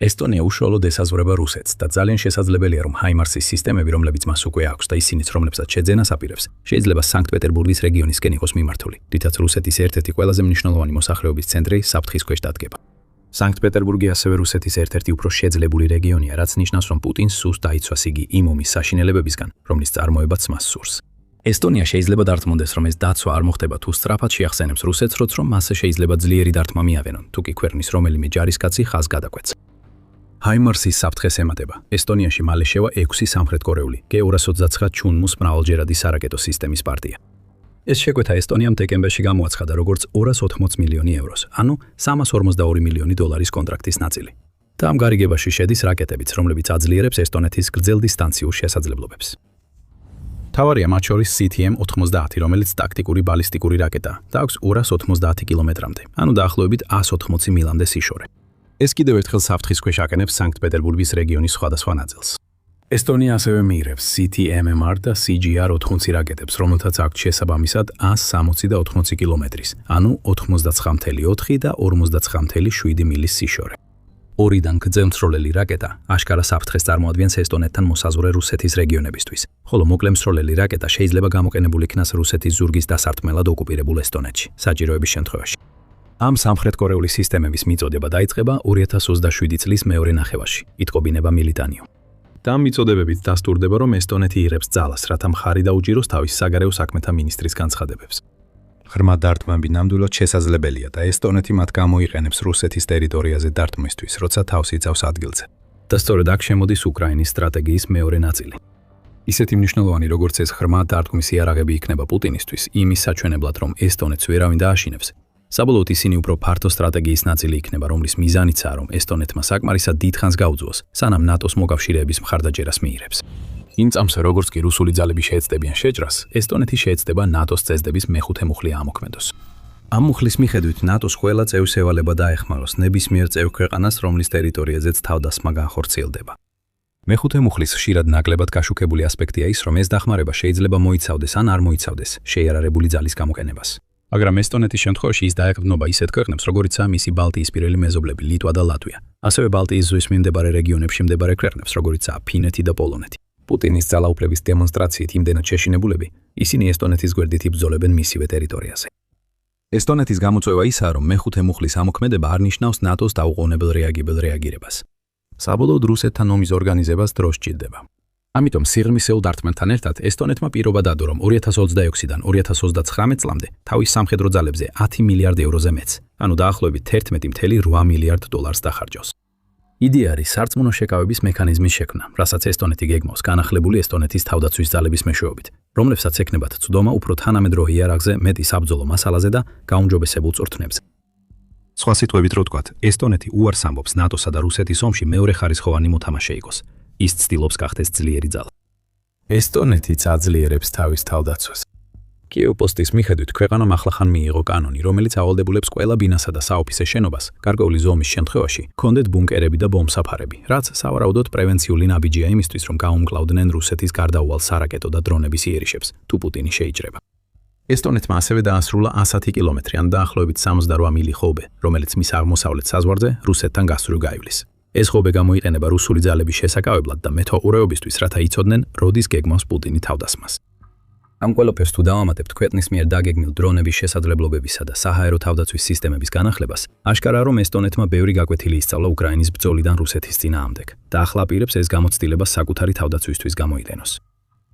ესტონია უშუალოდ ესაზღვრება რუსეთს და ძალიან შესაძლებელია, რომ ჰაიმარსის სისტემები, რომლებიც მას უკვე აქვს და ისინიც, რომლებსაც შეძენას აპირებს, შეიძლება სანქტ-პეტერბურგის რეგიონისკენ იყოს მიმართული, რითაც რუსეთის ერთ-ერთი ყველაზე მნიშვნელოვანი მოსახლეობის ცენტრი საფრთხის ქვეშ დადგება. სანქტ-პეტერბურგი ასევე რუსეთის ერთ-ერთი უფრო შეძლებული რეგიონია, რაც ნიშნავს, რომ პუტინს სურს დაიცვას იგი იმ ომის საშინელებებისგან, რომლის წარმოებაც მას სურს. ესტონია შეიძლება დართმუნდეს, რომ ეს დაცვა არ მოხდება თუ სწრაფად შეახსენებს რუსეთს, რომ მასზე შეიძლება ძლიერი დარტყმა მიავენონ, თუ კი ქვეყნის რომელიმე ჯარისკაცი ხაზს გადაკვეთს. ჰაიმარსის საფრთხეს ემატება. ესტონიაში მალე შევა 6 სამხრეთკორეული G229 ჩუნმუს მრავალჯერადი სარაკეტო სისტემის პარტია. ეს შეკვეთა ესტონიამ დეკემბერში გამოაცხადა როგორც 280 მილიონი ევროს, ანუ 342 მილიონი დოლარის კონტრაქტის ნაწილი. და ამ გარიგებაში შედის რაკეტებიც, რომლებიც აძლიერებს ესტონეთის გრძელ დისტანციურ შესაძლებლობებს. თავარია მათ შორის CTM-90, რომელიც ტაქტიკური ბალისტიკური რაკეტაა და აქვს 290 კილომეტრამდე, ანუ დაახლოებით 180 მილამდე სიშორე. ეს კიდევ ერთხელ საფრთხის ქვეშ აყენებს სანქტ-პეტერბურგის რეგიონის სხვადასხვა ნაწილს. ესტონია ასევე მიიღებს CTMMR და CGR-80 რაკეტებს, რომელთაც აქვს შესაბამისად 160 და 80 კილომეტრის, ანუ 99.4 და 59.7 მილის სიშორე. ორიდან გრძელმცროლელი რაკეტა აშკარა საფრთხეს წარმოადგენს ესტონეთთან მოსაზღვრე რუსეთის რეგიონებისთვის, ხოლო მოკლემცროლელი რაკეტა შეიძლება გამოყენებული იქნას რუსეთის ზურგის დასარტყმელად ოკუპირებულ ესტონეთში, საჭიროების შემთხვევაში. ამ სამხრეთკორეული სისტემების მიწოდება დაიწყება 2027 წლის მეორე ნახევარში, იტყობინება მილიტანიო. და ამ მიწოდებებით დასტურდება, რომ ესტონეთი იღებს ძალას, რათა მხარი დაუჭიროს თავის საგარეო საქმეთა მინისტრის განცხადებებს. ღრმა დარტყმები ნამდვილად შესაძლებელია და ესტონეთი მათ გამოიყენებს რუსეთის ტერიტორიაზე დარტყმისთვის, როცა თავს იცავს ადგილზე. და სწორედ აქ შემოდის უკრაინის სტრატეგიის მეორე ნაწილი. ისეთი მნიშვნელოვანი, როგორც ეს ღრმა დარტყმის იარაღები იქნება პუტინისთვის, იმის საჩვენებლად, რომ ესტონეთს ვერავინ დააშინებს. საბოლოოდ ისინი უფრო ფართო სტრატეგიის ნაწილი იქნება, რომლის მიზანიცაა, რომ ესტონეთმა საკმარისად დიდხანს გაუძღვოს, სანამ ნატოს მოკავშირეების მხარდაჭერას მიიღებს. იმ წამს, როგორც კი რუსული ძალები შეეცდებიან შეჭრას, ესტონეთი შეეცდება ნატოს წესდების მეხუთე მუხლი ამოქმედოს. ამ მუხლის მიხედვით ნატოს ყველა წევს ევალება დაეხმაროს ნებისმიერ წევ ქვეყანას, რომლის ტერიტორიაზეც თავდასხმა განხორციელდება. მეხუთე მუხლის ხშირად ნაკლებად გაშუქებული ასპექტია ის, რომ ეს დახმარება შეიძლება მოიცავდეს ან არ მოიცავდეს შეიარარებული ძალის გამოყენებას. მაგრამ ესტონეთის შემთხვევაში ის დაეყრდნობა ისეთ ქვეყნებს, როგორიცაა მისი ბალტიისპირელი მეზობლები ლიტვა და ლატვია, ასევე ბალტიის ზღვის მიმდებარე რეგიონებში მდებარე ქვეყნებს, როგორიცაა ფინეთი და პოლონეთი. პუტინის ძალაუფლების დემონსტრაციით იმდენად შეშინებულები, ისინი ესტონეთის გვერდით იბრძოლებენ მისივე ტერიტორიაზე. ესტონეთის გამოწვევა ისაა, რომ მეხუთე მუხლის ამოქმედება არ ნიშნავს ნატოს დაუყოვნებელ რეაგირებას. საბოლოოდ რუსეთთან ომის ორგანიზებას დრო სჭირდება. ამიტომ სიღრმისეულ დარტყმებთან ერთად ესტონეთმა პირობა დადო, რომ 2026-დან 2029 წლამდე თავის სამხედრო ძალებზე 10 მილიარდ ევროზე მეც, ანუ დაახლოებით 11.8 მილიარდ დოლარს დახარჯავს. იდეა არის სარწმუნო შეკავების მექანიზმის შექმნა, რასაც ესტონეთი გეგმავს განახლებული ესტონეთის თავდაცვის ძალების მეშვეობით, რომლებსაც ექნებათ წვდომა უფრო თანამედროვე იარაღზე, მეტი საბრძოლო მასალაზე და გაუმჯობესებულ წვრთნებზე. სხვა სიტყვებით რო ვთქვათ, ესტონეთი უარს ამბობს ნატოსა და რუსეთის ომში მეორე ხარისხოვანი მოთამაშე იყოს. ის ცდილობს გახდეს ძლიერი ძალა. ესტონეთიც აძლიერებს თავის თავდაცვას. კიევ-პოსტის მიხედვით ქვეყანამ ახლახან მიიღო კანონი, რომელიც ავალდებულებს ყველა ბინასა და საოფისე შენობას, გარკვეული ზომის შემთხვევაში, ჰქონდეთ ბუნკერები და ბომბსაფარები, რაც სავარაუდოდ პრევენციული ნაბიჯია იმისთვის, რომ გაუმკლავდნენ რუსეთის გარდაუვალ სარაკეტო და დრონების იერიშებს, თუ პუტინი შეიჭრება. ესტონეთმა ასევე დაასრულა 110 კილომეტრი ან დაახლოებით 68 მილი ხობე, რომელიც მის აღმოსავლეთ საზღვარზე რუსეთთან გასწვრივ გაივლის. ეს ხობე გამოიყენება რუსული ძალების შესაკავებლად და მეთვალყურეობისთვის, რათა იცოდნენ, როდის გეგმავს პუტინი თავდასხმას. ამ ყველაფერს თუ დავამატებთ ქვეყნის მიერ დაგეგმილ დრონების შესაძლებლობებისა და საჰაერო თავდაცვის სისტემების განახლებას, აშკარაა, რომ ესტონეთმა ბევრი გაკვეთილი ისწავლა უკრაინის ბრძოლიდან რუსეთის წინააღმდეგ და ახლა აპირებს ეს გამოცდილება საკუთარი თავდაცვისთვის გამოიყენოს.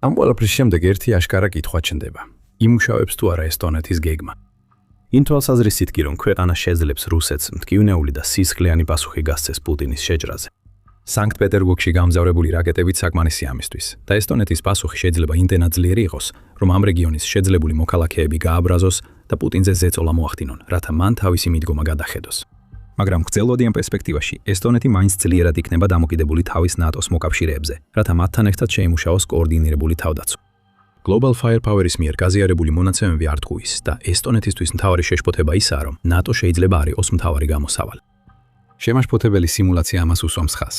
ამ ყველაფრის შემდეგ ერთი აშკარა კითხვა ჩნდება. იმუშავებს თუ არა ესტონეთის გეგმა? იმ თვალსაზრისით კი, რომ ქვეყანა შეძლებს რუსეთს მტკივნეული და სისხლიანი პასუხი გასცეს პუტინის შეჭრაზე. სანქტ-პეტერბურგში გამგზავრებული რაკეტებით საკმარისი ამისთვის და ესტონეთის პასუხი შეიძლება იმდენად ძლიერი იყოს, რომ ამ რეგიონის შეძლებული მოქალაქეები გააბრაზოს და პუტინზე ზეწოლა მოახდინონ, რათა მან თავისი მიდგომა გადახედოს. მაგრამ გრძელვადიან პერსპექტივაში ესტონეთი მაინც ძლიერად იქნება დამოკიდებული თავის ნატოს მოკავშირეებზე, რათა მათთან ერთად შეიმუშაოს კოორდინირებული თავდაცვა. Global Firepower-ის მიერ გაზიარებული მონაცემები არტყუის და ესტონეთისთვის მთავარი შეშფოთება ისაა, რომ ნატო შეიძლება არ იყოს მთავარი გამოსავალი. შემაშფოთებელი სიმულაცია ამას უსვამს ხაზს.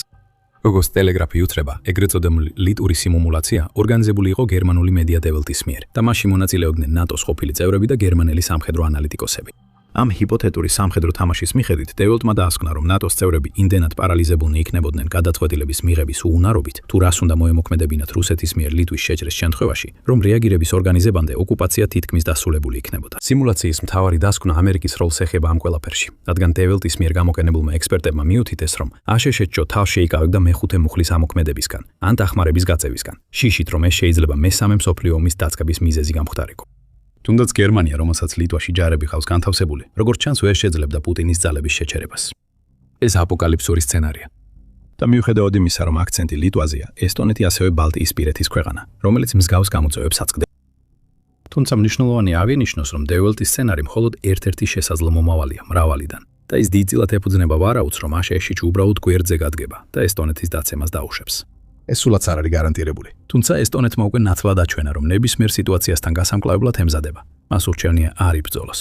როგორც ტელეგრაფი უთრება, ეგრეთ წოდებული ლიტური სიმულაცია ორგანიზებული იყო გერმანული მედია დეველტის მიერ და მასში მონაწილეობდნენ ნატოს ყოფილი წევრები და გერმანელი სამხედრო ანალიტიკოსები. ამ ჰიპოთეტური სამხედრო თამაშის მიხედვით დეველტმა დაასკვნა, რომ ნატოს წევრები იმდენად პარალიზებულნი იქნებოდნენ გადაწყვეტილების მიღების უუნარობით, თუ რას უნდა მოემოქმედებინათ რუსეთის მიერ ლიტვის შეჭრის შემთხვევაში, რომ რეაგირების ორგანიზებამდე ოკუპაცია თითქმის დასრულებული იქნებოდა. სიმულაციის მთავარი დასკვნა ამერიკის როლს ეხება ამ ყველაფერში, რადგან დეველტის მიერ გამოყენებულმა ექსპერტებმა მიუთითეს, რომ აშშ-ჭო თავს შეიკავებდა მეხუთე მუხლის ამოქმედებისგან, ან დახმარების გაწევისგან, შიშით, რომ ეს შეიძლება მესამე მსოფლიო ომის დაწყების მიზეზი გამხდარიყო. თუნდაც გერმანია, რომელსაც ლიტვაში ჯარები ხავს განთავსებული, როგორც ჩანს, ვერ შეძლებდა პუტინის ძალების შეჩერებას. ეს აპოკალიფსური სცენარია. და მიუხედავად იმისა, რომ აქცენტი ლიტვაზეა, ესტონეთი ასევე ბალტიისპირეთის ქვეყანა, რომელიც მსგავს გამოწვევებს აწყდება. თუმცა მნიშვნელოვანი აღინიშნოს, რომ დეველტის სცენარი მხოლოდ ერთ-ერთი შესაძლო მომავალია მრავალიდან და ის დიდწილად ეფუძნება ვარაუდს, რომ აშშ უბრალოდ გვერდზე გადგება და ესტონეთის დაცემას დაუშვებს. ეს სულაც არ არის გარანტირებული. თუმცა ესტონეთმა უკვე ნათლად აჩვენა, რომ ნებისმიერ სიტუაციასთან გასამკლავებლად ემზადება. მას ურჩევნია არ იბრძოლოს.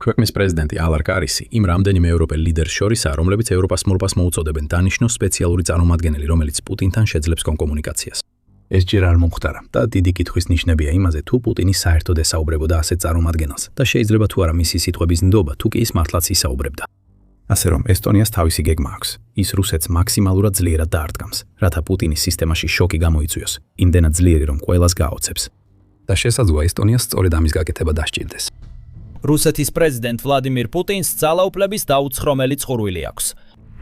ქვეყნის პრეზიდენტი ალარ კარისი იმ რამდენიმე ევროპელ ლიდერს შორისაა, რომლებიც ევროპას მოლპას მოუწოდებენ დანიშნოს სპეციალური წარმომადგენელი, რომელიც პუტინთან შეძლებს კომუნიკაციას. ეს ჯერ არ მომხდარა და დიდი კითხვის ნიშნებია იმაზე, თუ პუტინი საერთოდ ესაუბრებოდა ასეთ წარმომადგენელს და შეიძლება თუ არა მისი სიტყვების ნდობა, თუ კი ის მართლაც ისაუბრებდა. ასე რომ ესტონიას თავისი გეგმა აქვს. ის რუსეთს მაქსიმალურად ძლიერად დაარტყამს, რათა პუტინის სისტემაში შოკი გამოიწვიოს, იმდენად ძლიერი, რომ ყველას გააოცებს. და შესაძლოა ესტონიას სწორედ ამის გაკეთება დასჭირდეს. რუსეთის პრეზიდენტ ვლადიმირ პუტინს ძალაუფლების დაუცხრომელი წყურვილი აქვს.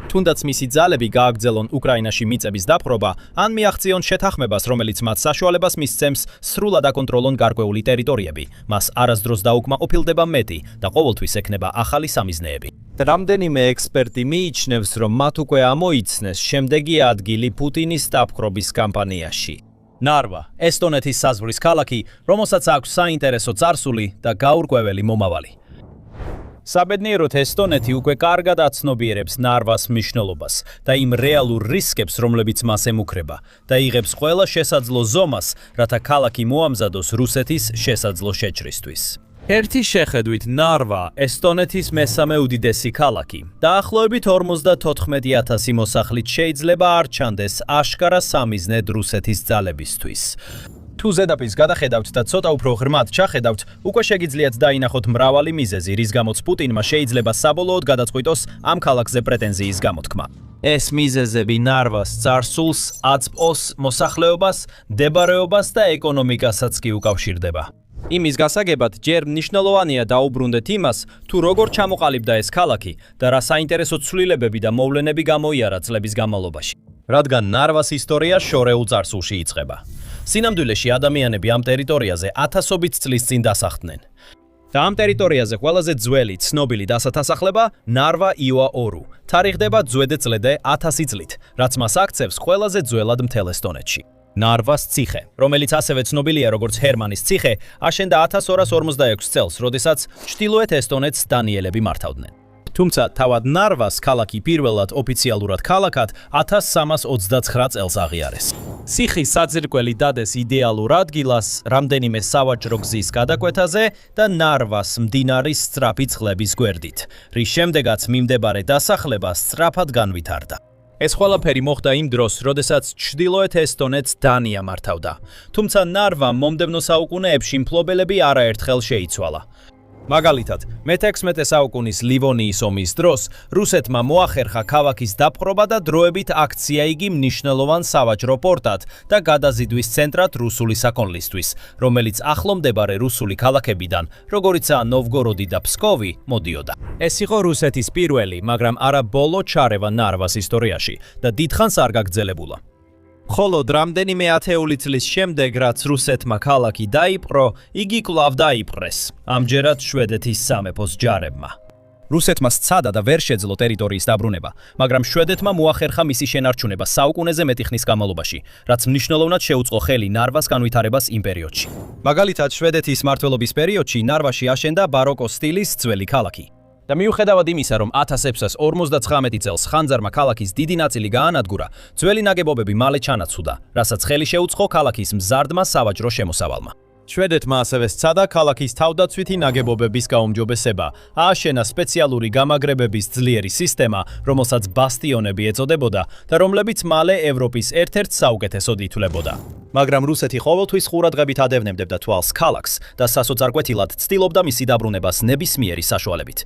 თუნდაც მისი ძალები გააგრძელონ უკრაინაში მიწების დაპყრობა, ან მიაღწიონ შეთანხმებას, რომელიც მათ საშუალებას მისცემს სრულად აკონტროლონ გარკვეული ტერიტორიები. მას არასდროს დაუკმაყოფილდება მეტი და ყოველთვის ექნება ახალი სამიზნეები. რამდენიმე ექსპერტი მიიჩნევს, რომ მათ უკვე ამოიცნეს შემდეგი ადგილი პუტინის დაპყრობის კამპანიაში. ნარვა, ესტონეთის საზღვრის ქალაქი, რომელსაც აქვს საინტერესო წარსული და გაურკვეველი მომავალი. საბედნიეროდ ესტონეთი უკვე კარგად აცნობიერებს ნარვას მნიშვნელობას და იმ რეალურ რისკებს, რომლებიც მას ემუქრება და იღებს ყველა შესაძლო ზომას, რათა ქალაქი მოამზადოს რუსეთის შესაძლო შეჭრისთვის. ერთი შეხედვით ნარვა ესტონეთის მესამე უდიდესი ქალაქი. დაახლოებით 54,000 მოსახლით შეიძლება არ ჩანდეს აშკარა სამიზნედ რუსეთის ძალებისთვის. თუ ზედაპირს გადახედავთ და ცოტა უფრო ღრმად ჩახედავთ, უკვე შეგიძლიათ დაინახოთ მრავალი მიზეზი, რის გამოც პუტინმა შეიძლება საბოლოოდ გადაწყვიტოს ამ ქალაქზე პრეტენზიის გამოთქმა. ეს მიზეზები ნარვას წარსულს, აწმყოს, მოსახლეობას, მდებარეობას და ეკონომიკასაც კი უკავშირდება. იმის გასაგებად ჯერ მნიშვნელოვანია დაუბრუნდეთ იმას, თუ როგორ ჩამოყალიბდა ეს ქალაქი და რა საინტერესო ცვლილებები და მოვლენები გამოიარა წლების განმავლობაში. რადგან ნარვას ისტორია შორეულ წარსულში იწყება. სინამდვილეში ადამიანები ამ ტერიტორიაზე ათასობით წლის წინ დასახლდნენ. და ამ ტერიტორიაზე ყველაზე ძველი ცნობილი დასათასახლება ნარვა იოა ორუ. თარიღდება ძვედწლედე 1000 წლით, რაც მას აქცევს ყველაზე ძველად მთელ ესტონეთში. ნარვას ციხე, რომელიც ასევე ცნობილია როგორც ჰერმანის ციხე, აშენდა 1246 წელს, როდესაც ჩრდილოეთ ესტონეთს დანიელები მართავდნენ. თუმცა თავად ნარვას ქალაქი პირველად ოფიციალურად ქალაქად 1329 წელს აღიარეს. ციხის საძირკველი დადეს იდეალურ ადგილას, რამდენიმე სავაჭრო გზის გადაკვეთაზე და ნარვას მდინარის სწრაფი წყლების გვერდით, რის შემდეგაც მიმდებარე დასახლება სწრაფად განვითარდა. ეს ყველაფერი მოხდა იმ დროს, როდესაც ჩრდილოეთ ესტონეთს დანია მართავდა. თუმცა ნარვა მომდევნო საუკუნეებში მფლობელები არაერთხელ შეიცვალა. მაგალითად, მე-16 საუკუნის ლივონიის ომის დროს რუსეთმა მოახერხა ქალაქის დაპყრობა და დროებით აქცია იგი მნიშვნელოვან სავაჭრო პორტად და გადაზიდვის ცენტრად რუსული საქონლისთვის, რომელიც ახლომდებარე რუსული ქალაქებიდან, როგორიცაა ნოვგოროდი და ფსკოვი, მოდიოდა. ეს იყო რუსეთის პირველი, მაგრამ არა ბოლო ჩარევა ნარვას ისტორიაში და დიდხანს არ გაგრძელებულა. ხოლო რამდენიმე ათეული წლის შემდეგ, რაც რუსეთმა ქალაქი დაიპყრო, იგი კვლავ დაიპყრეს, ამჯერად შვედეთის სამეფოს ჯარებმა. რუსეთმა სცადა და ვერ შეძლო ტერიტორიის დაბრუნება, მაგრამ შვედეთმა მოახერხა მისი შენარჩუნება საუკუნეზე მეტი ხნის განმავლობაში, რაც მნიშვნელოვნად შეუწყო ხელი ნარვას განვითარებას იმ პერიოდში. მაგალითად, შვედეთის მმართველობის პერიოდში ნარვაში აშენდა ბაროკოს სტილის ძველი ქალაქი. და მიუხედავად იმისა, რომ 1659 წელს ხანძარმა ქალაქის დიდი ნაწილი გაანადგურა, ძველი ნაგებობები მალე ჩანაცვლა, რასაც ხელი შეუწყო ქალაქის მზარდმა სავაჭრო შემოსავალმა. შვედეთმა ასევე სცადა ქალაქის თავდაცვითი ნაგებობების გაუმჯობესება, ააშენა სპეციალური გამაგრებების ძლიერი სისტემა, რომელსაც ბასტიონები ეწოდებოდა და რომლებიც მალე ევროპის ერთ-ერთ საუკეთესოდ ითვლებოდა. მაგრამ რუსეთი ყოველთვის ყურადღებით ადევნებდა თვალს ქალაქს და სასოწარკვეთილად ცდილობდა მისი დაბრუნებას ნებისმიერი საშუალებით.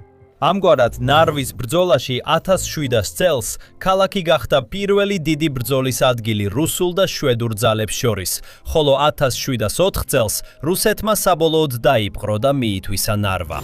ამგვარად, ნარვის ბრძოლაში 1700 წელს ქალაქი გახდა პირველი დიდი ბრძოლის ადგილი რუსულ და შვედურ ძალებს შორის, ხოლო 1704 წელს რუსეთმა საბოლოოდ დაიპყრო და მიითვისა ნარვა.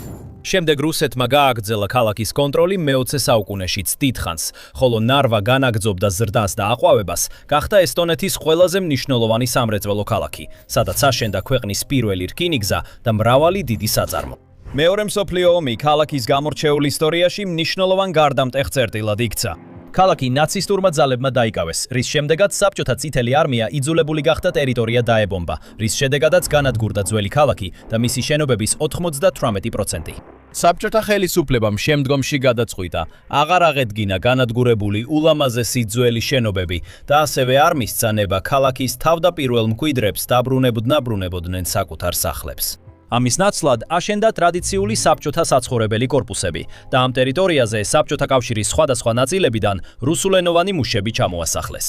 შემდეგ რუსეთმა გააგრძელა ქალაქის კონტროლი მე-20 საუკუნეშიც დიდხანს, ხოლო ნარვა განაგრძობდა ზრდას და აყვავებას, გახდა ესტონეთის ყველაზე მნიშვნელოვანი სამრეწველო ქალაქი, სადაც აშენდა ქვეყნის პირველი რკინიგზა და მრავალი დიდი საწარმო. მეორე მსოფლიო ომი ქალაქის გამორჩეულ ისტორიაში მნიშვნელოვან გარდამტეხ წერტილად იქცა. ქალაქი ნაცისტურმა ძალებმა დაიკავეს, რის შემდეგაც საბჭოთა წითელი არმია იძულებული გახდა ტერიტორია დაებომბა, რის შედეგადაც განადგურდა ძველი ქალაქი და მისი შენობების 98%. საბჭოთა ხელისუფლებამ შემდგომში გადაწყვიტა, აღარ აღედგინა განადგურებული ულამაზესი ძველი შენობები და ასევე არ მისცა ნება ქალაქის თავდაპირველ მკვიდრებს დაბრუნებოდნენ საკუთარ სახლებს. ამის ნაცვლად აშენდა ტრადიციული საბჭოთა საცხოვრებელი კორპუსები და ამ ტერიტორიაზე საბჭოთა კავშირის სხვადასხვა ნაწილებიდან რუსულენოვანი მუშები ჩამოასახლეს.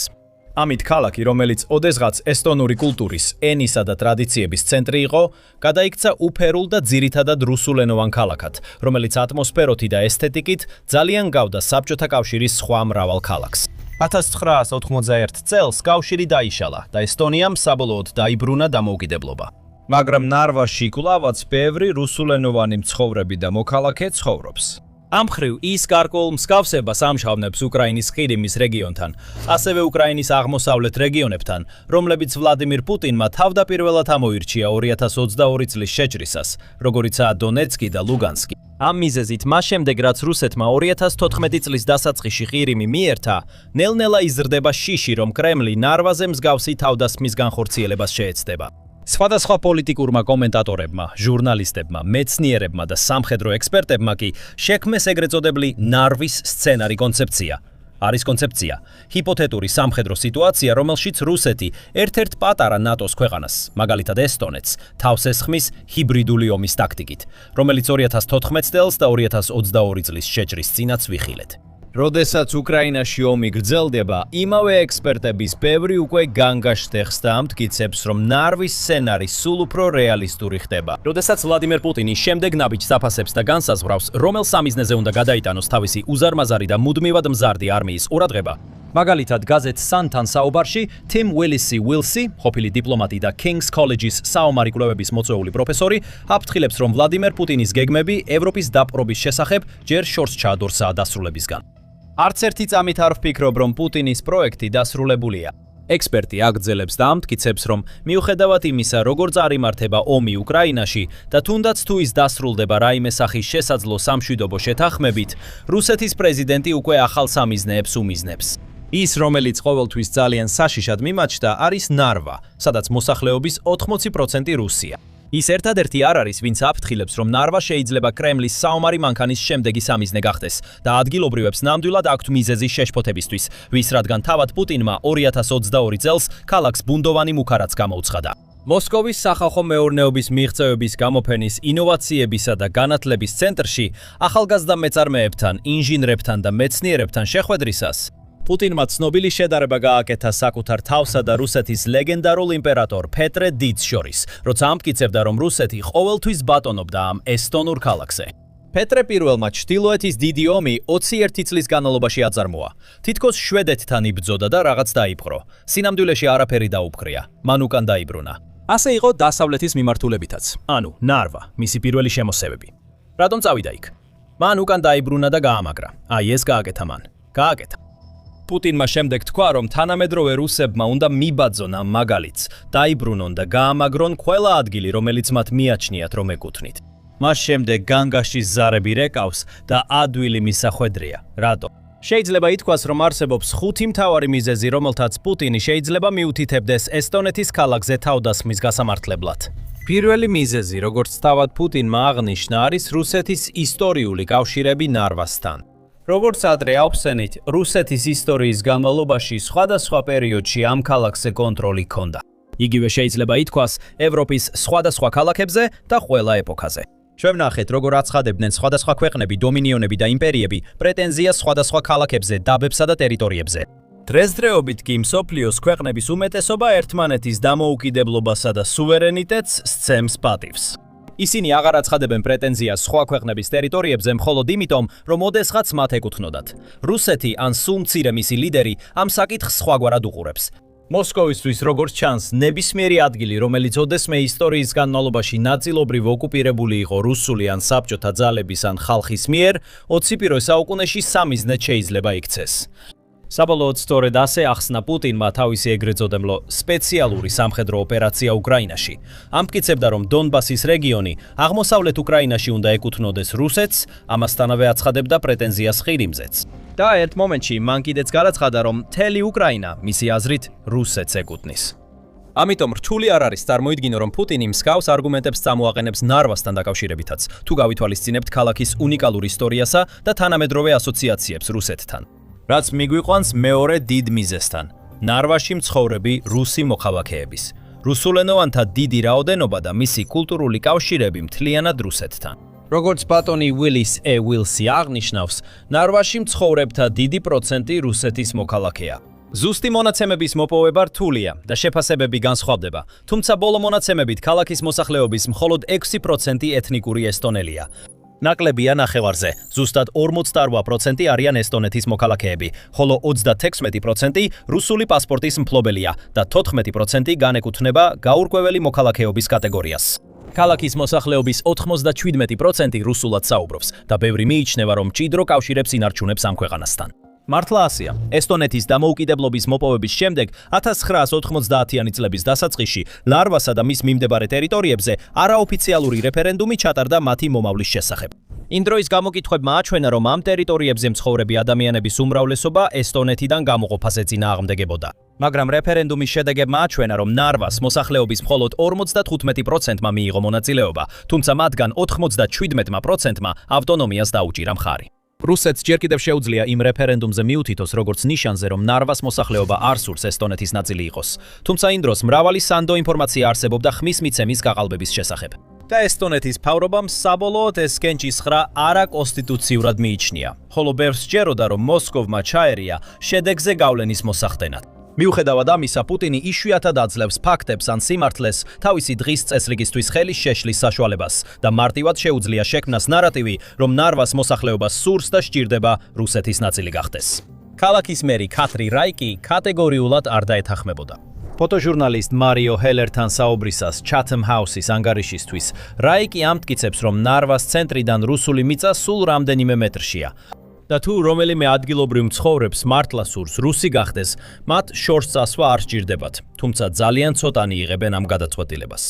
ამით ქალაქი, რომელიც ოდესღაც ესტონური კულტურის, ენისა და ტრადიციების ცენტრი იყო, გადაიქცა უფერულ და ძირითადად რუსულენოვან ქალაქად, რომელიც ატმოსფეროთი და ესთეტიკით ძალიან გავდა საბჭოთა კავშირის სხვა მრავალ ქალაქს. 1991 წელს კავშირი დაიშალა და ესტონიამ საბოლოოდ დაიბრუნა დამოუკიდებლობა. მაგრამ ნარვაში კვლავაც ბევრი რუსულენოვანი მცხოვრები და მოქალაქე ცხოვრობს. ამ მხრივ ის გარკვეულ მსგავსებას ამჟღავნებს უკრაინის ყირიმის რეგიონთან, ასევე უკრაინის აღმოსავლეთ რეგიონებთან, რომლებიც ვლადიმირ პუტინმა თავდაპირველად ამოირჩია 2022 წლის შეჭრისას, როგორიცაა დონეცკი და ლუგანსკი. ამ მიზეზით მას შემდეგ, რაც რუსეთმა 2014 წლის დასაწყისში ყირიმი მიერთა, ნელ-ნელა იზრდება შიში, რომ კრემლი ნარვაზე მსგავსი თავდასხმის განხორციელებას შეეცდება. სხვადასხვა პოლიტიკურმა კომენტატორებმა, ჟურნალისტებმა, მეცნიერებმა და სამხედრო ექსპერტებმა კი შექმნეს ეგრეთ წოდებული ნარვის სცენარი კონცეფცია. არის კონცეფცია, ჰიპოთეტური სამხედრო სიტუაცია, რომელშიც რუსეთი ერთ-ერთ პატარა ნატოს ქვეყანას, მაგალითად ესტონეთს, თავს ესხმის ჰიბრიდული ომის ტაქტიკით, რომელიც 2014 წელს და 2022 წლის შეჭრის წინაც ვიხილეთ. როდესაც უკრაინაში ომი გრძელდება, იმავე ექსპერტების ბევრი უკვე განგაშტეხს და ამტკიცებს, რომ ნარვის სცენარი სულ უფრო რეალისტური ხდება. როდესაც ვლადიმერ პუტინი შემდეგ ნაბიჯს აფასებს და განსაზღვრავს, რომელ სამიზნეზე უნდა გადაიტანოს თავისი უზარმაზარი და მუდმივად მზარდი არმიის ყურადღება. მაგალითად, გაზეთ სანთან საუბარში Tim Willsey, ყოფილი დიპლომატი და King's College-ის საომარი კვლევების მოწვეული პროფესორი, აფრთხილებს, რომ ვლადიმერ პუტინის გეგმები ევროპის დაპყრობის შესახებ ჯერ შორს ჩაადორსა დასრულებისგან. არც ერთი წამით არ ვფიქრობ, რომ პუტინის პროექტი დასრულებულია. ექსპერტი აგრძელებს და ამტკიცებს, რომ მიუხედავად იმისა, როგორ წარიმართება ომი უკრაინაში და თუნდაც თუ ის დასრულდება რაიმე სახის შესაძლო სამშვიდობო შეთანხმებით, რუსეთის პრეზიდენტი უკვე ახალ სამიზნეებს უმიზნებს. ის, რომელიც ყოველთვის ძალიან საშიშად მიმაჩნდა, არის ნარვა, სადაც მოსახლეობის 80% რუსია. ის ერთადერთი არ არის, ვინც აფრთხილებს, რომ ნარვა შეიძლება კრემლის საომარი მანქანის შემდეგი სამიზნე გახდეს და ადგილობრივებს ნამდვილად აქვთ მიზეზი შეშფოთებისთვის, ვის რადგან თავად პუტინმა 2022 წელს ქალაქს ბუნდოვანი მუქარაც გამოუცხადა. მოსკოვის სახალხო მეურნეობის მიღწევების გამოფენის ინოვაციებისა და განათლების ცენტრში ახალგაზრდა მეწარმეებთან, ინჟინრებთან და მეცნიერებთან შეხვედრისას პუტინმა ცნობილი შედარება გააკეთა საკუთარ თავსა და რუსეთის ლეგენდარულ იმპერატორ პეტრე დიდს შორის, როცა ამტკიცებდა, რომ რუსეთი ყოველთვის ბატონობდა ამ ესტონურ ქალაქზე. პეტრე პირველმა ჩრდილოეთის დიდი ომი 21 წლის განმავლობაში აწარმოა. თითქოს შვედეთთან იბრძოდა და რაღაც დაიპყრო. სინამდვილეში არაფერი დაუფქრია. მან უკან დაიბრუნა. ასე იყო დასავლეთის მიმართულებითაც. ანუ ნარვა, მისი პირველი შემოსევები. რატომ წავიდა იქ? მან უკან დაიბრუნა და გაამაგრა. აი ეს გააკეთა მან. გააკეთა. პუტინმა შემდეგ თქვა, რომ თანამედროვე რუსებმა უნდა მიბაძონ ამ მაგალითს, დაიბრუნონ და გაამაგრონ ყველა ადგილი, რომელიც მათ მიაჩნიათ, რომ ეკუთვნით. მას შემდეგ განგაშის ზარები რეკავს და ადვილი მისახვედრია. რატო? შეიძლება ითქვას, რომ არსებობს 5 მთავარი მიზეზი, რომელთაც პუტინი შეიძლება მიუთითებდეს ესტონეთის ქალაქზე თავდასხმის გასამართლებლად. პირველი მიზეზი, როგორც თავად პუტინმა აღნიშნა, არის რუსეთის ისტორიული კავშირები ნარვასთან. როგორც ადრე ავხსენით, რუსეთის ისტორიის განმავლობაში სხვადასხვა პერიოდში ამ ქალაქზე კონტროლი ჰქონდა. იგივე შეიძლება ითქვას ევროპის სხვადასხვა ქალაქებზე და ყველა ეპოქაზე. ჩვენ ვნახეთ, როგორ აცხადებდნენ სხვადასხვა ქვეყნები, დომინიონები და იმპერიები პრეტენზიას სხვადასხვა ქალაქებზე, დაბებსა და ტერიტორიებზე. დღესდღეობით კი მსოფლიოს ქვეყნების უმეტესობა ერთმანეთის დამოუკიდებლობასა და სუვერენიტეტს სცემს პატივს. ისინი აღარ აცხადებენ პრეტენზიას სხვა ქვეყნების ტერიტორიებზე მხოლოდ იმიტომ, რომ ოდესღაც მათ ეკუთვნოდათ. რუსეთი ან სულ მცირე მისი ლიდერი ამ საკითხს სხვაგვარად უყურებს. მოსკოვისთვის როგორც ჩანს, ნებისმიერი ადგილი, რომელიც ოდესმე ისტორიის განმავლობაში ნაწილობრივ ოკუპირებული იყო რუსული ან საბჭოთა ძალების ან ხალხის მიერ, 21 საუკუნეში სამიზნედ შეიძლება იქცეს. საბოლოოდ სწორედ ასე ახსნა პუტინმა თავისი ეგრეთ წოდებული სპეციალური სამხედრო ოპერაცია უკრაინაში. ამტკიცებდა, რომ დონბასის რეგიონი აღმოსავლეთ უკრაინაში უნდა ეკუთვნოდეს რუსეთს, ამასთანავე აცხადებდა პრეტენზიას ყირიმზეც. და ერთ მომენტში მან კიდეც განაცხადა, რომ მთელი უკრაინა, მისი აზრით, რუსეთს ეკუთვნის. ამიტომ რთული არ არის წარმოიდგინო, რომ პუტინი მსგავს არგუმენტებს წამოაყენებს ნარვასთან დაკავშირებითაც, თუ გავითვალისწინებთ ქალაქის უნიკალურ ისტორიასა და თანამედროვე ასოციაციებს რუსეთთან. რაც მიგვიყვანს მეორე დიდ მიზეზთან, ნარვაში მცხოვრები რუსი მოქალაქეების, რუსულენოვანთა დიდი რაოდენობა და მისი კულტურული კავშირები მთლიანად რუსეთთან. როგორც ბატონი ვილის ვილსი აღნიშნავს, ნარვაში მცხოვრებთა დიდი პროცენტი რუსეთის მოქალაქეა. ზუსტი მონაცემების მოპოვება რთულია და შეფასებები განსხვავდება, თუმცა ბოლო მონაცემებით ქალაქის მოსახლეობის მხოლოდ 6% ეთნიკური ესტონელია. ნაკლებია ნახევარზე, ზუსტად 48% არიან ესტონეთის მოქალაქეები, ხოლო 36% რუსული პასპორტის მფლობელია და 14% განეკუთვნება გაურკვეველი მოქალაქეობის კატეგორიას. ქალაქის მოსახლეობის 97% რუსულად საუბრობს და ბევრი მიიჩნევა, რომ მჭიდრო კავშირებს ინარჩუნებს ამ ქვეყანასთან. მართლა ასეა. ესტონეთის დამოუკიდებლობის მოპოვების შემდეგ 1990-იანი წლების დასაწყისში ლარვასა და მის მიმდებარე ტერიტორიებზე არაოფიციალური რეფერენდუმი ჩატარდა მათი მომავლის შესახებ. იმ დროის გამოკითხვებმა აჩვენა, რომ ამ ტერიტორიებზე მცხოვრები ადამიანების უმრავლესობა ესტონეთიდან გამოყოფაზე წინააღმდეგებოდა. მაგრამ რეფერენდუმის შედეგებმა აჩვენა, რომ ნარვას მოსახლეობის მხოლოდ 55%-მა მიიღო მონაწილეობა, თუმცა მათგან 97%-მა ავტონომიას დაუჭირა მხარი. რუსეთს ჯერ კიდევ შეუძლია იმ რეფერენდუმზე მიუთითოს როგორც ნიშანზე, რომ ნარვას მოსახლეობა არ სურს ესტონეთის ნაწილი იყოს. თუმცა იმ დროს მრავალი სანდო ინფორმაცია არსებობდა ხმის მიცემის გაყალბების შესახებ. და ესტონეთის მთავრობამ საბოლოოდ ეს კენჭისხრა არაკონსტიტუციურად მიიჩნია, ხოლო ბევრს სჯეროდა, რომ მოსკოვმა ჩაერია შედეგზე გავლენის მოსახდენად. მიუხედავად ამისა, პუტინი იშვიათად აძლევს ფაქტებს ან სიმართლეს თავისი დღის წესრიგისთვის ხელის შეშლის საშუალებას და მარტივად შეუძლია შექმნას ნარატივი, რომ ნარვას მოსახლეობა სურს და სჭირდება რუსეთის ნაწილი გახდეს. ქალაქის მერი კატრი რაიკი კატეგორიულად არ დაეთანხმებოდა. ფოტოჟურნალისტ მარიო ჰელერთან საუბრისას Chatham House-ის ანგარიშისთვის რაიკი ამტკიცებს, რომ ნარვას ცენტრიდან რუსული მიწა სულ რამდენიმე მეტრშია. და თუ რომელიმე ადგილობრივ მცხოვრებს მართლა სურს რუსი გახდეს, მათ შორს წასვლა არ სჭირდებათ, თუმცა ძალიან ცოტანი იღებენ ამ გადაწყვეტილებას.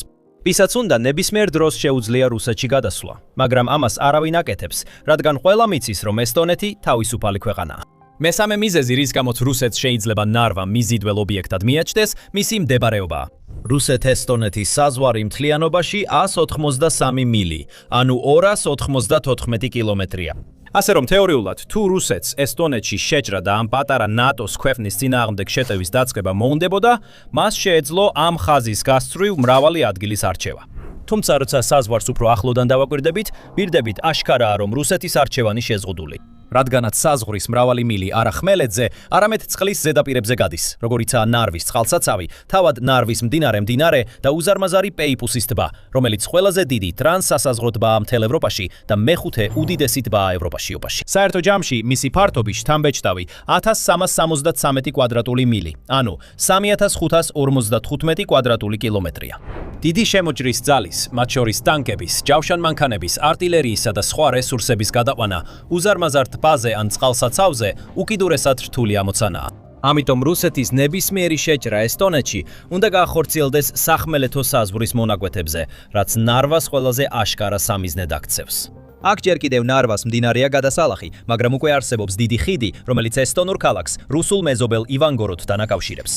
ვისაც უნდა ნებისმიერ დროს შეუძლია რუსეთში გადასვლა, მაგრამ ამას არავინ აკეთებს, რადგან ყველა მიცის, რომ ესტონეთი თავისუფალი ქვეყანაა. მესამე მიზეზი, რის გამოც რუსეთს შეიძლება ნარვა მიზიდველ ობიექტად მიაჩნდეს, მისი მდებარეობაა. რუსეთ-ესტონეთის საზღვარი მთლიანობაში 183 მილი, ანუ 294 კილომეტრია. ასე რომ თეორიულად, თუ რუსეთს ესტონეთში შეჭრა და ამ პატარა ნატოს ქვეყნის წინააღმდეგ შეტევის დაწყება მოუნდებოდა, მას შეეძლო ამ ხაზის გასწვრივ მრავალი ადგილის არჩევა. თუმცა როცა საზღვარს უფრო ახლოდან დავაკვირდებით, ვირდებით აშკარაა, რომ რუსეთის არჩევანი შეზღუდული. რადგანაც საზღვრის მრავალი მილი არა ხმელეთზე, არამედ წყლის ზედაპირებზე გადის, როგორიცაა ნარვის წყალსაცავი, თავად ნარვის მდინარე და უზარმაზარი პეიპუსის ტბა, რომელიც ყველაზე დიდი ტრანსსასაზღვრო ტბაა მთელ ევროპაში და მეხუთე უდიდესი ტბაა ევროპაში. საერთო ჯამში მისი ფართობი შთამბეჭდავი 1373 კვადრატული მილი, ანუ 3555 კვადრატული კილომეტრია. დიდი შემოჭრის ძალის, მათ შორის ტანკების, ჯავშანმანქანების, არტილერიისა და სხვა რესურსების გადაყვანა უზარმაზარ ტბაზე ან წყალსაცავზე უკიდურესად რთული ამოცანაა. ამიტომ რუსეთის ნებისმიერი შეჭრა ესტონეთში უნდა გაახორციელდეს სახმელეთო საზღვრის მონაკვეთებზე, რაც ნარვას ყველაზე აშკარა სამიზნედ აქცევს. აქ ჯერ კიდევ ნარვას მდინარეა გადასალახი, მაგრამ უკვე არსებობს დიდი ხიდი, რომელიც ესტონურ ქალაქს რუსულ მეზობელ ივანგოროდთან აკავშირებს.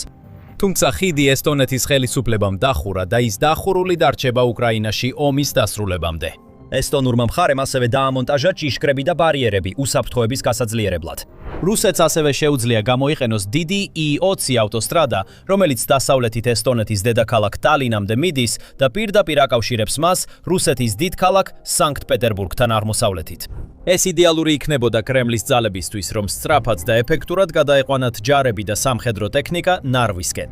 თუმცა ხიდი ესტონეთის ხელისუფლებამ დახურა და ის დახურული დარჩება უკრაინაში ომის დასრულებამდე. ესტონურმა მხარემ ასევე დაამონტაჟა ჭიშკრები და ბარიერები უსაფრთხოების გასაძლიერებლად. რუსეთს ასევე შეუძლია გამოიყენოს დიდი I-20 ავტოსტრადა, რომელიც დასავლეთით ესტონეთის დედაქალაქ ტალინამდე მიდის და პირდაპირ აკავშირებს მას რუსეთის დიდ ქალაქ სანქტ-პეტერბურგთან აღმოსავლეთით. ეს იდეალური იქნებოდა კრემლის ძალებისთვის, რომ სწრაფად და ეფექტურად გადაეყვანათ ჯარები და სამხედრო ტექნიკა ნარვისკენ.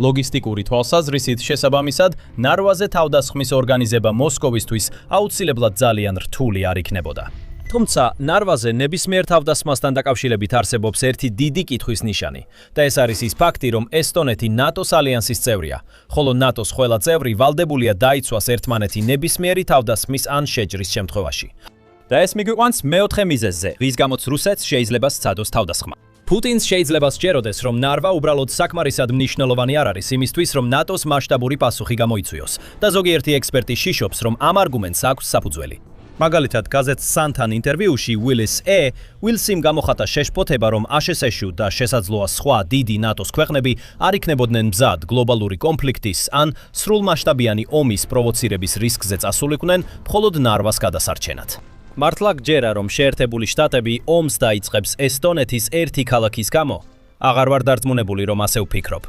ლოგისტიკური თვალსაზრისით შესაბამისად, ნარვაზე თავდასხმის ორგანიზება მოსკოვისთვის აუცილებლად ძალიან რთული არ იქნებოდა. თუმცა, ნარვაზე ნებისმიერ თავდასხმასთან დაკავშირებით არსებობს ერთი დიდი კითხვის ნიშანი და ეს არის ის ფაქტი, რომ ესტონეთი ნატოს ალიანსის წევრია, ხოლო ნატოს ყველა წევრი ვალდებულია დაიცვას ერთმანეთი ნებისმიერი თავდასხმის ან შეჭრის შემთხვევაში. და ეს მიგვიყვანს მეოთხე მიზეზზე, რის გამოც რუსეთს შეიძლება სცადოს თავდასხმა. პუტინს შეიძლება სჯეროდეს, რომ ნარვა უბრალოდ საკმარისად მნიშვნელოვანი არ არის იმისთვის, რომ ნატოს მასშტაბური პასუხი გამოიწვიოს და ზოგიერთი ექსპერტი შიშობს, რომ ამ არგუმენტს აქვს საფუძველი. მაგალითად, გაზეთ Sun-თან ინტერვიუში ვილსიმ გამოხატა შეშფოთება, რომ აშშ და შესაძლოა სხვა დიდი ნატოს ქვეყნები არ იქნებოდნენ მზად გლობალური კონფლიქტის ან სრულმასშტაბიანი ომის პროვოცირების რისკზე წასულიყვნენ მხოლოდ ნარვას გადასარჩენად. მართლა გჯერა, რომ შეერთებული შტატები ომს დაიწყებს ესტონეთის ერთი ქალაქის გამო? აღარ ვარ დარწმუნებული, რომ ასე ვფიქრობ.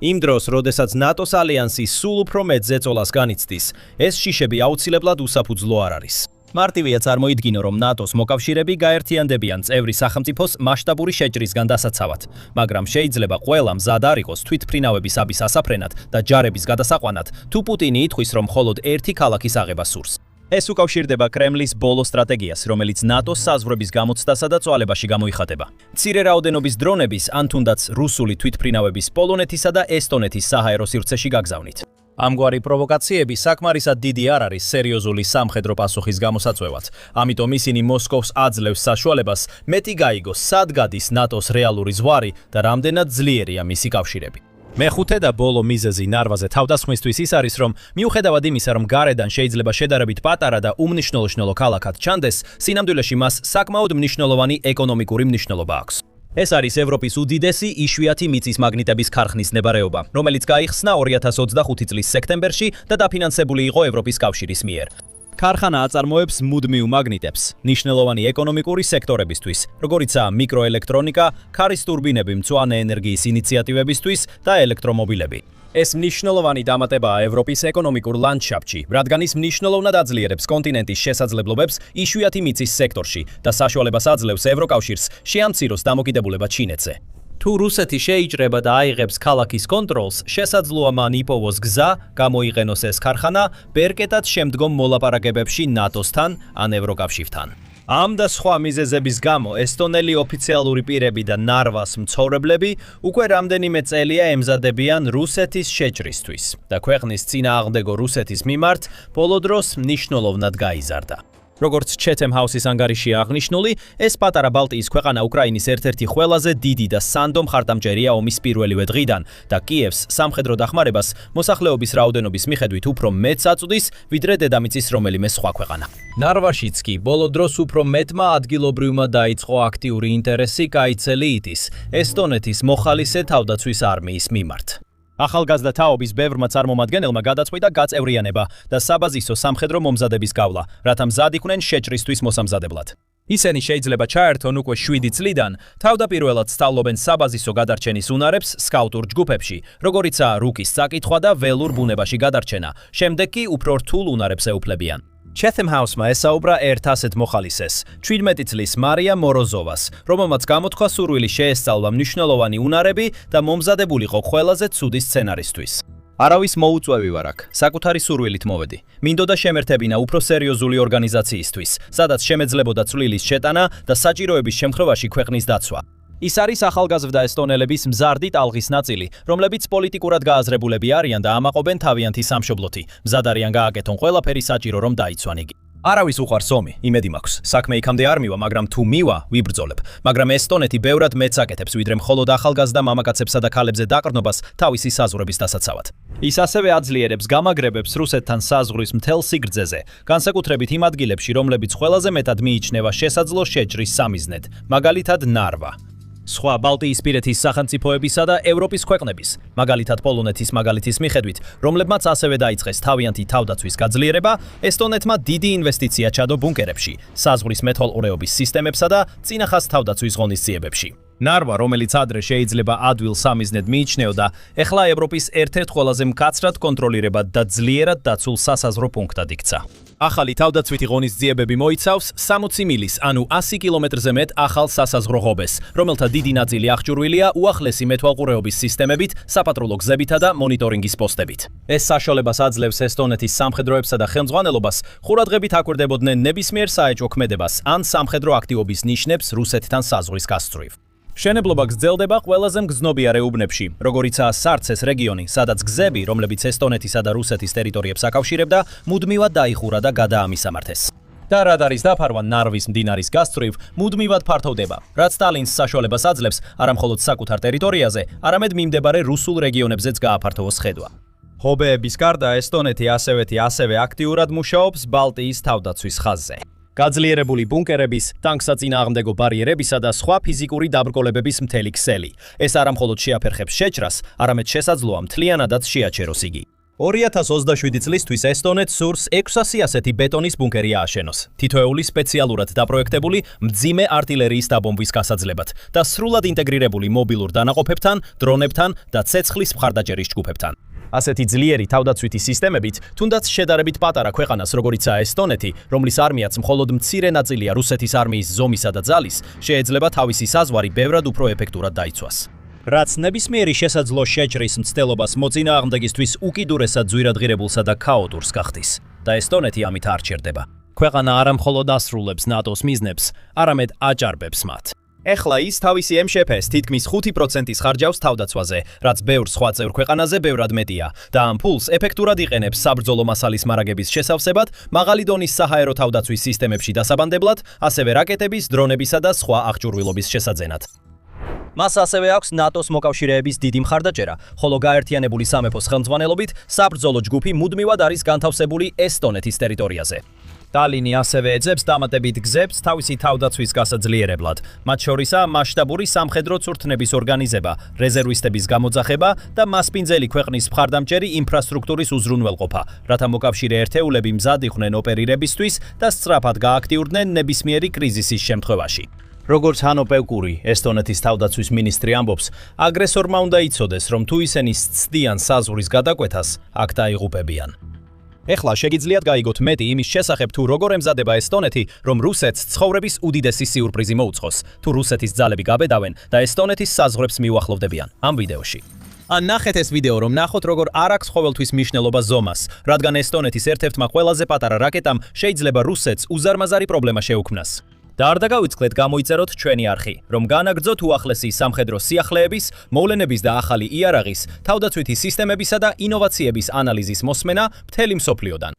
იმ დროს, როდესაც ნატოს ალიანსი სულ უფრო მეტ ზეწოლას განიცდის, ეს შიშები აუცილებლად უსაფუძვლო არ არის. მარტივია წარმოიდგინო, რომ ნატოს მოკავშირეები გაერთიანდებიან წევრი სახელმწიფოს მასშტაბური შეჭრისგან დასაცავად, მაგრამ შეიძლება ყველა მზად არ იყოს თვითმფრინავების აბის ასაფრენად და ჯარების გადასაყვანად, თუ პუტინი ითქვის, რომ მხოლოდ ერთი ქალაქის აღება სურს. ეს უკავშირდება კრემლის ბოლო სტრატეგიას, რომელიც ნატოს საზღვრების გამოცდასა და წვალებაში გამოიხატება. მცირე რაოდენობის დრონების, ან თუნდაც რუსული თვითმფრინავების პოლონეთისა და ესტონეთის საჰაერო სივრცეში გაგზავნით. ამგვარი პროვოკაციები საკმარისად დიდი არ არის სერიოზული სამხედრო პასუხის გამოსაწვევად, ამიტომ ისინი მოსკოვს აძლევს საშუალებას მეტი გაიგოს, სად გადის ნატოს რეალური ზღვარი და რამდენად ძლიერია მისი კავშირები. მეხუთე და ბოლო მიზეზი ნარვაზე თავდასხმისთვის ის არის, რომ მიუხედავად იმისა, რომ გარედან შეიძლება შედარებით პატარა და უმნიშვნელო ქალაქად ჩანდეს, სინამდვილეში მას საკმაოდ მნიშვნელოვანი ეკონომიკური მნიშვნელობა აქვს. ეს არის ევროპის უდიდესი იშვიათი მიწის მაგნიტების ქარხნის ნებარეობა, რომელიც გაიხსნა 2025 წლის სექტემბერში და დაფინანსებული იყო ევროპის კავშირის მიერ. ქარხანა აწარმოებს მუდმივ მაგნიტებს, მნიშვნელოვანი ეკონომიკური სექტორებისთვის, როგორიცაა მიკროელექტრონიკა, ქარის ტურბინები მწვანე ენერგიის ინიციატივებისთვის და ელექტრომობილები. ეს მნიშვნელოვანი დამატებაა ევროპის ეკონომიკურ ლანდშაფტში, რადგან ის მნიშვნელოვნად აძლიერებს კონტინენტის შესაძლებლობებს იშვიათი მიწის სექტორში და საშუალებას აძლევს ევროკავშირს შეამციროს დამოკიდებულება ჩინეთზე. თუ რუსეთი შეიჭრება და აიღებს ქალაქის კონტროლს, შესაძლოა მან იპოვოს გზა, გამოიყენოს ეს ქარხანა ბერკეტად შემდგომ მოლაპარაკებებში ნატოსთან ან ევროკავშირთან. ამ და სხვა მიზეზების გამო ესტონელი ოფიციალური პირები და ნარვას მცხოვრებლები უკვე რამდენიმე წელია ემზადებიან რუსეთის შეჭრისთვის და ქვეყნის წინააღმდეგო რუსეთის მიმართ ბოლო დროს მნიშვნელოვნად გაიზარდა. როგორც Chatham House-ის ანგარიშია აღნიშნული, ეს პატარა ბალტიის ქვეყანა უკრაინის ერთ-ერთი ყველაზე დიდი და სანდო მხარდამჭერია ომის პირველივე დღიდან და კიევს სამხედრო დახმარებას მოსახლეობის რაოდენობის მიხედვით უფრო მეტს აწვდის, ვიდრე დედამიწის რომელიმე სხვა ქვეყანა. ნარვაშიც კი ბოლო დროს უფრო მეტმა ადგილობრივმა დაიწყო აქტიური ინტერესი გაიცელი იტის ესტონეთის მოხალისე თავდაცვის არმიის მიმართ. ახალგაზრდა თაობის ბევრმა წარმომადგენელმა გადაწყვიტა გაწევრიანება და საბაზისო სამხედრო მომზადების გავლა, რათა მზად იყვნენ შეჭრისთვის მოსამზადებლად. ისინი შეიძლება ჩაერთონ უკვე 7 წლიდან, თავდაპირველად სწავლობენ საბაზისო გადარჩენის უნარებს სკაუტურ ჯგუფებში, როგორიცაა რუკის წაკითხვა და ველურ ბუნებაში გადარჩენა, შემდეგ კი უფრო რთულ უნარებს ეუფლებიან. Chatham House-მა ესაუბრა ერთ ასეთ მოხალისეს, 17 წლის მარია მოროზოვას, რომელმაც გამოთქვა სურვილი შეესწავლა მნიშვნელოვანი უნარები და მომზადებულიყო ყველაზე ცუდი სცენარისთვის. არავის მოუწვევი ვარ აქ, საკუთარი სურვილით მოვედი. მინდოდა შემერთებინა უფრო სერიოზული ორგანიზაციისთვის, სადაც შემეძლებოდა წვლილის შეტანა და საჭიროების შემთხვევაში ქვეყნის დაცვა. ის არის ახალგაზრდა ესტონელების მზარდი ტალღის ნაწილი, რომლებიც პოლიტიკურად გააზრებულები არიან და ამაყობენ თავიანთი სამშობლოთი. მზად არიან გააკეთონ ყველაფერი საჭირო რომ დაიცვან იგი. არავის უყვარს ომი, იმედი მაქვს. საქმე იქამდე არ მივა, მაგრამ თუ მივა, ვიბრძოლებ. მაგრამ ესტონეთი ბევრად მეც აკეთებს, ვიდრე მხოლოდ ახალგაზრდა მამაკაცებსა და ქალებზე დაყრდნობას თავისი საზღვრების დასაცავად. ის ასევე აძლიერებს გამაგრებებს რუსეთთან საზღვრის მთელ სიგრძეზე, განსაკუთრებით იმ ადგილებში, რომლებიც ყველაზე მეტად მიიჩნევა შესაძლო შეჭრის სამიზნედ, მაგალითად ნარვა. სხვა ბალტიისპირეთის სახელმწიფოებისა და ევროპის ქვეყნების, მაგალითად პოლონეთის მაგალითის მიხედვით, რომლებმაც ასევე დაიწყეს თავიანთი თავდაცვის გაძლიერება, ესტონეთმა დიდი ინვესტიცია ჩადო ბუნკერებში, საზღვრის მეთვალყურეობის სისტემებსა და წინახას თავდაცვის ღონისძიებებში. ნარვა, რომელიც ადრე შეიძლება ადვილ სამიზნედ მიიჩნეოდა, ეხლა ევროპის ერთ-ერთ ყველაზე მკაცრად კონტროლირებად და ძლიერად დაცულ სასაზღვრო პუნქტად იქცა. ახალი თავდაცვითი ღონისძიებები მოიცავს 60 მილის, ანუ 100 კილომეტრზე მეტ ახალ სასაზღვრო ღობეს, რომელთა დიდი ნაწილი აღჭურვილია უახლესი მეთვალყურეობის სისტემებით, საპატრულო გზებითა და მონიტორინგის პოსტებით. ეს საშუალებას აძლევს ესტონეთის სამხედროებსა და ხელმძღვანელობას ყურადღებით აკვირდებოდნენ ნებისმიერ საეჭვო ქმედებას ან სამხედრო აქტივობის ნიშნებს რუსეთთან საზღვრის გასწვრივ. მშენებლობა გრძელდება ყველაზე მგრძნობიარე უბნებში, როგორიცაა სარცეს რეგიონი, სადაც გზები, რომლებიც ესტონეთისა და რუსეთის ტერიტორიებს აკავშირებდა, მუდმივად დაიხურა და გადაამისამართეს. და რადარის დაფარვა ნარვის მდინარის გასწვრივ მუდმივად ფართოვდება, რაც სტალინს საშუალებას აძლევს არამხოლოდ საკუთარ ტერიტორიაზე, არამედ მიმდებარე რუსულ რეგიონებზეც გააფართოვოს ხედვა. ჰობეების გარდა ესტონეთი ასევე აქტიურად მუშაობს ბალტიის თავდაცვის ხაზზე. გაძლიერებული ბუნკერების, ტანკსაწინააღმდეგო ბარიერებისა და სხვა ფიზიკური დაბრკოლებების მთელი ქსელი. ეს არამხოლოდ შეაფერხებს შეჭრას, არამედ შესაძლოა მთლიანადაც შეაჩეროს იგი. 2027 წლისთვის ესტონეთს სურს 600 ასეთი ბეტონის ბუნკერი ააშენოს, თითოეული სპეციალურად დაპროექტებული მძიმე артиლერიის დაბომბვის გასაძლებად და სრულად ინტეგრირებული მობილურ დანაყოფებთან, დრონებთან და ცეცხლის მხარდაჭერის ჯგუფებთან. ასეთი ძლიერი თავდაცვითი სისტემებით, თუნდაც შედარებით პატარა ქვეყანას, როგორიცაა ესტონეთი, რომლის არმიაც მხოლოდ მცირე ნაწილია რუსეთის არმიის ზომისა და ძალის, შეეძლება თავისი საზღვარი ბევრად უფრო ეფექტურად დაიცვას. რაც ნებისმიერი შესაძლო შეჭრის მცდელობას მოწინააღმდეგისთვის უკიდურესად ძვირადღირებულსა და ქაოტურს გახდის. და ესტონეთი ამით არ ჩერდება. ქვეყანა არამხოლოდ ასრულებს ნატოს მიზნებს, არამედ აჭარბებს მათ. ეხლა ის თავისი MŠP-ს თითქმის 5%-ის ხარჯავს თავდაცვაზე, რაც ბევრ სხვა წევრ ქვეყანაზე ბევრად მეტია და ამ ფულს ეფექტურად იყენებს საბრძოლო მასალის მარაგების შესავსებად, მაღალი დონის საჰაერო თავდაცვის სისტემებში დასაბანდებლად, ასევე რაკეტების, დრონებისა და სხვა აღჭურვილობის შესაძენად. მას ასევე აქვს ნატოს მოკავშირეების დიდი მხარდაჭერა, ხოლო გაერთიანებული სამეფოს ხელმძღვანელობით საბრძოლო ჯგუფი მუდმივად არის განთავსებული ესტონეთის ტერიტორიაზე. ტალინი ასევე ეძებს დამატებით გზებს თავისი თავდაცვის გასაძლიერებლად, მათ შორისაა მასშტაბური სამხედრო წვრთნების ორგანიზება, რეზერვისტების გამოძახება და მასპინძელი ქვეყნის მხარდამჭერი ინფრასტრუქტურის უზრუნველყოფა, რათა მოკავშირე ერთეულები მზად იყვნენ ოპერირებისთვის და სწრაფად გააქტიურდნენ ნებისმიერი კრიზისის შემთხვევაში. როგორც ჰანო პევკური, ესტონეთის თავდაცვის მინისტრი ამბობს, აგრესორმა უნდა იცოდეს, რომ თუ ისინი სცდიან საზღვრის გადაკვეთას, აქ დაიღუპებიან. ეხლა შეგიძლიათ გაიგოთ მეტი იმის შესახებ, თუ როგორ ემზადება ესტონეთი, რომ რუსეთს ცხოვრების უდიდესი სიურპრიზი მოუწყოს, თუ რუსეთის ძალები გაბედავენ და ესტონეთის საზღვრებს მიუახლოვდებიან ამ ვიდეოში. ნახეთ ეს ვიდეო, რომ ნახოთ როგორ არ აქვს ყოველთვის მნიშვნელობა ზომას, რადგან ესტონეთის ერთ-ერთმა ყველაზე პატარა რაკეტამ შეიძლება რუსეთს უზარმაზარი პრობლემა შეუქმნას. და არ დაგავიწყდეთ გამოიწეროთ ჩვენი არხი, რომ განაგრძოთ უახლესი სამხედრო სიახლეების, მოვლენების და ახალი იარაღის, თავდაცვითი სისტემებისა და ინოვაციების ანალიზის მოსმენა მთელი მსოფლიოდან.